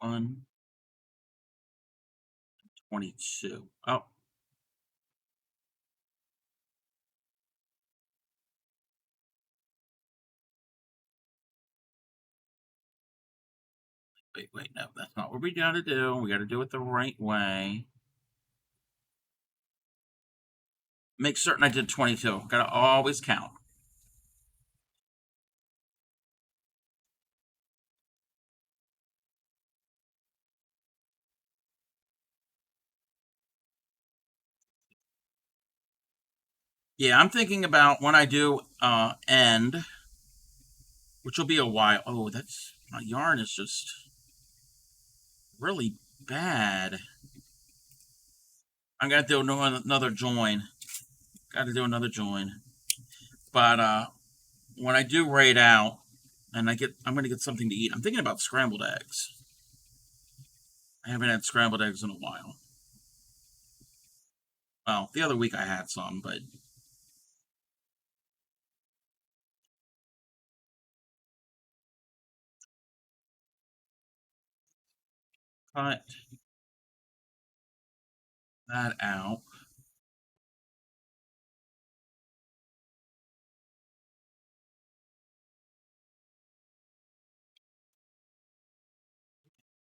21, 22. Oh, wait, no, that's not what we got to do. We got to do it the right way. Make certain I did 22. Got to always count. Yeah, I'm thinking about when I do end, which will be a while. Oh, that's my yarn is just really bad. I'm gonna do another join. Got to do another join. But when I do raid out, and I'm gonna get something to eat. I'm thinking about scrambled eggs. I haven't had scrambled eggs in a while. Well, the other week I had some, but cut that out.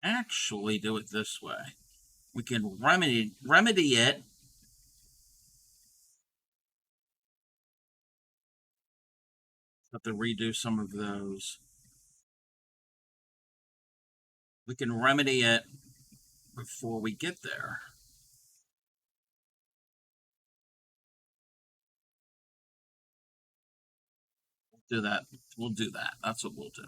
Actually, do it this way. We can remedy it. Have to redo some of those. We can remedy it before we get there. Do that. We'll do that. That's what we'll do.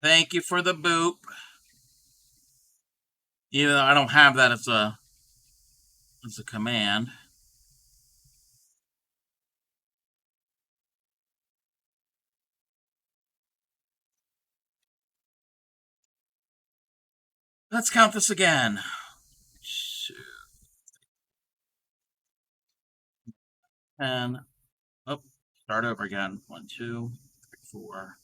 Thank you for the boop. Even though I don't have that as a command. Let's count this again. 10. Oh, start over again. 1, 2, 3, 4,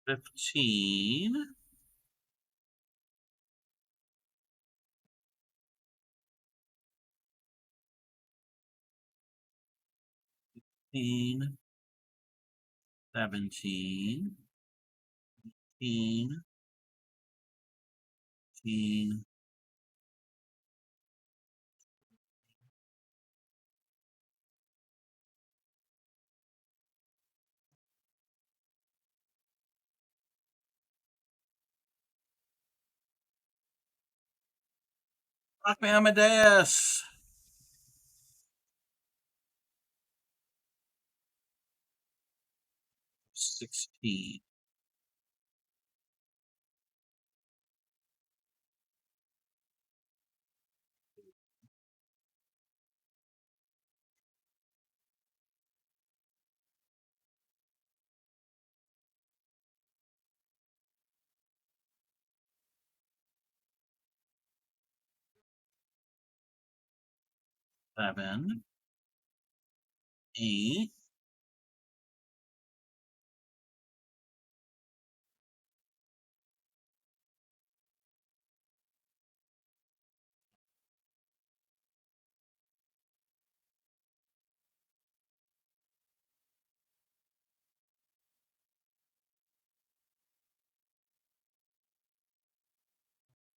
15. 17, 17, 18, 18. Rock me Amadeus. 16. 7, 8,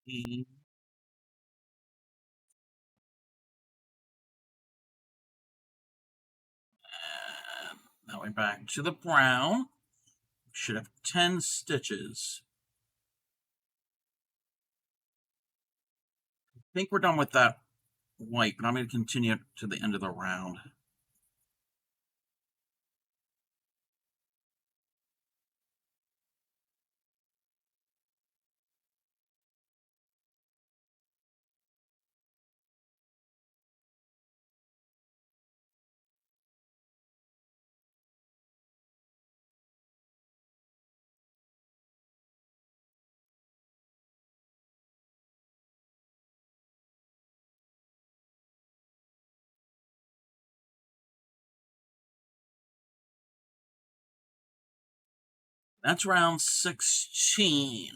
18. And now we're back to the brown. Should have 10 stitches. I think we're done with that white, but I'm going to continue to the end of the round. That's round 16.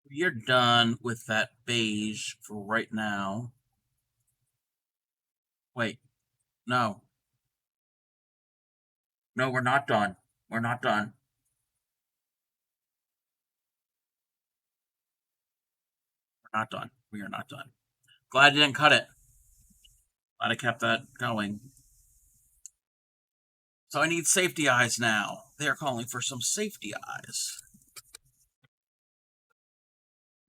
You're done with that beige for right now. Wait, no. No, we're not done. We're not done. We're not done. We are not done. Glad you didn't cut it. Glad I kept that going. So I need safety eyes now. They are calling for some safety eyes.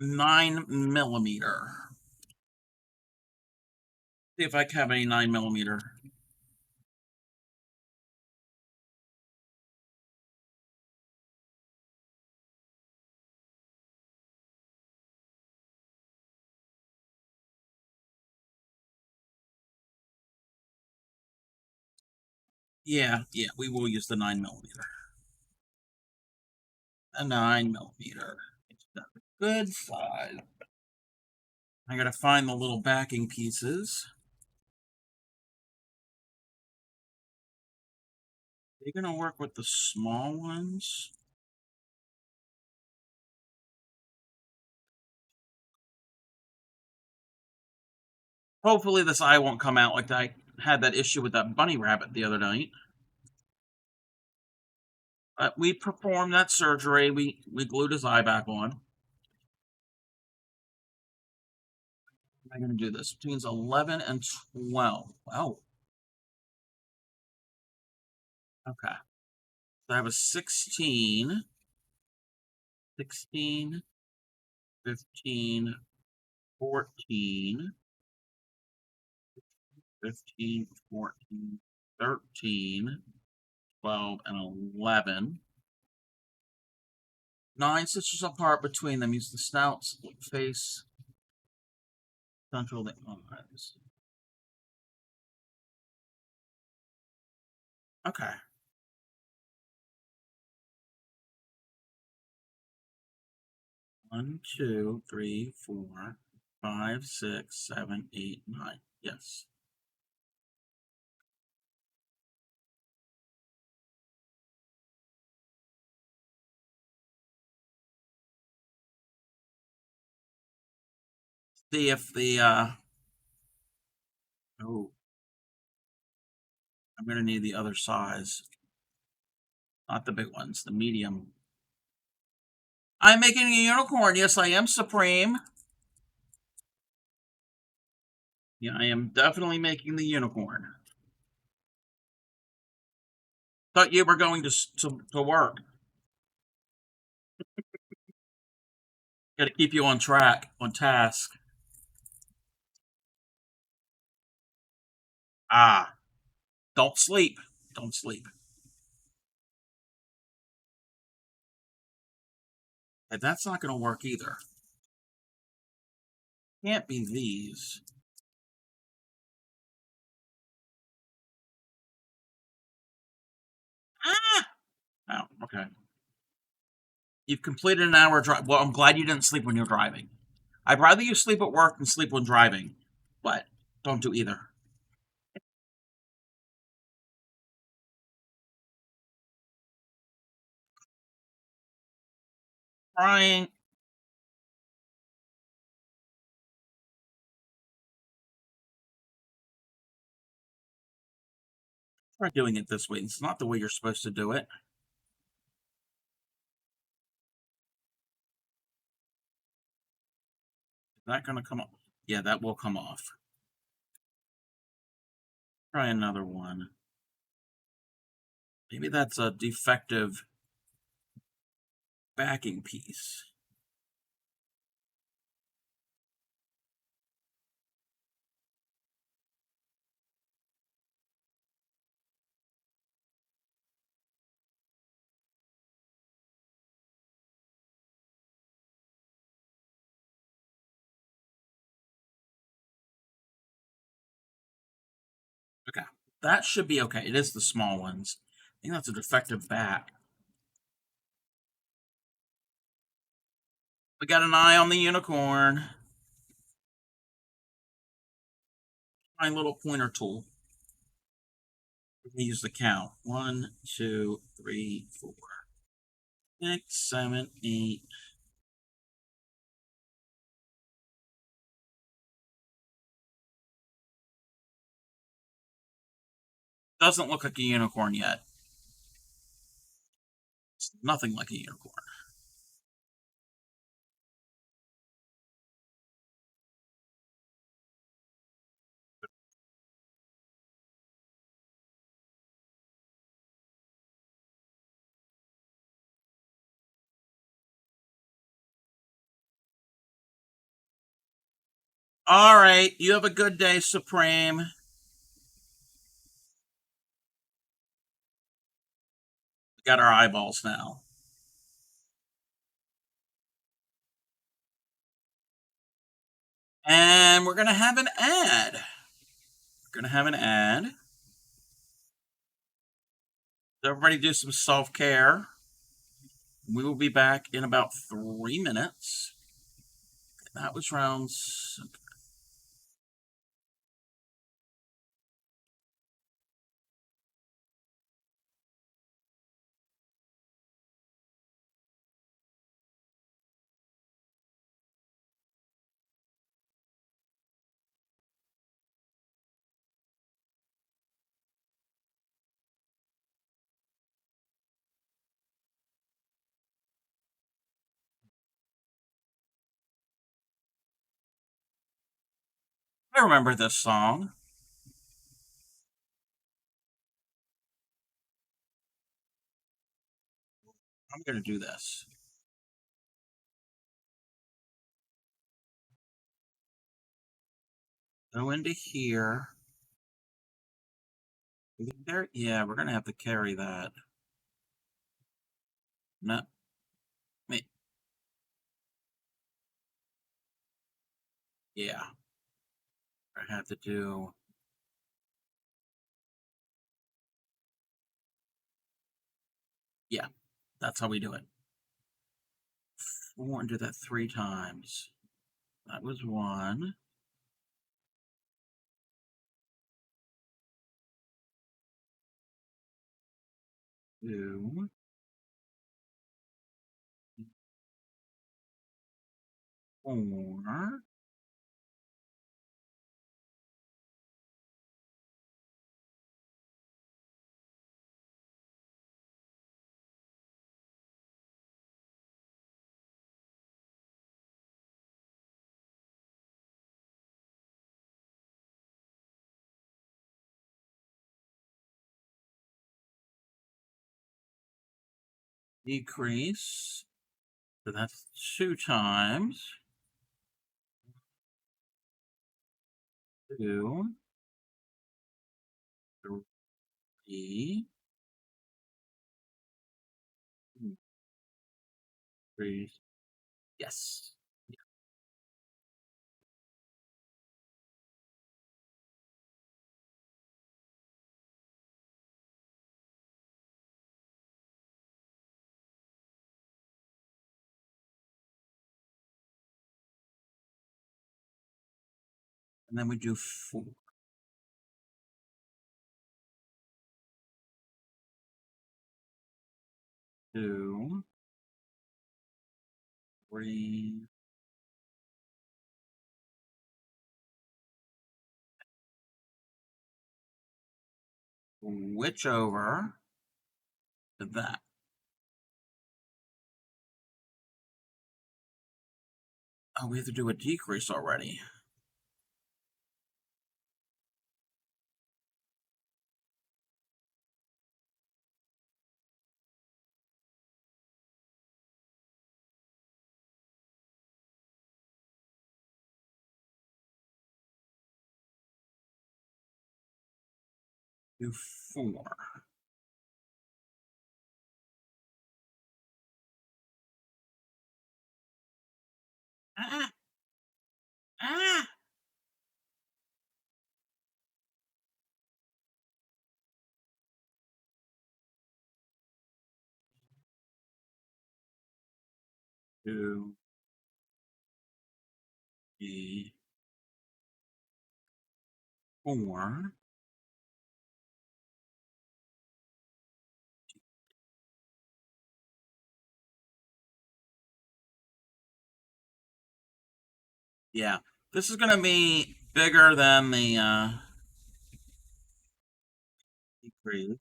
9mm. See if I have any 9mm. Yeah, we will use the 9mm. A 9mm. It's a good size. I gotta find the little backing pieces. Are gonna work with the small ones? Hopefully this eye won't come out like I had that issue with that bunny rabbit the other night. We performed that surgery. We glued his eye back on. Am I going to do this? Between 11 and 12. Wow. Okay. So I have a 16, 16, 15, 14, 15, 14, 13, 12, and 11. 9 stitches apart between them. Use the snouts, face, central the eyes. Okay. 1, 2, 3, 4, 5, 6, 7, 8, 9. Yes. See if the oh, I'm gonna need the other size. Not the big ones, the medium. I'm making a unicorn. Yes, I am, Supreme. Yeah, I am definitely making the unicorn. Thought you were going to work. Got to keep you on track, on task. Ah, don't sleep. Don't sleep. And that's not going to work either. Can't be these. Ah! Oh, okay. You've completed an hour drive. Well, I'm glad you didn't sleep when you're driving. I'd rather you sleep at work than sleep when driving, but don't do either. Trying. Try doing it this way. It's not the way you're supposed to do it. Is that going to come off? Yeah, that will come off. Try another one. Maybe that's a defective backing piece. Okay, that should be okay. It is the small ones. I think that's a defective back. We got an eye on the unicorn. My little pointer tool. We're gonna use the count. 1, 2, 3, 4, 6, 7, 8. Doesn't look like a unicorn yet. It's nothing like a unicorn. All right, you have a good day, Supreme. We got our eyeballs now. And we're going to have an ad. We're going to have an ad. Everybody do some self-care. We will be back in about 3 minutes. That was rounds. I remember this song. I'm going to do this. Go into here. There, yeah, we're going to have to carry that. No, wait. Yeah, I have to do. Yeah, that's how we do it. We want to do that 3 times. That was 1. 2. 4. Decrease. So that's 2 times. 2. 3. 3. Yes. And then we do 4, 2, 3, switch over to that. Oh, we have to do a decrease already. Do 4. Ah, ah. Do 3, 4. Yeah, this is going to be bigger than the decrease.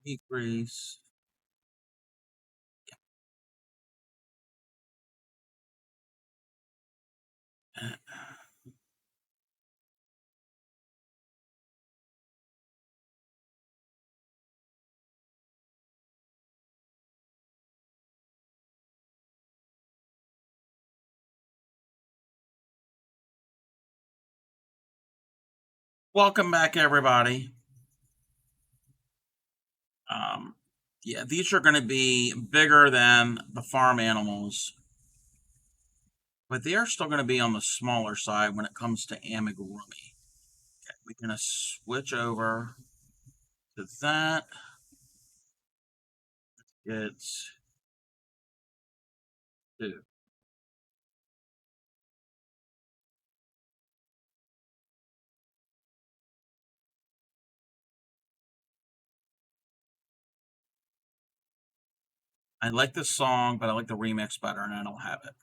Decrease. Welcome back, everybody. Um, yeah, these are going to be bigger than the farm animals, but they are still going to be on the smaller side when it comes to amigurumi. Okay, we're going to switch over to that. It's 2. I like this song, but I like the remix better, and I don't have it.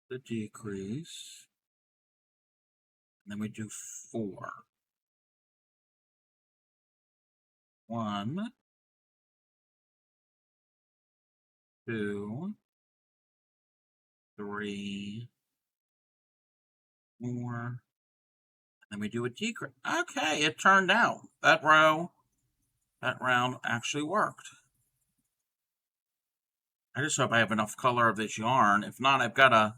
The decrease. And then we do 4. 1, 2, 3, 4. And then we do a decrease. Okay, it turned out. That round actually worked. I just hope I have enough color of this yarn. If not, I've got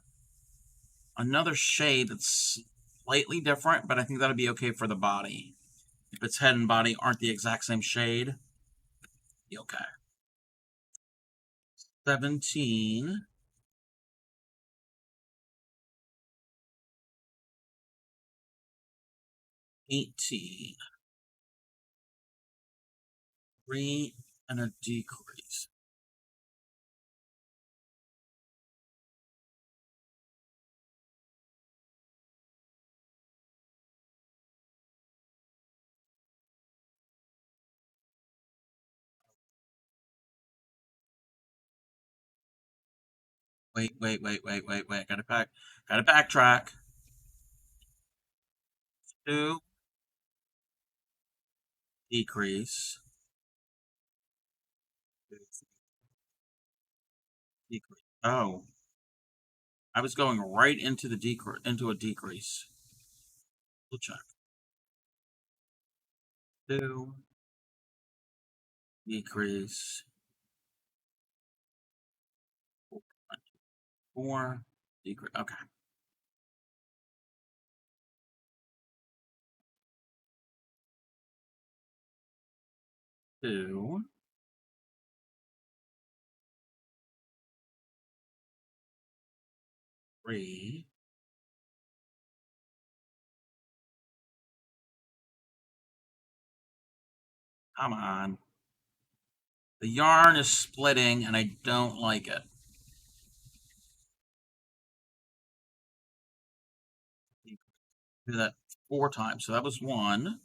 another shade that's slightly different, but I think that'll be okay for the body. If its head and body aren't the exact same shade, be okay. 17, 18, 3, and a decrease. Wait. Gotta backtrack. 2, decrease. Decrease. Oh, I was going right into the into a decrease. We'll check. 2, decrease, 4, decrease. Okay. 2, 3. Come on. The yarn is splitting and I don't like it. Do that 4 times. So that was 1.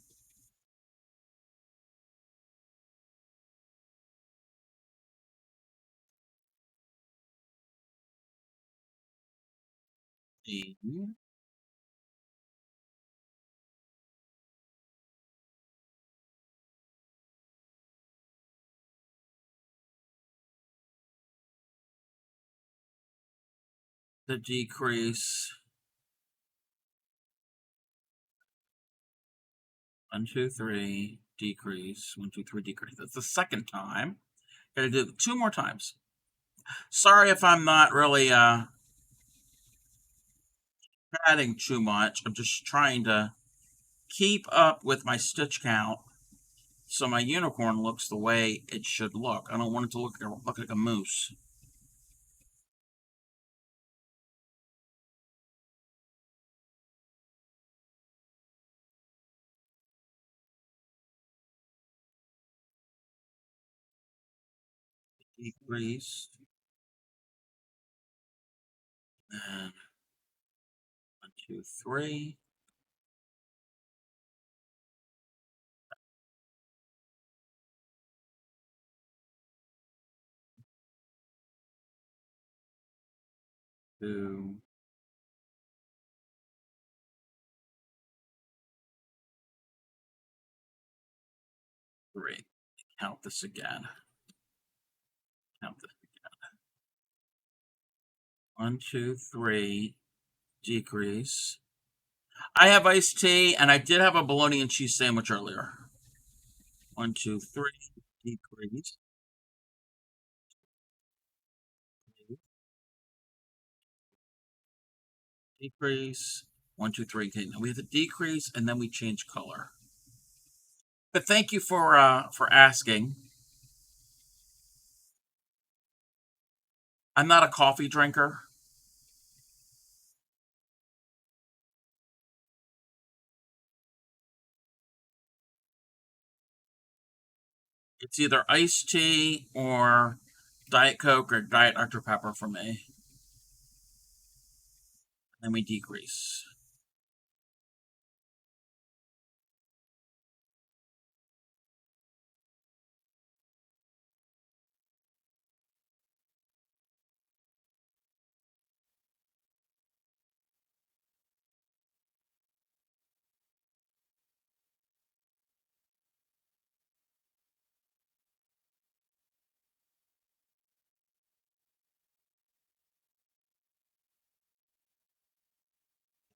The decrease. 1, 2, 3, decrease. 1, 2, 3, decrease. That's the second time. Gotta do it 2 more times. Sorry if I'm not really adding too much. I'm just trying to keep up with my stitch count so my unicorn looks the way it should look. I don't want it to look like a moose. Decrease. And 1, 2, 3. 2, 3. Count this again. Count this again. 1, 2, 3. Decrease. I have iced tea, and I did have a bologna and cheese sandwich earlier. 1, 2, 3. Decrease. Decrease. 1, 2, 3. Okay, now we have the decrease, and then we change color. But thank you for asking. I'm not a coffee drinker. It's either iced tea or Diet Coke or Diet Dr. Pepper for me. And we decrease.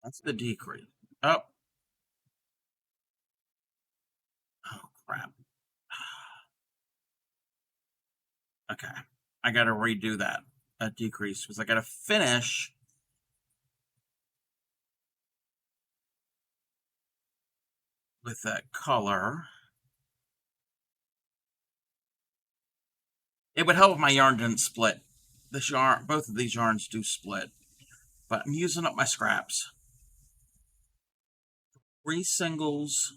That's the decrease. Oh, oh crap. Okay. I got to redo that decrease because I got to finish with that color. It would help if my yarn didn't split. This yarn, both of these yarns do split, but I'm using up my scraps. 3 singles.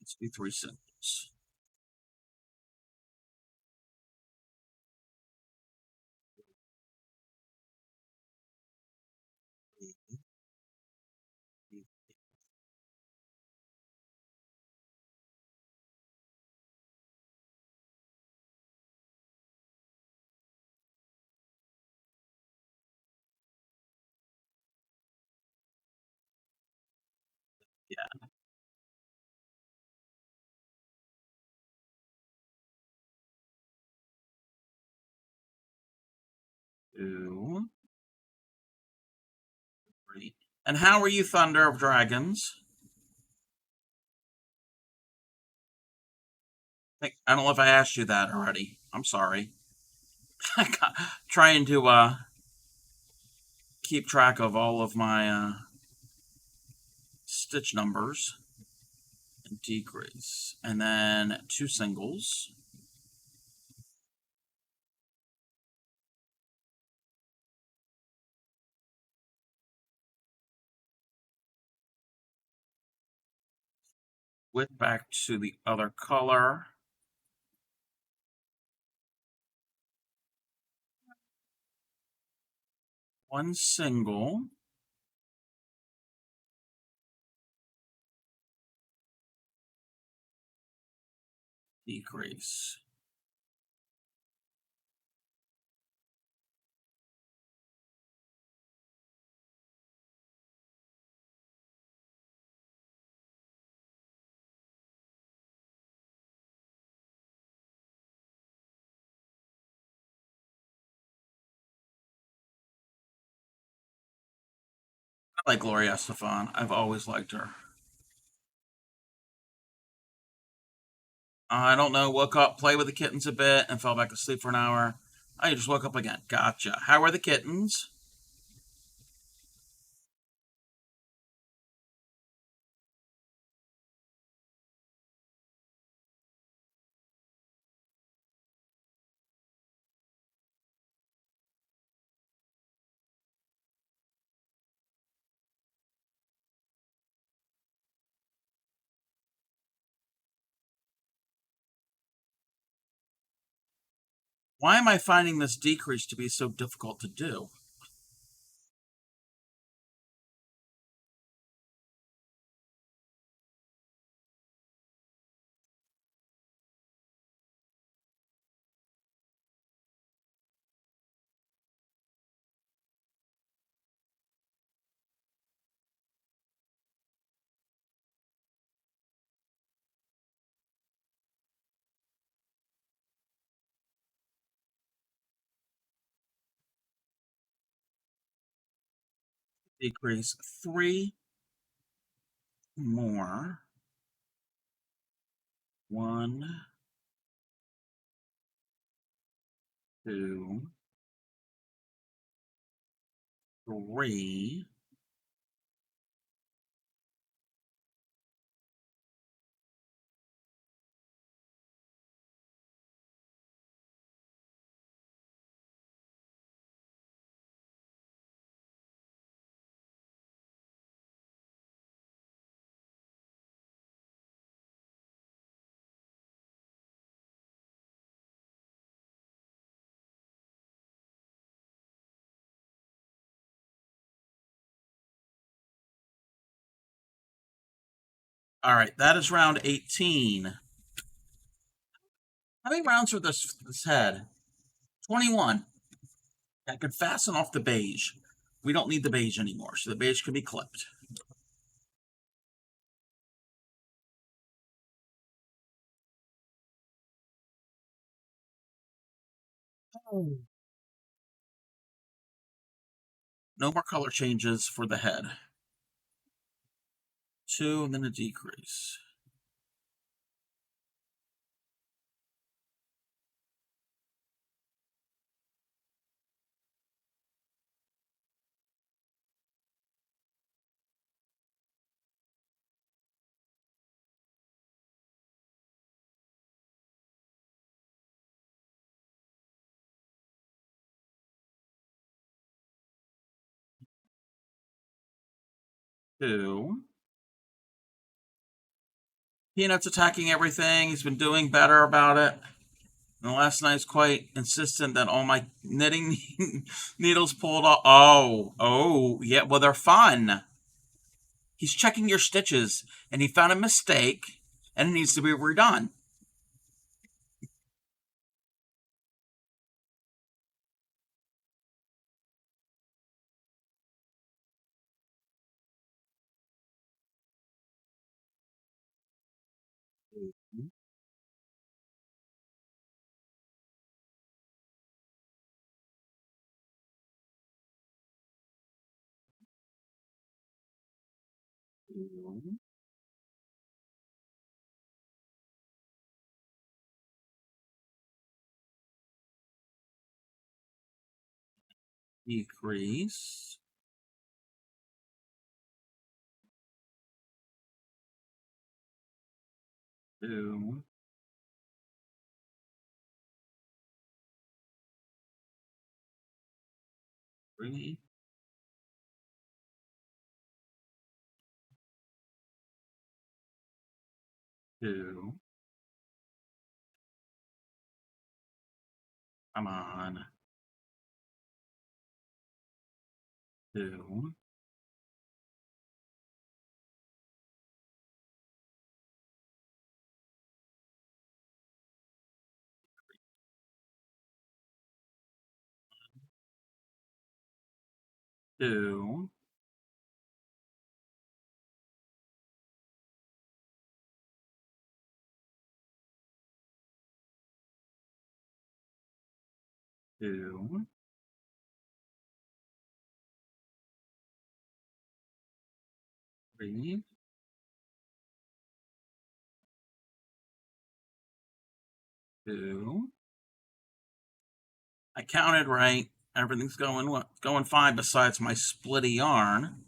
Let's do 3 singles. Yeah. 2, 3. And how are you, Thunder of Dragons? I don't know if I asked you that already. I'm sorry. Trying to keep track of all of my stitch numbers and decrease. And then 2 singles. Whip back to the other color. 1 single. Decrease. I like Gloria Estefan. I've always liked her. I don't know. Woke up, played with the kittens a bit, and fell back asleep for an hour. I just woke up again. Gotcha. How are the kittens? Why am I finding this decrease to be so difficult to do? Decrease 3 more. 1, 2, 3. All right, that is round 18. How many rounds for this head? 21. I could fasten off the beige. We don't need the beige anymore, so the beige can be clipped. Oh. No more color changes for the head. 2 and then a decrease. 2. Peanut's attacking everything. He's been doing better about it. And last night's quite insistent that all my knitting needles pulled off. Oh, yeah. Well, they're fun. He's checking your stitches, and he found a mistake, and it needs to be redone. decrease, 2, 3, 2, come on, 2, 2, 2, 3, 2. I counted right. Everything's going fine besides my splitty yarn.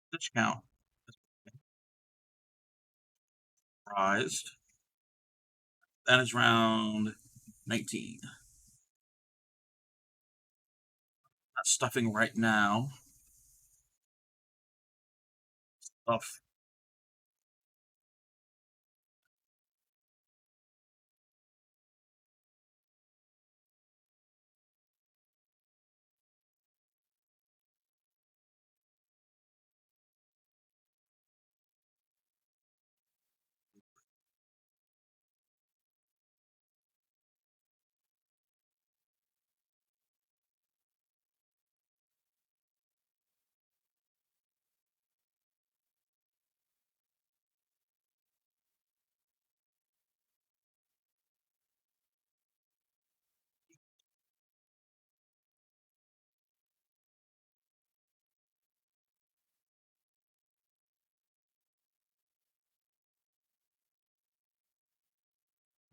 Stitch count rised. That is round 19. Not stuffing right now. Stuff.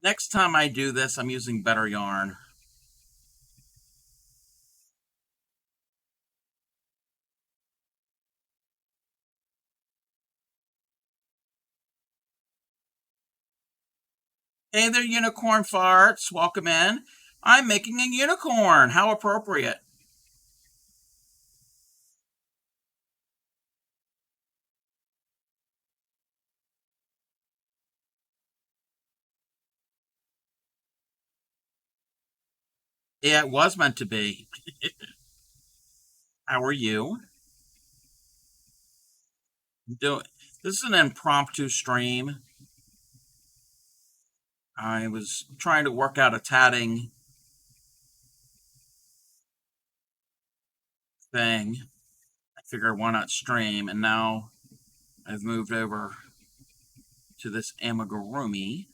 Next time I do this, I'm using better yarn. Hey there, unicorn farts. Welcome in. I'm making a unicorn. How appropriate. Yeah, it was meant to be. How are you? Doing. This is an impromptu stream. I was trying to work out a tatting thing. I figured why not stream, and now I've moved over to this amigurumi,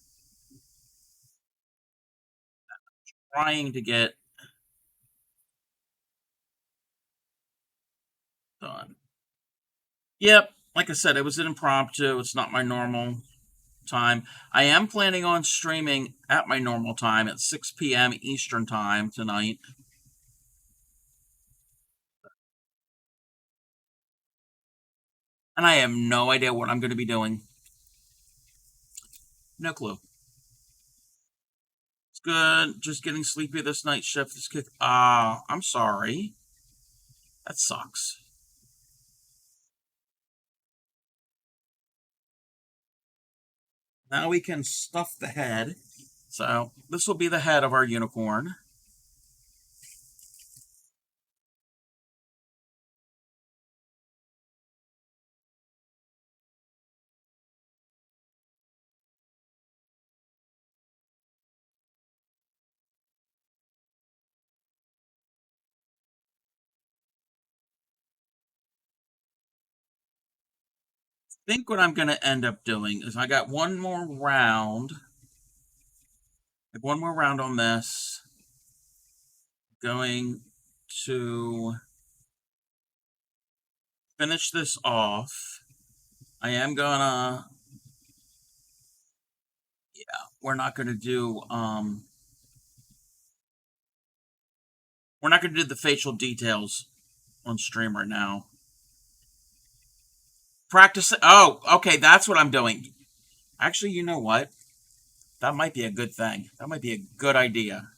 trying to get done. Yep, like I said, it was an impromptu. It's not my normal time. I am planning on streaming at my normal time at 6 p.m. Eastern time tonight. And I have no idea what I'm going to be doing. No clue. It's good. Just getting sleepy this night shift. This kid. I'm sorry. That sucks. Now we can stuff the head. So this will be the head of our unicorn. I think what I'm going to end up doing is I got one more round. Like one more round on this. Going to finish this off. I am gonna. Yeah, we're not gonna do. We're not going to do the facial details on stream right now. Practice. Oh, okay. That's what I'm doing. Actually, you know what? That might be a good thing. That might be a good idea.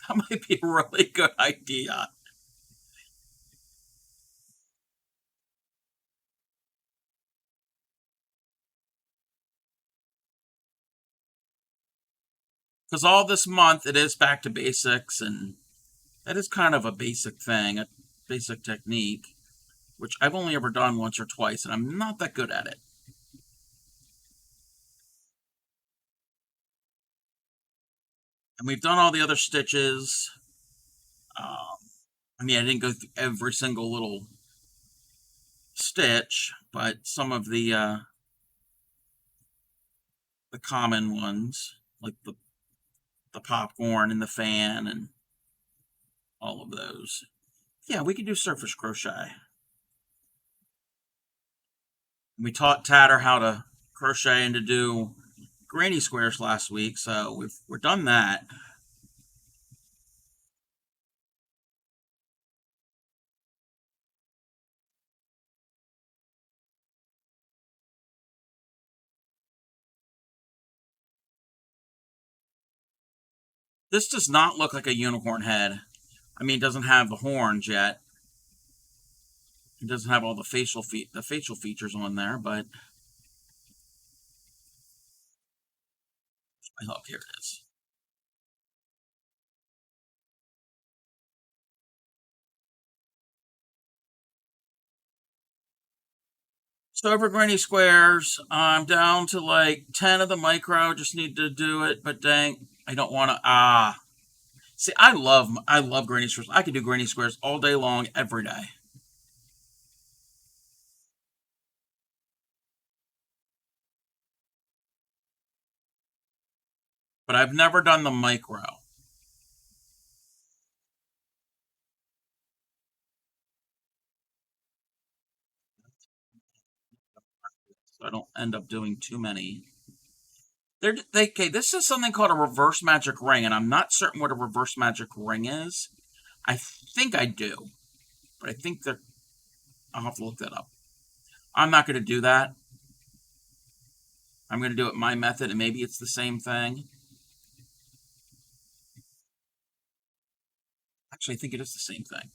That might be a really good idea. Because all this month it is back to basics, and that is kind of a basic thing, a basic technique, which I've only ever done once or twice, and I'm not that good at it. And we've done all the other stitches. Um, I mean, I didn't go through every single little stitch, but some of the common ones, like the popcorn and the fan and all of those. Yeah, we could do surface crochet. We taught Tatter how to crochet and to do granny squares last week, so we're done that. This does not look like a unicorn head. I mean, it doesn't have the horns yet. It doesn't have all the facial features on there, but I hope here it is. So over granny squares, I'm down to like 10 of the micro. Just need to do it, but dang, I don't want to. See, I love granny squares. I could do granny squares all day long, every day. But I've never done the micro. So I don't end up doing too many. Okay, this is something called a reverse magic ring, and I'm not certain what a reverse magic ring is. I think I do, but I think that I'll have to look that up. I'm not going to do that. I'm going to do it my method, and maybe it's the same thing. Actually, I think it is the same thing.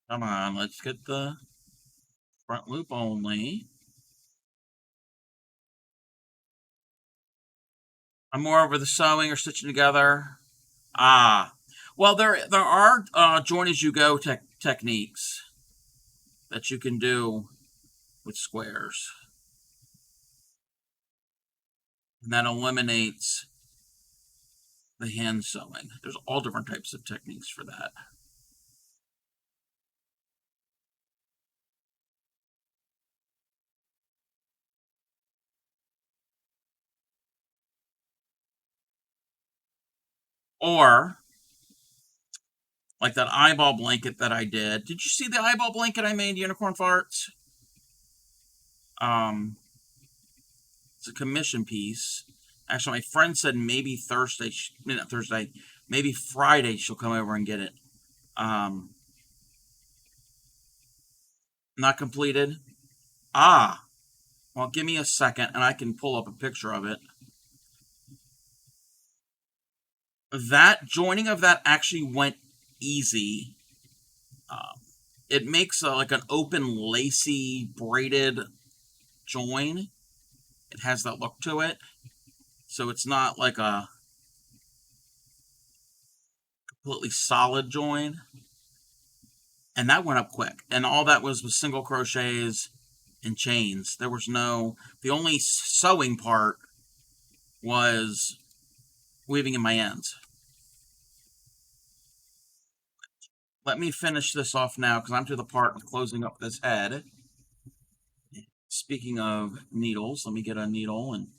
Come on, let's get the front loop only. I'm more over the sewing or stitching together. Ah, well, there are join as you go techniques that you can do with squares, and that eliminates the hand sewing. There's all different types of techniques for that. Or like that eyeball blanket that I did. Did you see the eyeball blanket I made, Unicorn Farts? Um, it's a commission piece. Actually, my friend said maybe Thursday, not Thursday, maybe Friday she'll come over and get it. Um, not completed. Ah, well, give me a second and I can pull up a picture of it. That joining of that actually went easy. Uh, it makes like an open, lacy, braided join. It has that look to it. So it's not like a completely solid join. And that went up quick. And all that was single crochets and chains. There was the only sewing part was weaving in my ends. Let me finish this off now because I'm to the part of closing up this head. Speaking of needles, let me get a needle and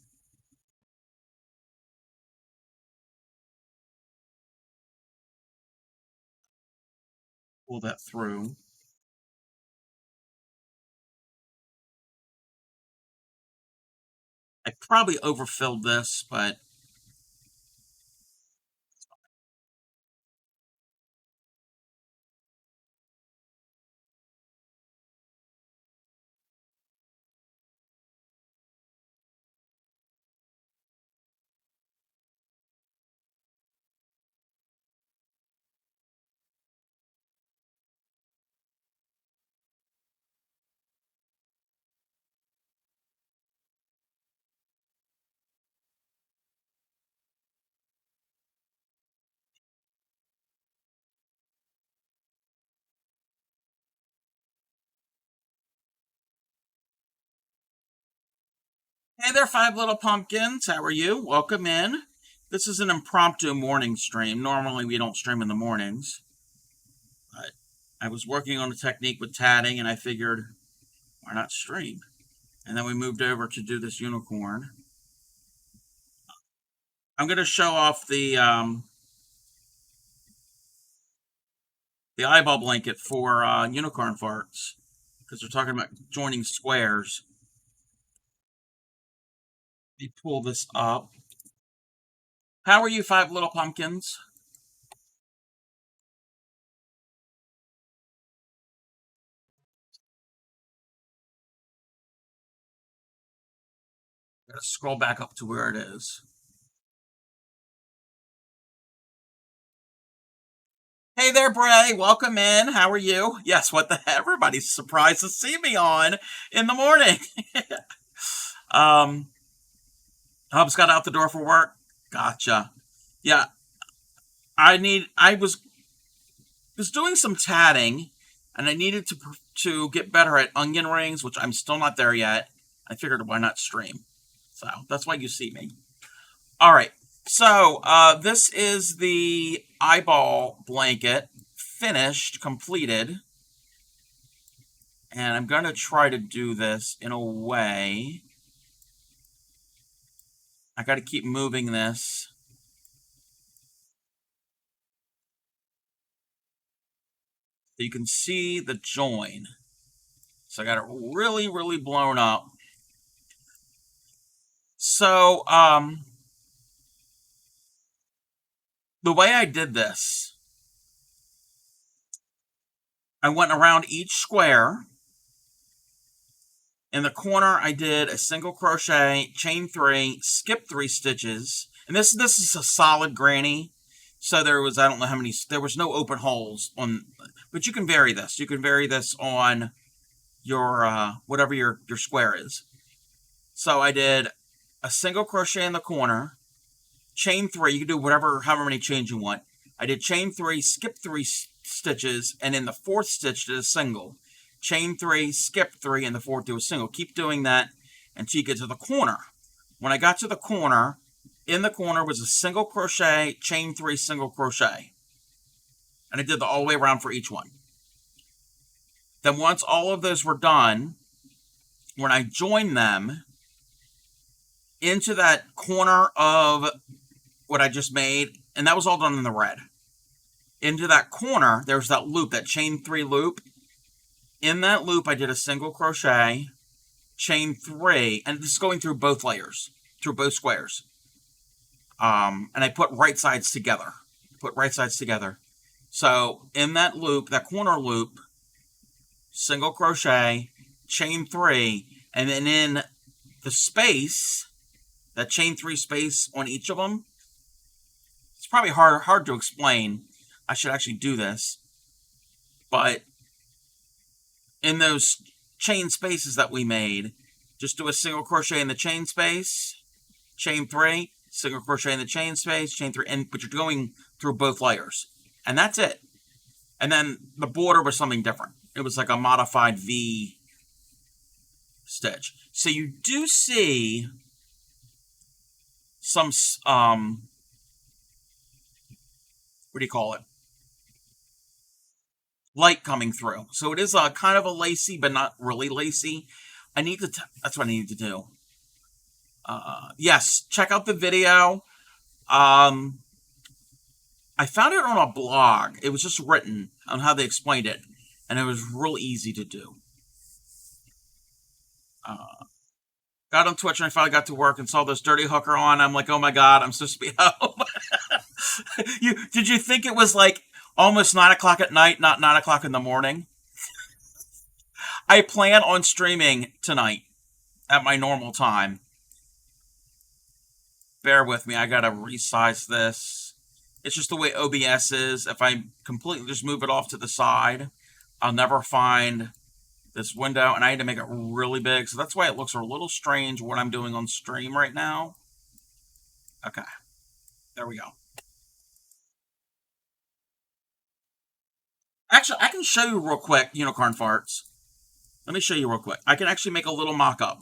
pull that through. I probably overfilled this, but hey there, Five Little Pumpkins. How are you? Welcome in. This is an impromptu morning stream. Normally, we don't stream in the mornings, but I was working on a technique with tatting, and I figured, why not stream? And then we moved over to do this unicorn. I'm going to show off the eyeball blanket for unicorn farts because we're talking about joining squares. Let me pull this up. How are you, Five Little Pumpkins? Gotta scroll back up to where it is. Hey there, Bray. Welcome in. How are you? Yes, what the heck? Everybody's surprised to see me on in the morning. um, Hubs got out the door for work. Gotcha. Yeah, I was doing some tatting, and I needed to get better at onion rings, which I'm still not there yet. I figured why not stream. So that's why you see me. All right. So this is the eyeball blanket, finished, completed. And I'm going to try to do this in a way. I got to keep moving this. So you can see the join. So I got it really, really blown up. So the way I did this, I went around each square. In the corner, I did a single crochet, chain 3, skip 3 stitches. And this is a solid granny. So there was, I don't know how many, there was no open holes on, but you can vary this. You can vary this on your, whatever your square is. So I did a single crochet in the corner, chain 3, you can do whatever, however many chains you want. I did chain 3, skip 3 stitches, and in the 4th stitch did a single. Chain 3, skip 3, and the 4th do a single. Keep doing that until you get to the corner. When I got to the corner, in the corner was a single crochet, chain 3, single crochet. And I did the all the way around for each one. Then once all of those were done, when I joined them into that corner of what I just made, and that was all done in the red. Into that corner, there's that loop, that chain 3 loop. In that loop, I did a single crochet, chain 3, and this is going through both layers, through both squares. And I put right sides together. So in that loop, that corner loop, single crochet, chain 3, and then in the space, that chain 3 space on each of them, it's probably hard to explain. I should actually do this. But in those chain spaces that we made, just do a single crochet in the chain space, chain 3, single crochet in the chain space, chain 3, but you're going through both layers. And that's it. And then the border was something different. It was like a modified V stitch. So you do see some, what do you call it? Light coming through. So it is a kind of a lacy, but not really lacy. That's what I need to do. Yes, check out the video. I found it on a blog. It was just written on how they explained it, and it was real easy to do. Got on Twitch and I finally got to work and saw this dirty hooker on. I'm like, oh my god, I'm supposed to be home. Did you think it was like almost 9 o'clock at night, not 9 o'clock in the morning? I plan on streaming tonight at my normal time. Bear with me, I gotta resize this. It's just the way OBS is. If I completely just move it off to the side, I'll never find this window, and I had to make it really big, so that's why it looks a little strange what I'm doing on stream right now. Okay, there we go. Actually, I can show you real quick, unicorn farts. Let me show you real quick. I can actually make a little mock-up.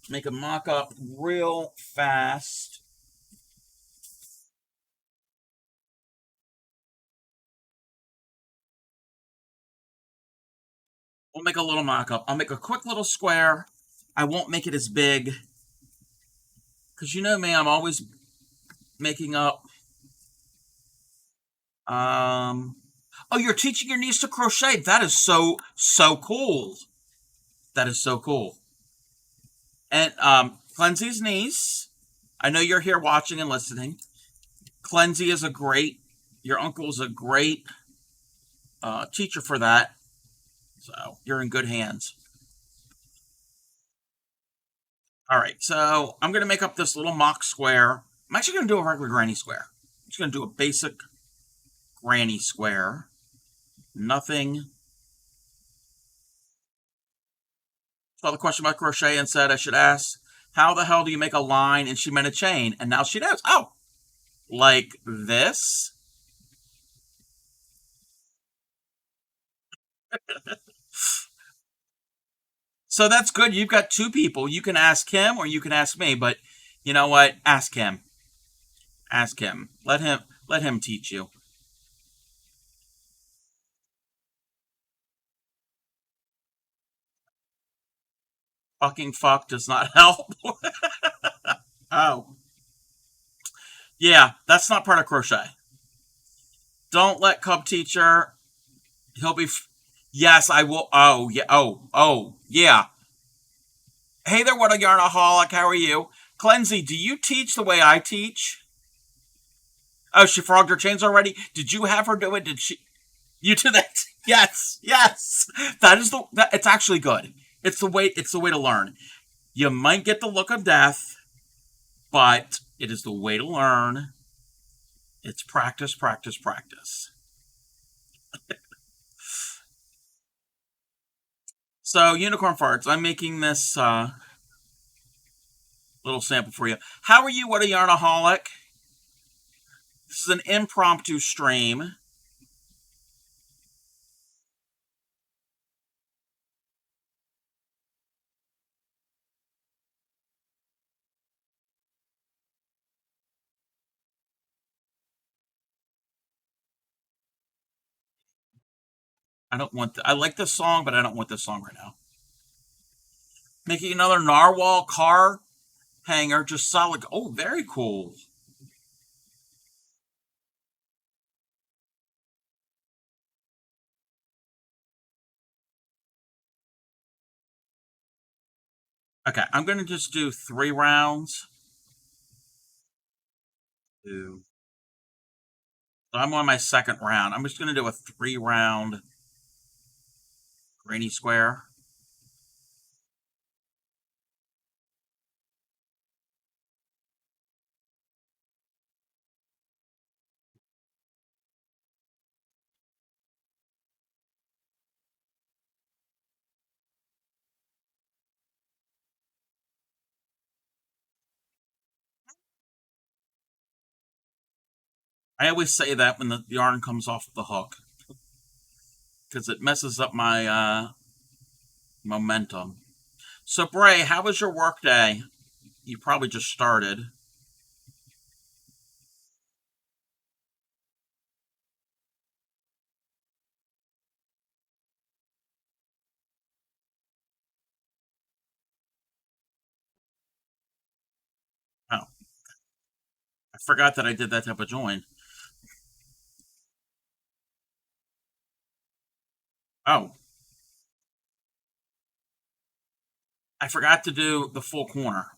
Make a mock-up real fast. We'll make a little mock-up. I'll make a quick little square. I won't make it as big. Because you know me, I'm always making up. Oh, you're teaching your niece to crochet. That is so cool. That is so cool. And Cleansy's niece, I know you're here watching and listening. Cleansy is your uncle is a great teacher for that. So you're in good hands. All right, so I'm going to make up this little mock square. I'm actually going to do a regular granny square. I'm just going to do a basic granny square. Nothing. Saw the question about crochet and said I should ask, how the hell do you make a line? And she meant a chain. And now she knows. Oh, like this? So that's good. You've got two people. You can ask him or you can ask me. But you know what? Ask him. Ask him. Let him teach you. Fucking fuck does not help. Oh. Yeah, that's not part of crochet. Don't let Cub Teacher. He'll be. Yes, I will. Oh, yeah. Oh, yeah. Hey there, what a yarnaholic. How are you? Cleansy, do you teach the way I teach? Oh, she frogged her chains already? Did you have her do it? Did she? You do that? Yes, yes. It's actually good. It's the way to learn. You might get the look of death, but it is the way to learn. It's practice, practice, practice. So, unicorn farts. I'm making this little sample for you. How are you? What a yarnaholic. This is an impromptu stream. I don't want. I like this song, but I don't want this song right now. Making another narwhal car hanger, just solid. Oh, very cool. Okay, I'm gonna just do 3 rounds. So I'm on my second round. I'm just gonna do a 3 round granny square. I always say that when the yarn comes off the hook because it messes up my momentum. So Bray, how was your work day? You probably just started. Oh, I forgot that I did that type of join. Oh, I forgot to do the full corner.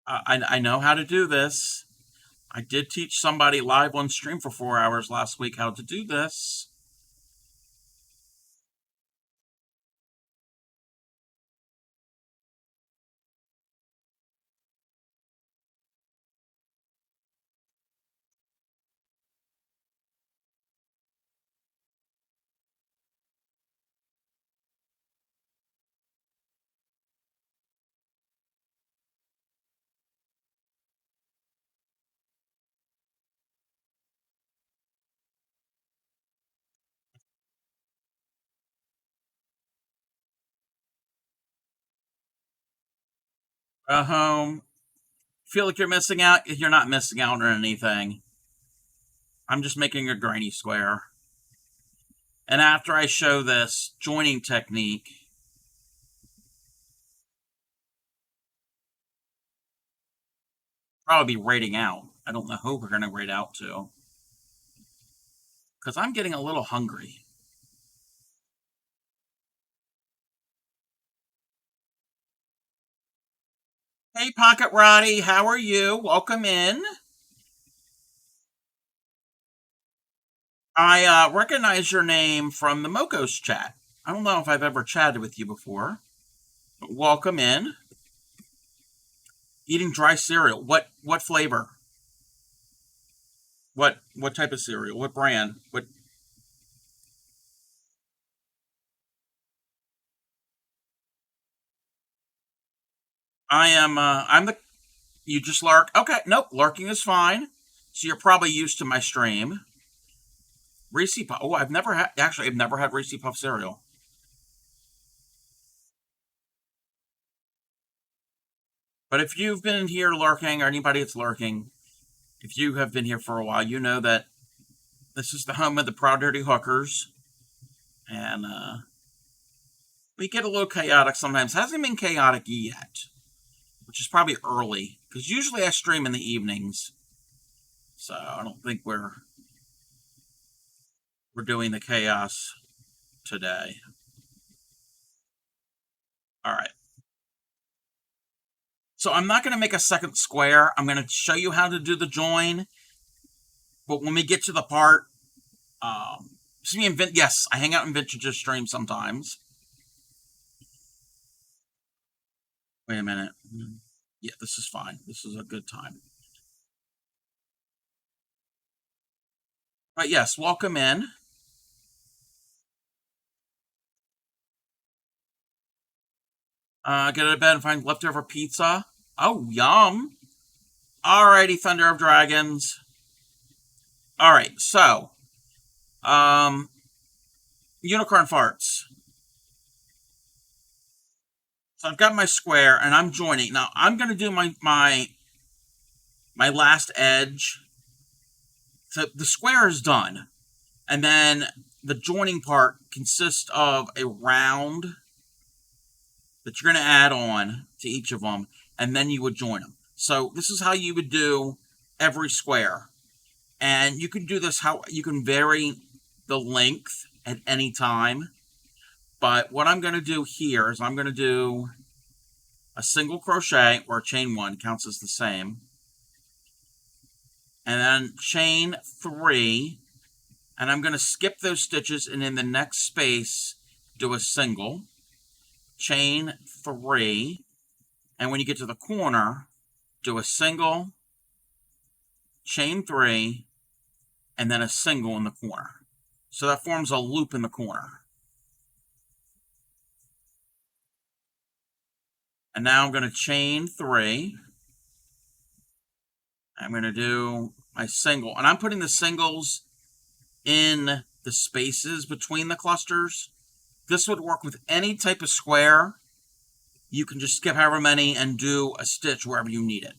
I know how to do this. I did teach somebody live on stream for 4 hours last week how to do this. Feel like you're missing out? You're not missing out on anything. I'm just making a granny square. And after I show this joining technique, probably be rating out. I don't know who we're going to rate out to. Because I'm getting a little hungry. Hey, Pocket Roddy, how are you? Welcome in. I recognize your name from the Mokos chat. I don't know if I've ever chatted with you before. But welcome in. Eating dry cereal. What flavor? What type of cereal? What brand? What I am I'm the you just lark. Okay, nope, larking is fine. So you're probably used to my stream. Reese Puff. Oh, I've never had Reese Puff cereal. But if you've been here lurking, or anybody that's lurking, if you have been here for a while, you know that this is the home of the Proud Dirty Hookers. And we get a little chaotic sometimes. Hasn't been chaotic yet, which is probably early. Because usually I stream in the evenings. So I don't think we're doing the chaos today. Alright. So I'm not going to make a second square. I'm going to show you how to do the join. But when we get to the part, see me in yes, I hang out in Vintage's stream sometimes. Wait a minute. Yeah, this is fine. This is a good time. But yes, welcome in. Get out of bed and find leftover pizza. Oh, yum. Alrighty, Thunder of Dragons. Alright, so. Unicorn farts. So I've got my square and I'm joining. Now I'm gonna do my last edge. So the square is done. And then the joining part consists of a round that you're going to add on to each of them, and then you would join them. So this is how you would do every square. And you can do this how you can vary the length at any time. But what I'm going to do here is I'm going to do a single crochet, or chain one counts as the same. And then chain 3. And I'm going to skip those stitches, and in the next space, do a single, chain 3, and when you get to the corner, do a single, chain 3, and then a single in the corner. So that forms a loop in the corner. And now I'm going to chain 3. I'm going to do my single, and I'm putting the singles in the spaces between the clusters. This would work with any type of square. You can just skip however many and do a stitch wherever you need it.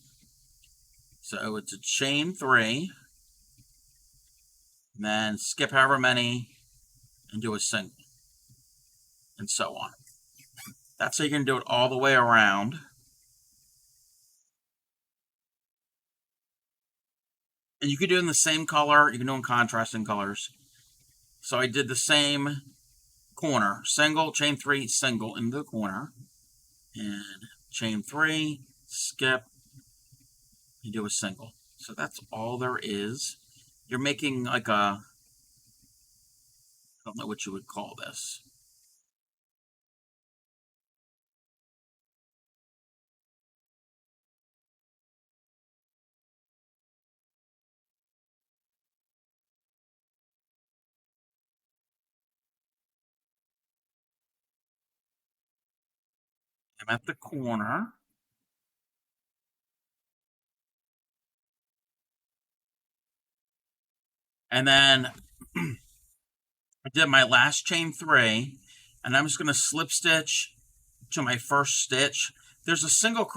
So it's a chain 3, and then skip however many and do a single, and so on. That's how you can do it all the way around. And you can do it in the same color. You can do it in contrasting colors. So I did the same corner, single, chain 3, single into the corner, and chain 3, skip, you do a single. So that's all there is. You're making like a, I don't know what you would call this. I'm at the corner. And then I did my last chain 3, and I'm just going to slip stitch to my first stitch. There's a single,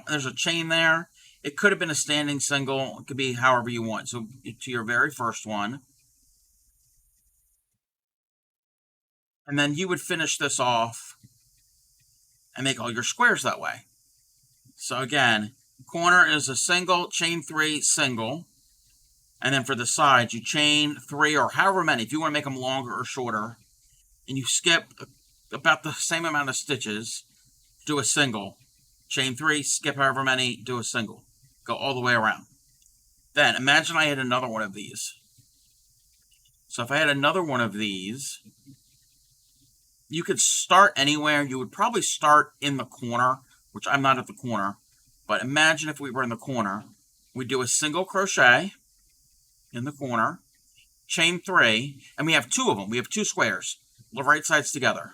there's a chain there. It could have been a standing single. It could be however you want. So to your very first one. And then you would finish this off and make all your squares that way. So again, corner is a single, chain 3, single. And then for the sides, you chain 3 or however many. If you want to make them longer or shorter, and you skip about the same amount of stitches, do a single. Chain 3, skip however many, do a single. Go all the way around. Then imagine I had another one of these. So if I had another one of these, you could start anywhere. You would probably start in the corner, which I'm not at the corner. But imagine if we were in the corner. We do a single crochet in the corner, chain 3, and we have 2 of them. We have 2 squares, the right sides together.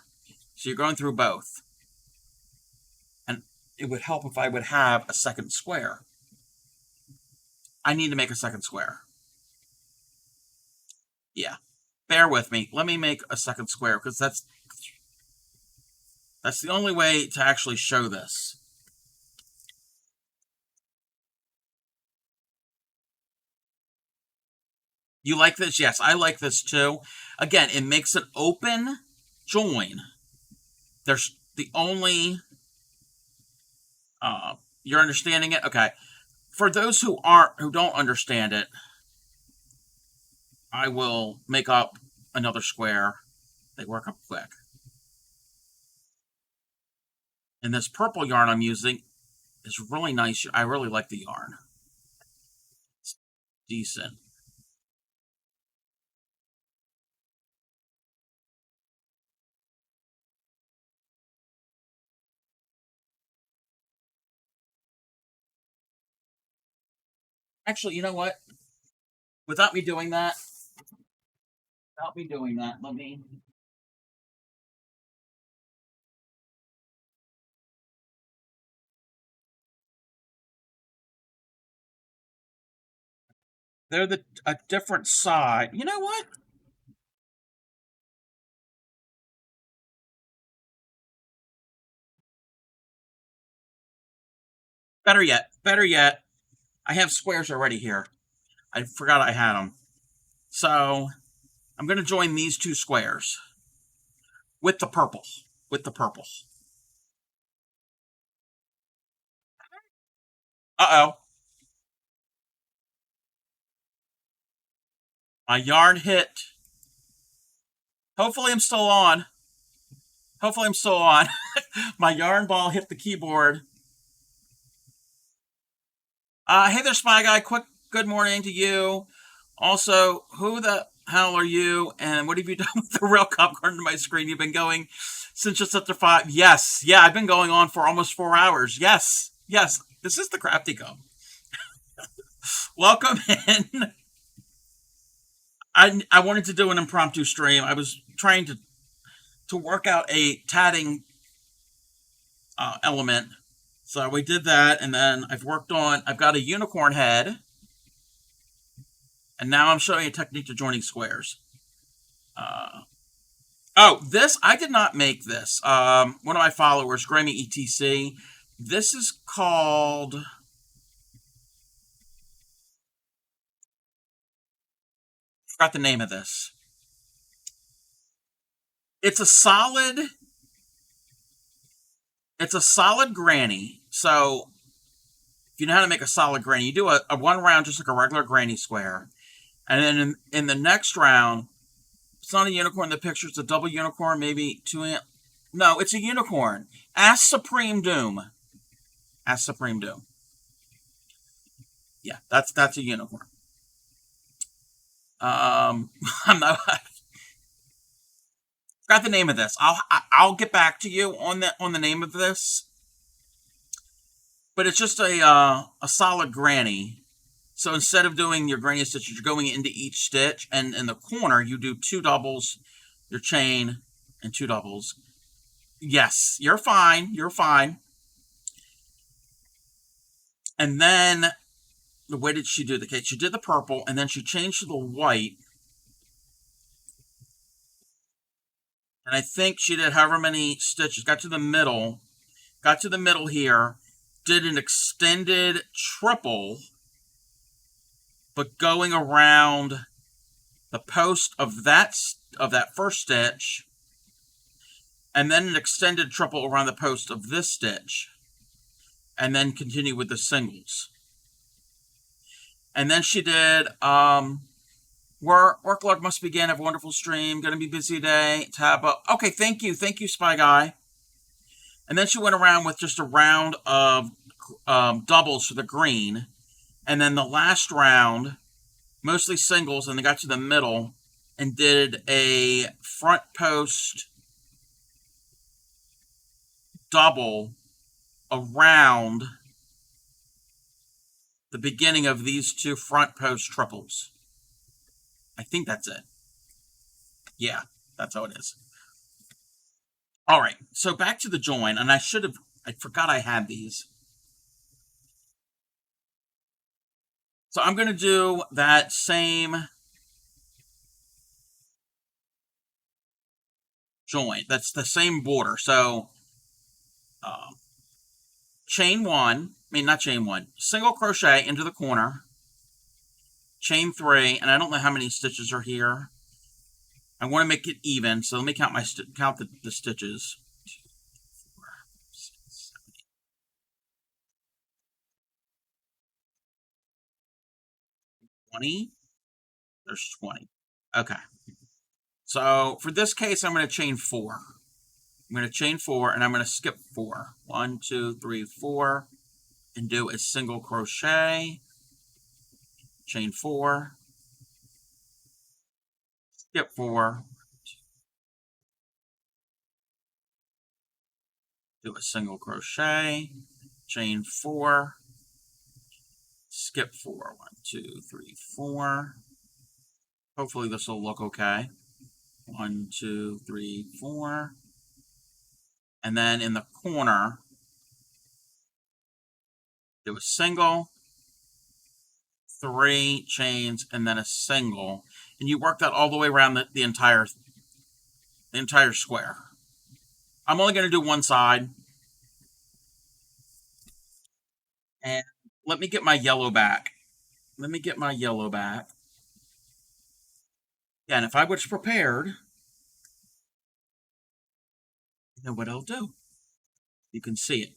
So you're going through both. And it would help if I would have a second square. I need to make a second square. Yeah. Bear with me. Let me make a second square, because that's the only way to actually show this. You like this? Yes, I like this too. Again, it makes an open join. There's the only... you're understanding it? Okay. For those who don't understand it, I will make up another square. They work up quick. And this purple yarn I'm using is really nice. I really like the yarn. It's decent. Actually, you know what? Without me doing that, let me... They're a different side. You know what? Better yet, I have squares already here. I forgot I had them. So I'm going to join these 2 squares with the purple. With the purple. Uh-oh. My yarn hit. Hopefully I'm still on. My yarn ball hit the keyboard. Hey there, Spy Guy. Quick good morning to you. Also, who the hell are you? And what have you done with the rail cop according to my screen? You've been going since just after 5. Yes. Yeah, I've been going on for almost 4 hours. Yes. This is the Crafty Gum. Welcome in. I wanted to do an impromptu stream. I was trying to work out a tatting element. So we did that, and then I've got a unicorn head, and now I'm showing a technique to joining squares. I did not make this. One of my followers, Grammy ETC, this is called... I forgot the name of this. It's a solid granny. So if you know how to make a solid granny, you do a 1 round just like a regular granny square. And then in the next round, It's not a unicorn in the picture. It's a double unicorn, maybe two ant. No, it's a unicorn. Ask Supreme Doom. Ask Supreme Doom. Yeah, that's a unicorn. I'm not. Forgot the name of this. I'll get back to you on the name of this. But it's just a solid granny. So instead of doing your granny stitches, you're going into each stitch, and in the corner you do two doubles, your chain, and two doubles. Yes, you're fine. You're fine. And then the way did she do the cake? She did the purple, and then she changed to the white. And I think she did however many stitches. Got to the middle. Got to the middle here. Did an extended triple, but going around the post of that first stitch, and then an extended triple around the post of this stitch, and then continue with the singles. And then she did workload must begin. Have a wonderful stream. Gonna be busy day. Tab up. Okay, thank you, Spy Guy. And then she went around with just a round of doubles for the green, and then the last round, mostly singles, and they got to the middle and did a front post double around the beginning of these two front post triples. I think that's it. Yeah, that's how it is. All right, so back to the join, and I forgot I had these. So I'm going to do that same join. That's the same border. So chain one, not chain one, single crochet into the corner, chain three, and I don't know how many stitches are here. I want to make it even, so let me count the stitches. 2, 4, 6, 7, 8. 20. There's 20. Okay. So for this case, I'm going to chain 4. I'm going to chain 4, and I'm going to skip 4. 1, 2, 3, 4, and do a single crochet. Chain 4. Skip 4. Do a single crochet. Chain 4. Skip 4. 1, 2, 3, 4. Hopefully this will look okay. 1, 2, 3, 4. And then in the corner, do a single, 3 chains, and then a single. And you work that all the way around the entire square. I'm only going to do one side. And let me get my yellow back. Yeah, and if I was prepared, you know what I'll do. You can see it.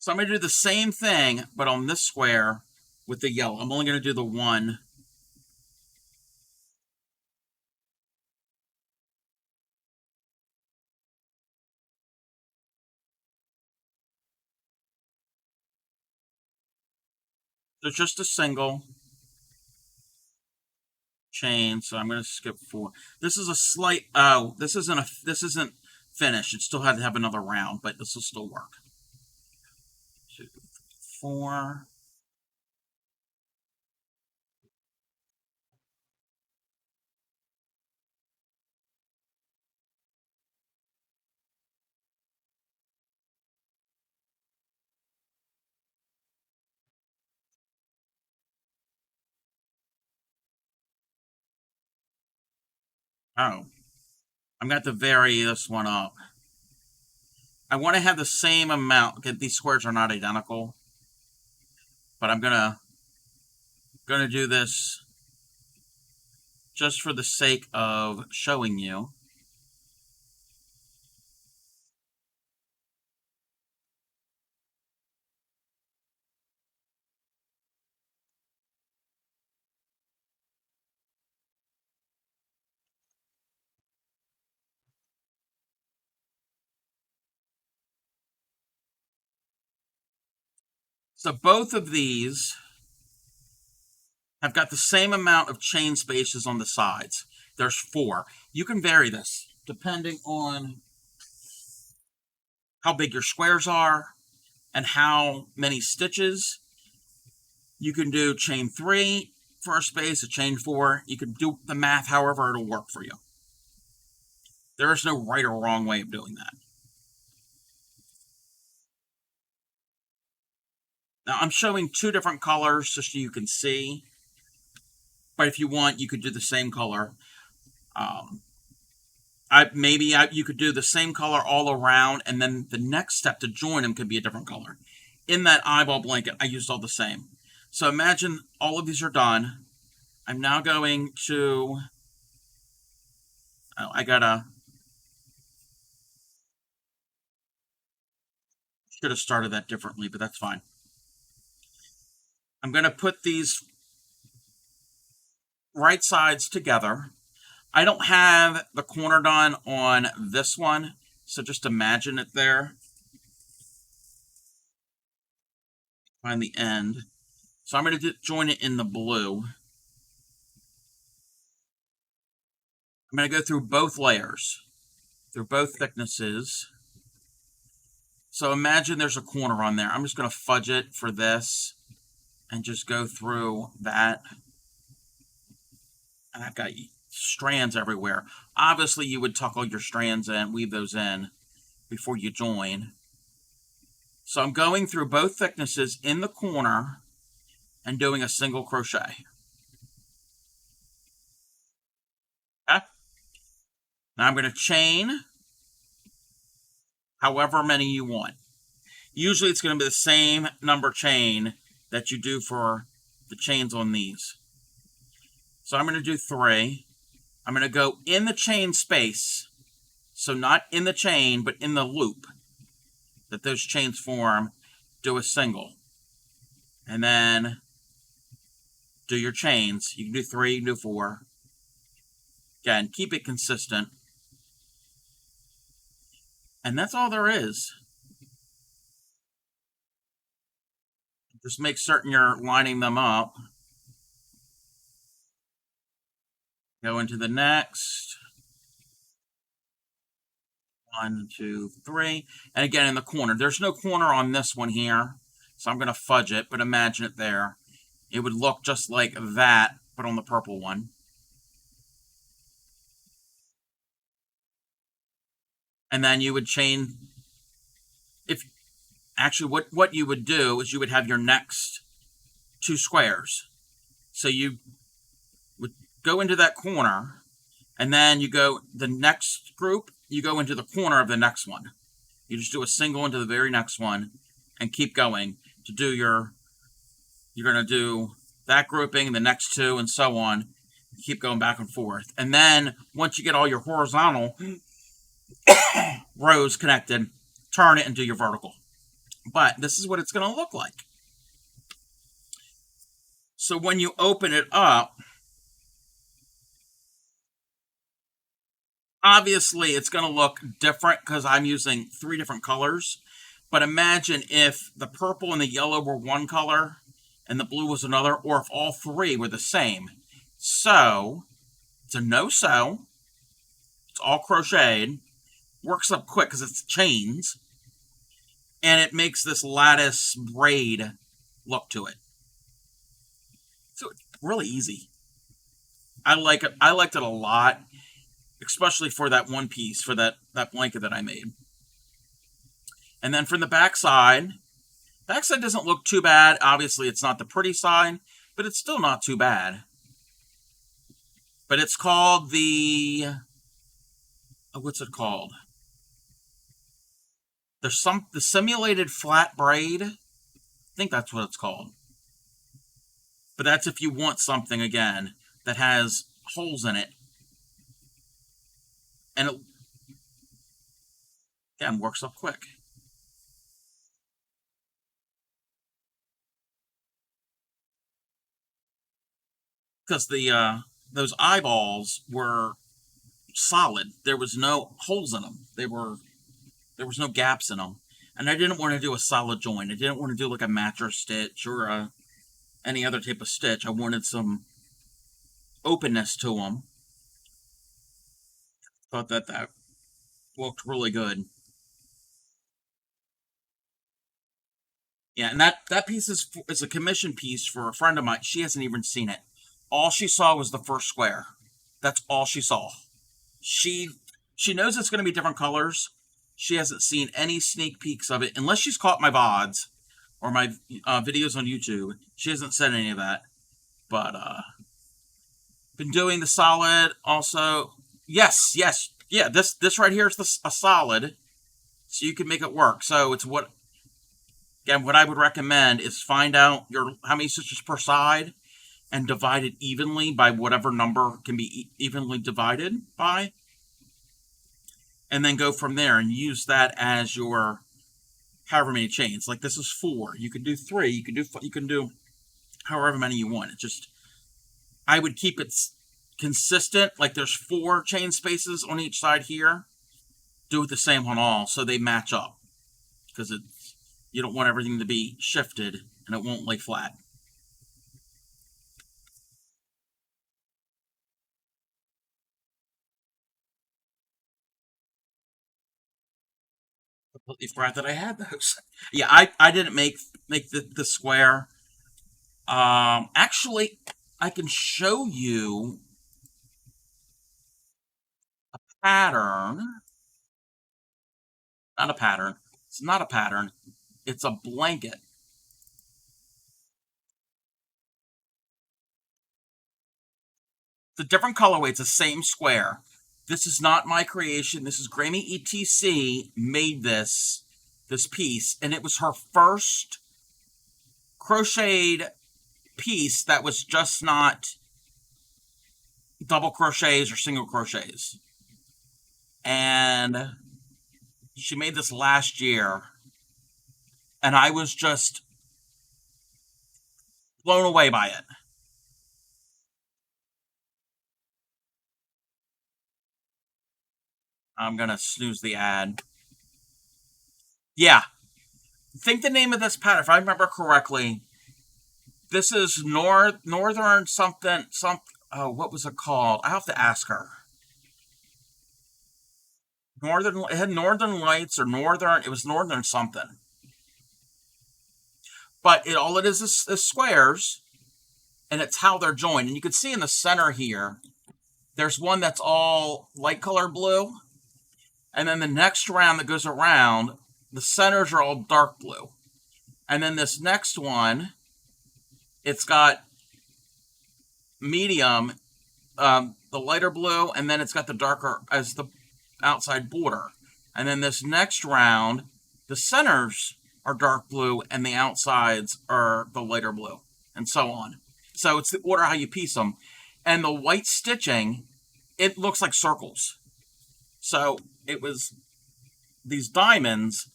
So I'm going to do the same thing, but on this square with the yellow. I'm only going to do the one. So just a single chain. So I'm going to skip 4. This is a slight. Oh, this isn't finished. It still had to have another round, but this will still work. 2, 3, 4. Oh, I'm going to vary this one up. I want to have the same amount. Okay, these squares are not identical, but I'm gonna do this just for the sake of showing you. So both of these have got the same amount of chain spaces on the sides. There's 4. You can vary this depending on how big your squares are and how many stitches. You can do chain 3 for a space, a chain 4. You can do the math however it'll work for you. There is no right or wrong way of doing that. Now I'm showing 2 different colors just so you can see. But if you want, you could do the same color. Um, you could do the same color all around, and then the next step to join them could be a different color. In that eyeball blanket, I used all the same. So imagine all of these are done. I'm now going to. Oh, should have started that differently, but that's fine. I'm going to put these right sides together. I don't have the corner done on this one, so just imagine it there. Find the end. So I'm going to join it in the blue. I'm going to go through both layers, through both thicknesses. So imagine there's a corner on there. I'm just going to fudge it for this and just go through that. And I've got strands everywhere. Obviously, you would tuck all your strands in, weave those in before you join. So I'm going through both thicknesses in the corner and doing a single crochet. Okay? Now I'm going to chain however many you want. Usually it's going to be the same number chain that you do for the chains on these. So I'm going to do 3. I'm going to go in the chain space. So not in the chain, but in the loop that those chains form, do a single. And then do your chains. You can do 3, you can do 4. Again, keep it consistent. And that's all there is. Just make certain you're lining them up. Go into the next. 1, 2, 3. And again, in the corner. There's no corner on this one here, so I'm going to fudge it, but imagine it there. It would look just like that, but on the purple one. And then you would chain. Actually, what you would do is you would have your next 2 squares. So you would go into that corner, and then you go the next group, you go into the corner of the next one. You just do a single into the very next one and keep going to do you're going to do that grouping, the next 2, and so on. You keep going back and forth. And then once you get all your horizontal rows connected, turn it and do your vertical. But this is what it's going to look like. So when you open it up, obviously it's going to look different because I'm using 3 different colors. But imagine if the purple and the yellow were one color and the blue was another, or if all 3 were the same. So it's a no-sew. It's all crocheted. Works up quick because it's chains. And it makes this lattice braid look to it. So it's really easy. I like it. I liked it a lot, especially for that one piece, for that blanket that I made. And then from the backside doesn't look too bad. Obviously, it's not the pretty side, but it's still not too bad. But it's called the... what's it called? The simulated flat braid. I think that's what it's called. But that's if you want something, again, that has holes in it. And it, again, works up quick. Because those eyeballs were solid. There was no holes in them. There was no gaps in them. And I didn't want to do a solid joint. I didn't want to do like a mattress stitch or any other type of stitch. I wanted some openness to them. Thought that that looked really good. Yeah, and that piece is a commission piece for a friend of mine. She hasn't even seen it. All she saw was the first square. That's all she saw. She she knows it's going to be different colors. She hasn't seen any sneak peeks of it unless she's caught my VODs or my videos on YouTube. She hasn't said any of that. But been doing the solid also. Yes, yes, yeah. This right here is a solid, so you can make it work. So it's what again what I would recommend is find out your how many stitches per side and divide it evenly by whatever number can be evenly divided by, and then go from there and use that as your however many chains. Like this is 4. You can do 3. You can do however many you want. It just I would keep it consistent. Like there's 4 chain spaces on each side here. Do it the same on all so they match up because it's you don't want everything to be shifted and it won't lay flat. Completely forgot that I had those. Yeah, I didn't make the square. Actually, I can show you pattern. Not a pattern. It's not a pattern. It's a blanket. It's a different colorway. It's the same square. This is not my creation. This is Grammy ETC made this piece, and it was her first crocheted piece that was just not double crochets or single crochets. And she made this last year, and I was just blown away by it. I'm gonna snooze the ad. Yeah, I think the name of this pattern, if I remember correctly, this is Northern something some. Oh, what was it called? I have to ask her. Northern. It had Northern Lights or Northern. It was Northern something. But all it is squares, and it's how they're joined. And you can see in the center here, there's one that's all light colored blue, and then the next round that goes around, the centers are all dark blue. And then this next one, it's got medium, the lighter blue, and then it's got the darker as the outside border. And then this next round, the centers are dark blue and the outsides are the lighter blue, and so on. So it's the order how you piece them. And the white stitching, it looks like circles. So it was these diamonds,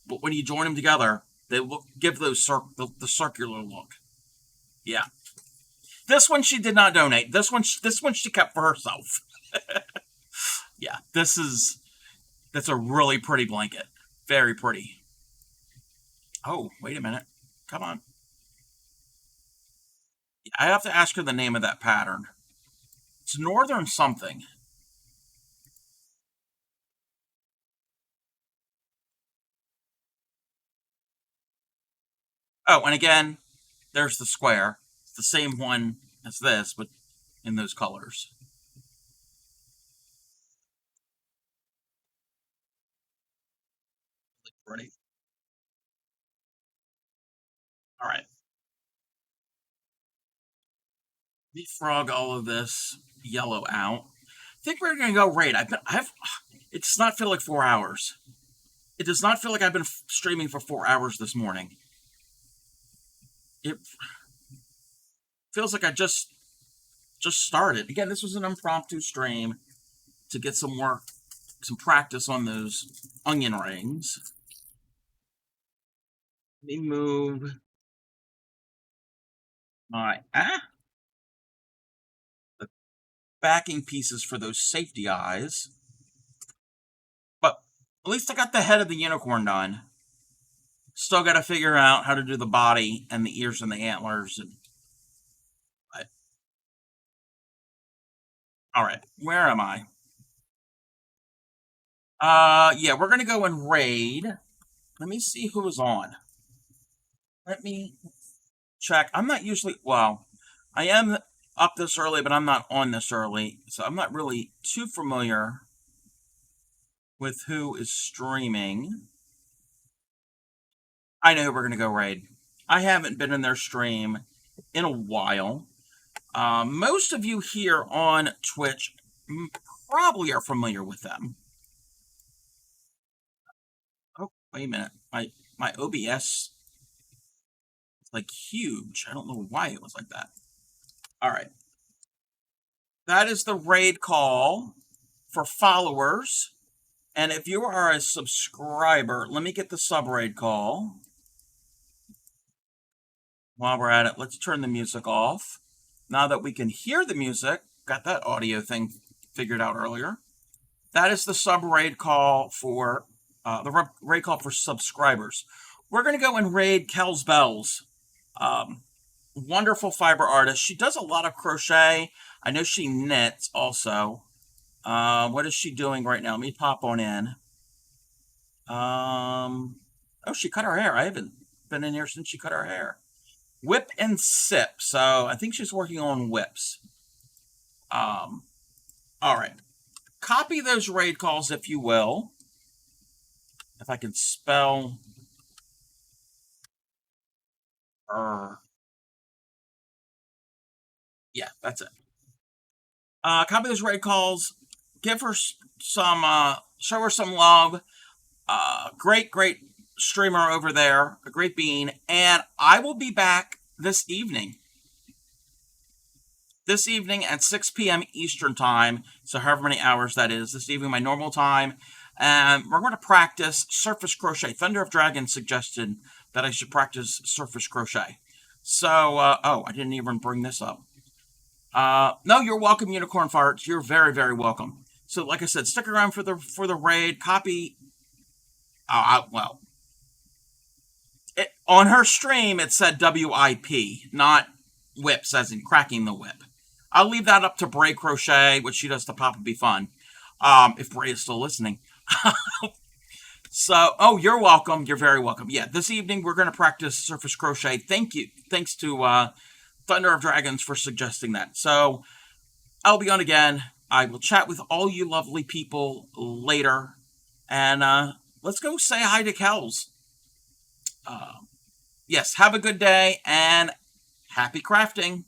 but when you join them together, they give those the circular look. Yeah. This one she did not donate. This one she kept for herself. Yeah. That's a really pretty blanket. Very pretty. Oh, wait a minute. Come on. I have to ask her the name of that pattern. It's Northern something. Oh, and again, there's the square. It's the same one as this, but in those colors. Pretty. All right. Frog all of this yellow out. I think we're gonna go right. I've. It does not feel like 4 hours. It does not feel like I've been streaming for 4 hours this morning. It feels like I just started. Again, this was an impromptu stream to get some work, some practice on those onion rings. Let me move my the backing pieces for those safety eyes. But at least I got the head of the unicorn done. Still got to figure out how to do the body and the ears and the antlers. And all right, where am I? Yeah, we're gonna go and raid. Let me see who is on. Let me check. I'm not usually, well, I am up this early, but I'm not on this early, so I'm not really too familiar with who is streaming. I know who we're gonna go raid. I haven't been in their stream in a while. Most of you here on Twitch probably are familiar with them. Oh, wait a minute. My OBS is like huge. I don't know why it was like that. All right. That is the raid call for followers. And if you are a subscriber, let me get the sub raid call. While we're at it, let's turn the music off. Now that we can hear the music, got that audio thing figured out earlier. That is the sub raid call for the raid call for subscribers. We're going to go and raid Kel's Bells. Wonderful fiber artist. She does a lot of crochet. I know she knits also. What is she doing right now? Let me pop on in. Oh, she cut her hair. I haven't been in here since she cut her hair. Whip and sip. So I think she's working on whips. All right. Copy those raid calls if you will. If I can spell. Yeah, that's it. Copy those raid calls. Give her some. Show her some love. Great streamer over there. A great bean. And I will be back this evening. This evening at 6 p.m. Eastern Time. So however many hours that is. This evening, my normal time. And we're going to practice surface crochet. Thunder of Dragons suggested that I should practice surface crochet. So, oh, I didn't even bring this up. No, you're welcome, Unicorn Farts. You're very welcome. So, like I said, stick around for the raid. Copy. Well, on her stream it said WIP, not whips, as in cracking the whip. I'll leave that up to Bray Crochet, which she does to Papa Be Fun. If Bray is still listening. So, oh, you're welcome. You're very welcome. Yeah, this evening we're going to practice surface crochet. Thank you. Thanks to Thunder of Dragons for suggesting that. So, I'll be on again. I will chat with all you lovely people later. And let's go say hi to Kels. Yes, have a good day and happy crafting.